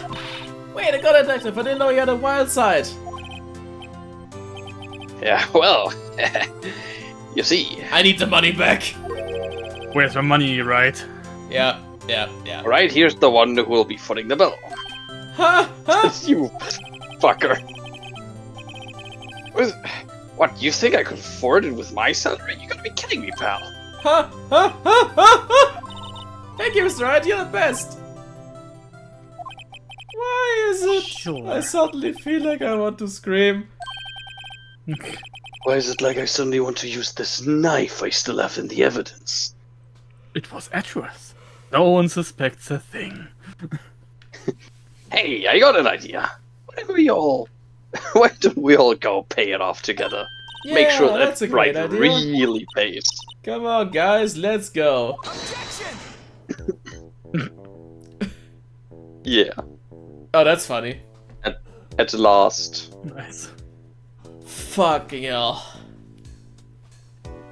Wait, I got a detective. I didn't know you had a wild side. Yeah, well, you see. I need the money back. Where's my money, Wright? Yeah. Right, here's the one who will be footing the bill. Huh? You fucker. What, you think I could afford it with my salary? You gotta be kidding me, pal. Huh? Thank you, Mr. Wright. You're the best. Why is it? Sure. I suddenly feel like I want to scream. Why is it like I suddenly want to use this knife I still have in the evidence? It was Edgeworth. No one suspects a thing. Hey, I got an idea. Why don't we all go pay it off together? Yeah, Make sure that that's a great Wright idea. really pays. Come on, guys. Let's go. Objection! Yeah, Oh, that's funny. at last. Nice. Fucking hell.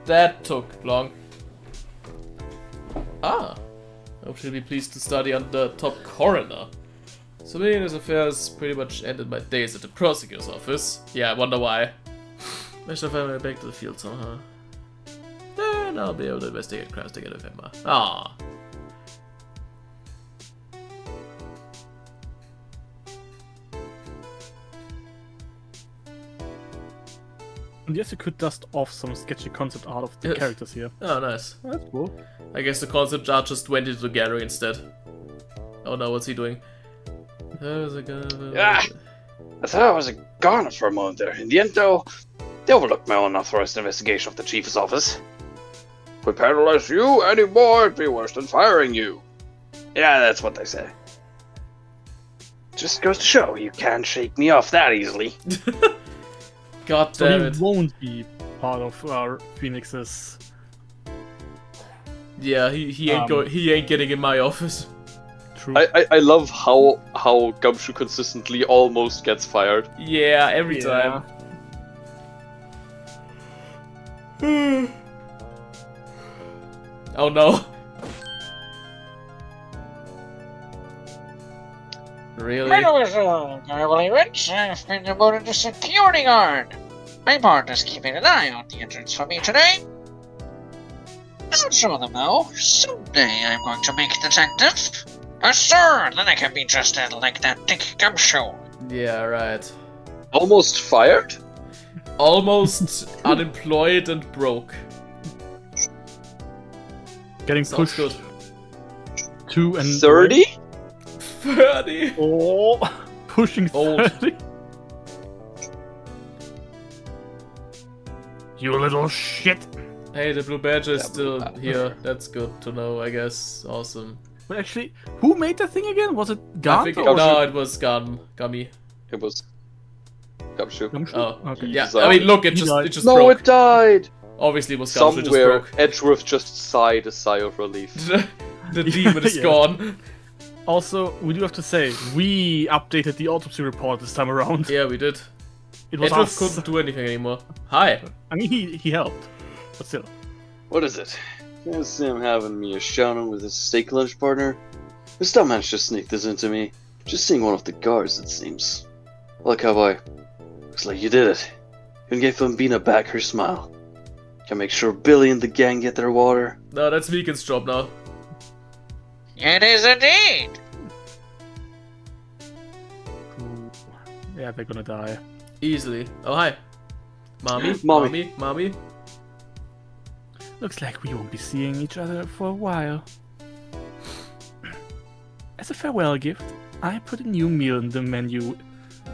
That took long. Ah. Hope she'll be pleased to study under top coroner. So me and his affairs pretty much ended my days at the prosecutor's office. Yeah, I wonder why. I shall find my way back to the field somehow. Then I'll be able to investigate crimes together with Emma. Ah. And yes, you could dust off some sketchy concept art of the Yes. characters here. Oh, nice. That's cool. I guess the concept art just went into the gallery instead. Oh no, what's he doing? Ah, I thought I was a goner for a moment there. In the end, though, they overlooked my unauthorized investigation of the chief's office. If we penalize you anymore, it'd be worse than firing you. Yeah, that's what they say. Just goes to show you can't shake me off that easily. God So damn he it. won't be part of our Phoenix's. Yeah, he ain't getting in my office. True. I love how Gumshoe consistently almost gets fired. Yeah, every Yeah. time. Oh no. Really? Mademoiselle, I believe it. I've been demoted to security guard. My partner's keeping an eye on the entrance for me today. I'll show them though. Someday I'm going to make detective. Sir, then I can be trusted like that Dick Gumshoe. Yeah, right. Almost fired? Almost unemployed and broke. Getting Sounds pushed good. 2 and 30? 30. Oh, pushing Old. 30. You little shit. Hey, the blue badge is still here. That's good to know, I guess. Awesome. But actually, who made the thing again? Was it I Gant? think or- no, it was Gummy. It was Gumshoe. Gumshoe? Oh, Okay. yeah. So- I mean, look, it He just died. it just No, broke. it died! Obviously, it was Gumshoe. It just Somewhere, broke. Edgeworth just sighed a sigh of relief. The demon is Yeah. gone. Also, we do have to say, we updated the autopsy report this time around. Yeah, we did. It was Edward us. couldn't do anything anymore. Hi. I mean, he helped. But still. What is it? Guess I'm having me a shout-out with his steak lunch partner. This dumb managed to sneak this into me. Just seeing one of the guards, it seems. Well, cowboy, looks like you did it. You gave Bambina back her smile. Can make sure Billy and the gang get their water. No, that's Meekin's job now. It is indeed. Yeah, they're gonna die. Easily. Oh, hi. Mommy? Mommy. Mommy? Looks like we won't be seeing each other for a while. As a farewell gift, I put a new meal in the menu.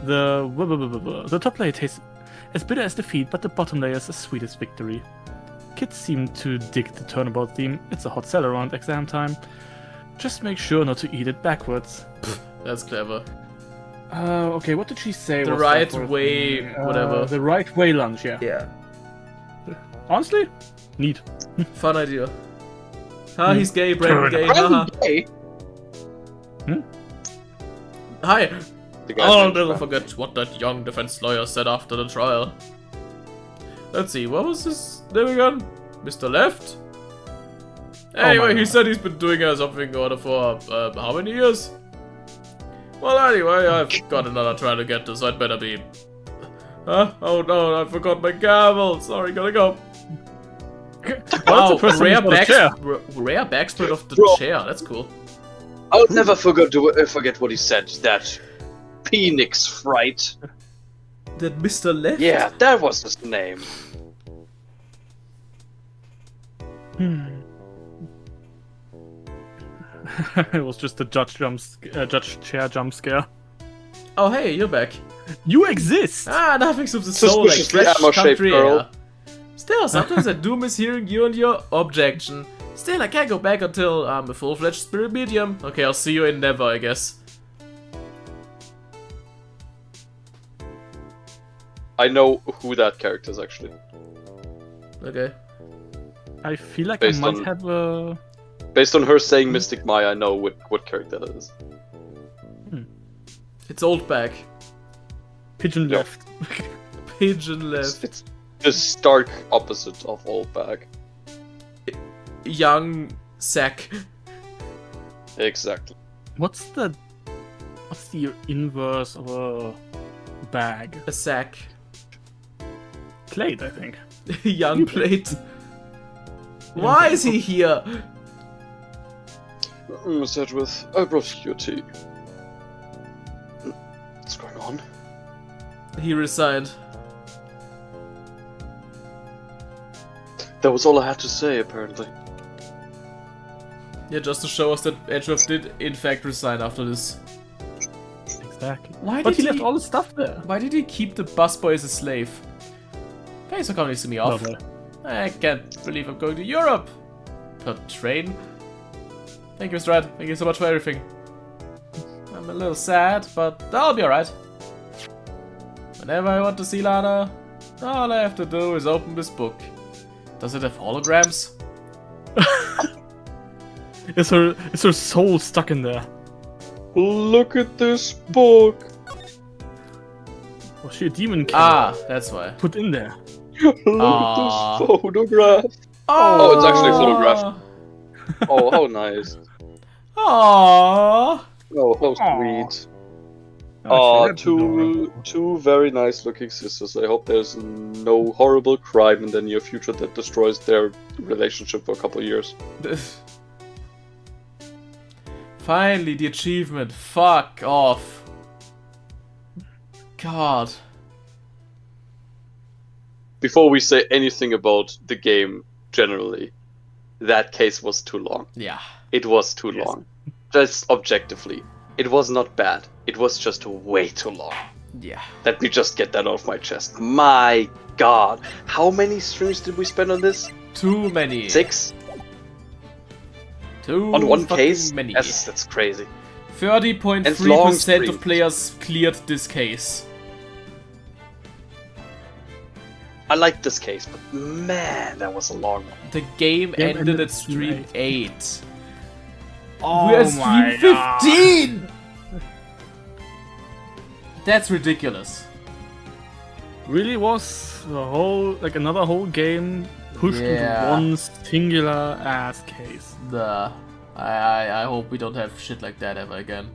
The top layer tastes as bitter as defeat, but the bottom layer is as sweet as victory. Kids seem to dig the turnabout theme. It's a hot seller around exam time. Just make sure not to eat it backwards. That's clever. Okay, what did she say? The was right that for way, thing? whatever. The right way lunch, yeah. Yeah. Honestly, neat. Fun idea. Ah, he's gay, Brandon gay, I'm haha. gay. Hi. The guy's I'll name's never Brad. forget what that young defense lawyer said after the trial. Let's see, what was his name again? Mr. Left? Anyway, my he God. said he's been doing something or other for how many years? Well, anyway, I've got another trial to get to, so I'd better be. Huh? Oh no, I forgot my gavel. Sorry, gotta go. Wow, rare rare backsplit of the Bro. chair. That's cool. I would never forget what he said. That Phoenix Wright. That Mr. Left? Yeah, that was his name. It was just a judge chair jump scare. Oh, hey, you're back. You exist. Ah, nothing of the soul like Suspiciously fresh ammo-shaped country girl. air. Still, sometimes I do miss hearing you and your objection. Still, I can't go back until I'm a full-fledged spirit medium. Okay, I'll see you in Never, I guess. I know who that character is actually. Okay. I feel like Based I might on- have a. Based on her saying Mystic Maya, I know what character that is. It's old back. Pigeon Yeah. left. Pigeon left. It's the stark opposite of old bag. Young sack. Exactly. What's the inverse of a bag? A sack. Plate, I think. Young plate. Why is he here? Miss Edgeworth, I brought you your tea. What's going on? He resigned. That was all I had to say, apparently. Yeah, just to show us that Edgeworth did in fact resign after this. Exactly. Why But did he left all the stuff there. Why did he keep the busboy as a slave? Thanks for coming to see me off. Lovely. I can't believe I'm going to Europe. Per train. Thank you, Mr. Red. Thank you so much for everything. I'm a little sad, but I'll be alright. Whenever I want to see Lana, all I have to do is open this book. Does it have holograms? Is her soul stuck in there? Look at this book! Was she a demon killer? Ah, that's why. Put in there. Look Aw. at this photograph! Oh, it's actually photographed. Oh, how nice. Aww. Oh, how Aw. sweet. Oh, Two very nice looking sisters. I hope there's no horrible crime in the near future that destroys their relationship for a couple of years. Finally, the achievement. Fuck off. God. Before we say anything about the game generally, that case was too long. Yeah. It was too long. Just objectively. It was not bad. It was just way too long. Yeah. Let me just get that off my chest. My god. How many streams did we spend on this? Too many. 6? Too On one fucking case? many. That's crazy. 30.3% streams. of players cleared this case. I like this case, but man, that was a long one. The game Game ended at stream stream 8. Oh We're at my stream god. 15! That's ridiculous. Really was the whole, like another whole game pushed Yeah. into one singular ass case. I hope we don't have shit like that ever again.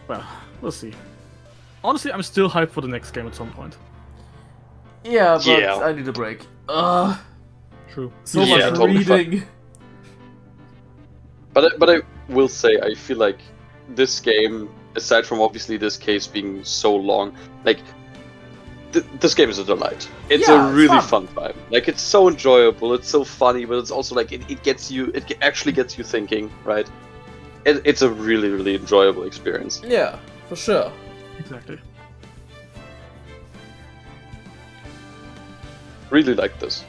Well, we'll see. Honestly, I'm still hyped for the next game at some point. Yeah, but Yeah. I need a break. Ugh. True. So Yeah, much totally fine. reading. But I will say, I feel like this game, aside from obviously this case being so long, like, this game is a delight. It's Yeah, a it's really fun. fun time. Like, it's so enjoyable, it's so funny, but it's also like, it gets you, it actually gets you thinking, right? It's a really, really enjoyable experience. Yeah, for sure. Exactly. Really like this.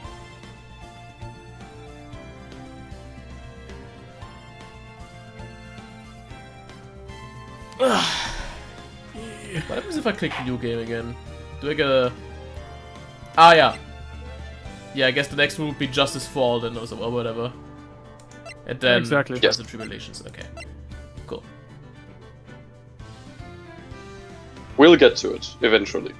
What happens if I click new game again? Do I get a... Ah, yeah. Yeah, I guess the next one would be Justice for All then, or whatever. And then... Exactly. Trials and Tribulations, okay. Cool. We'll get to it, eventually.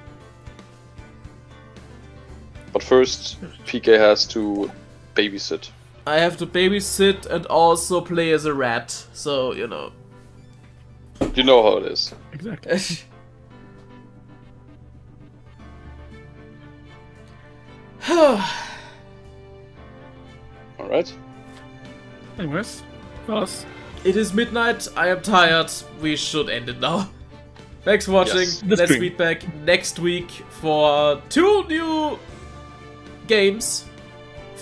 But first, PK has to babysit. I have to babysit and also play as a rat, so, you know. You know how it is. Exactly. Alright? Anyways, fellas, It is midnight, I am tired, we should end it now. Thanks for watching, Yes. The let's stream. meet back next week for 2 new games.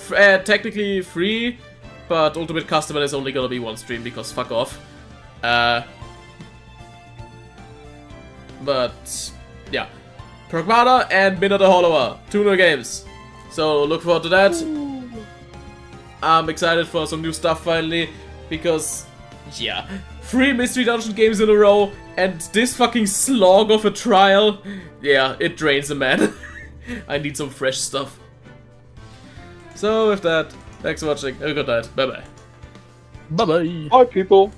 Technically free, but Ultimate Customer is only gonna be 1 stream because fuck off. But yeah, Pragmata and Minna the Hollower, 2 new games. So look forward to that. I'm excited for some new stuff finally, because yeah, 3 Mystery Dungeon games in a row and this fucking slog of a trial. Yeah, it drains a man. I need some fresh stuff. So with that, thanks for watching. Have a good night. Bye bye. bye bye. Bye, people!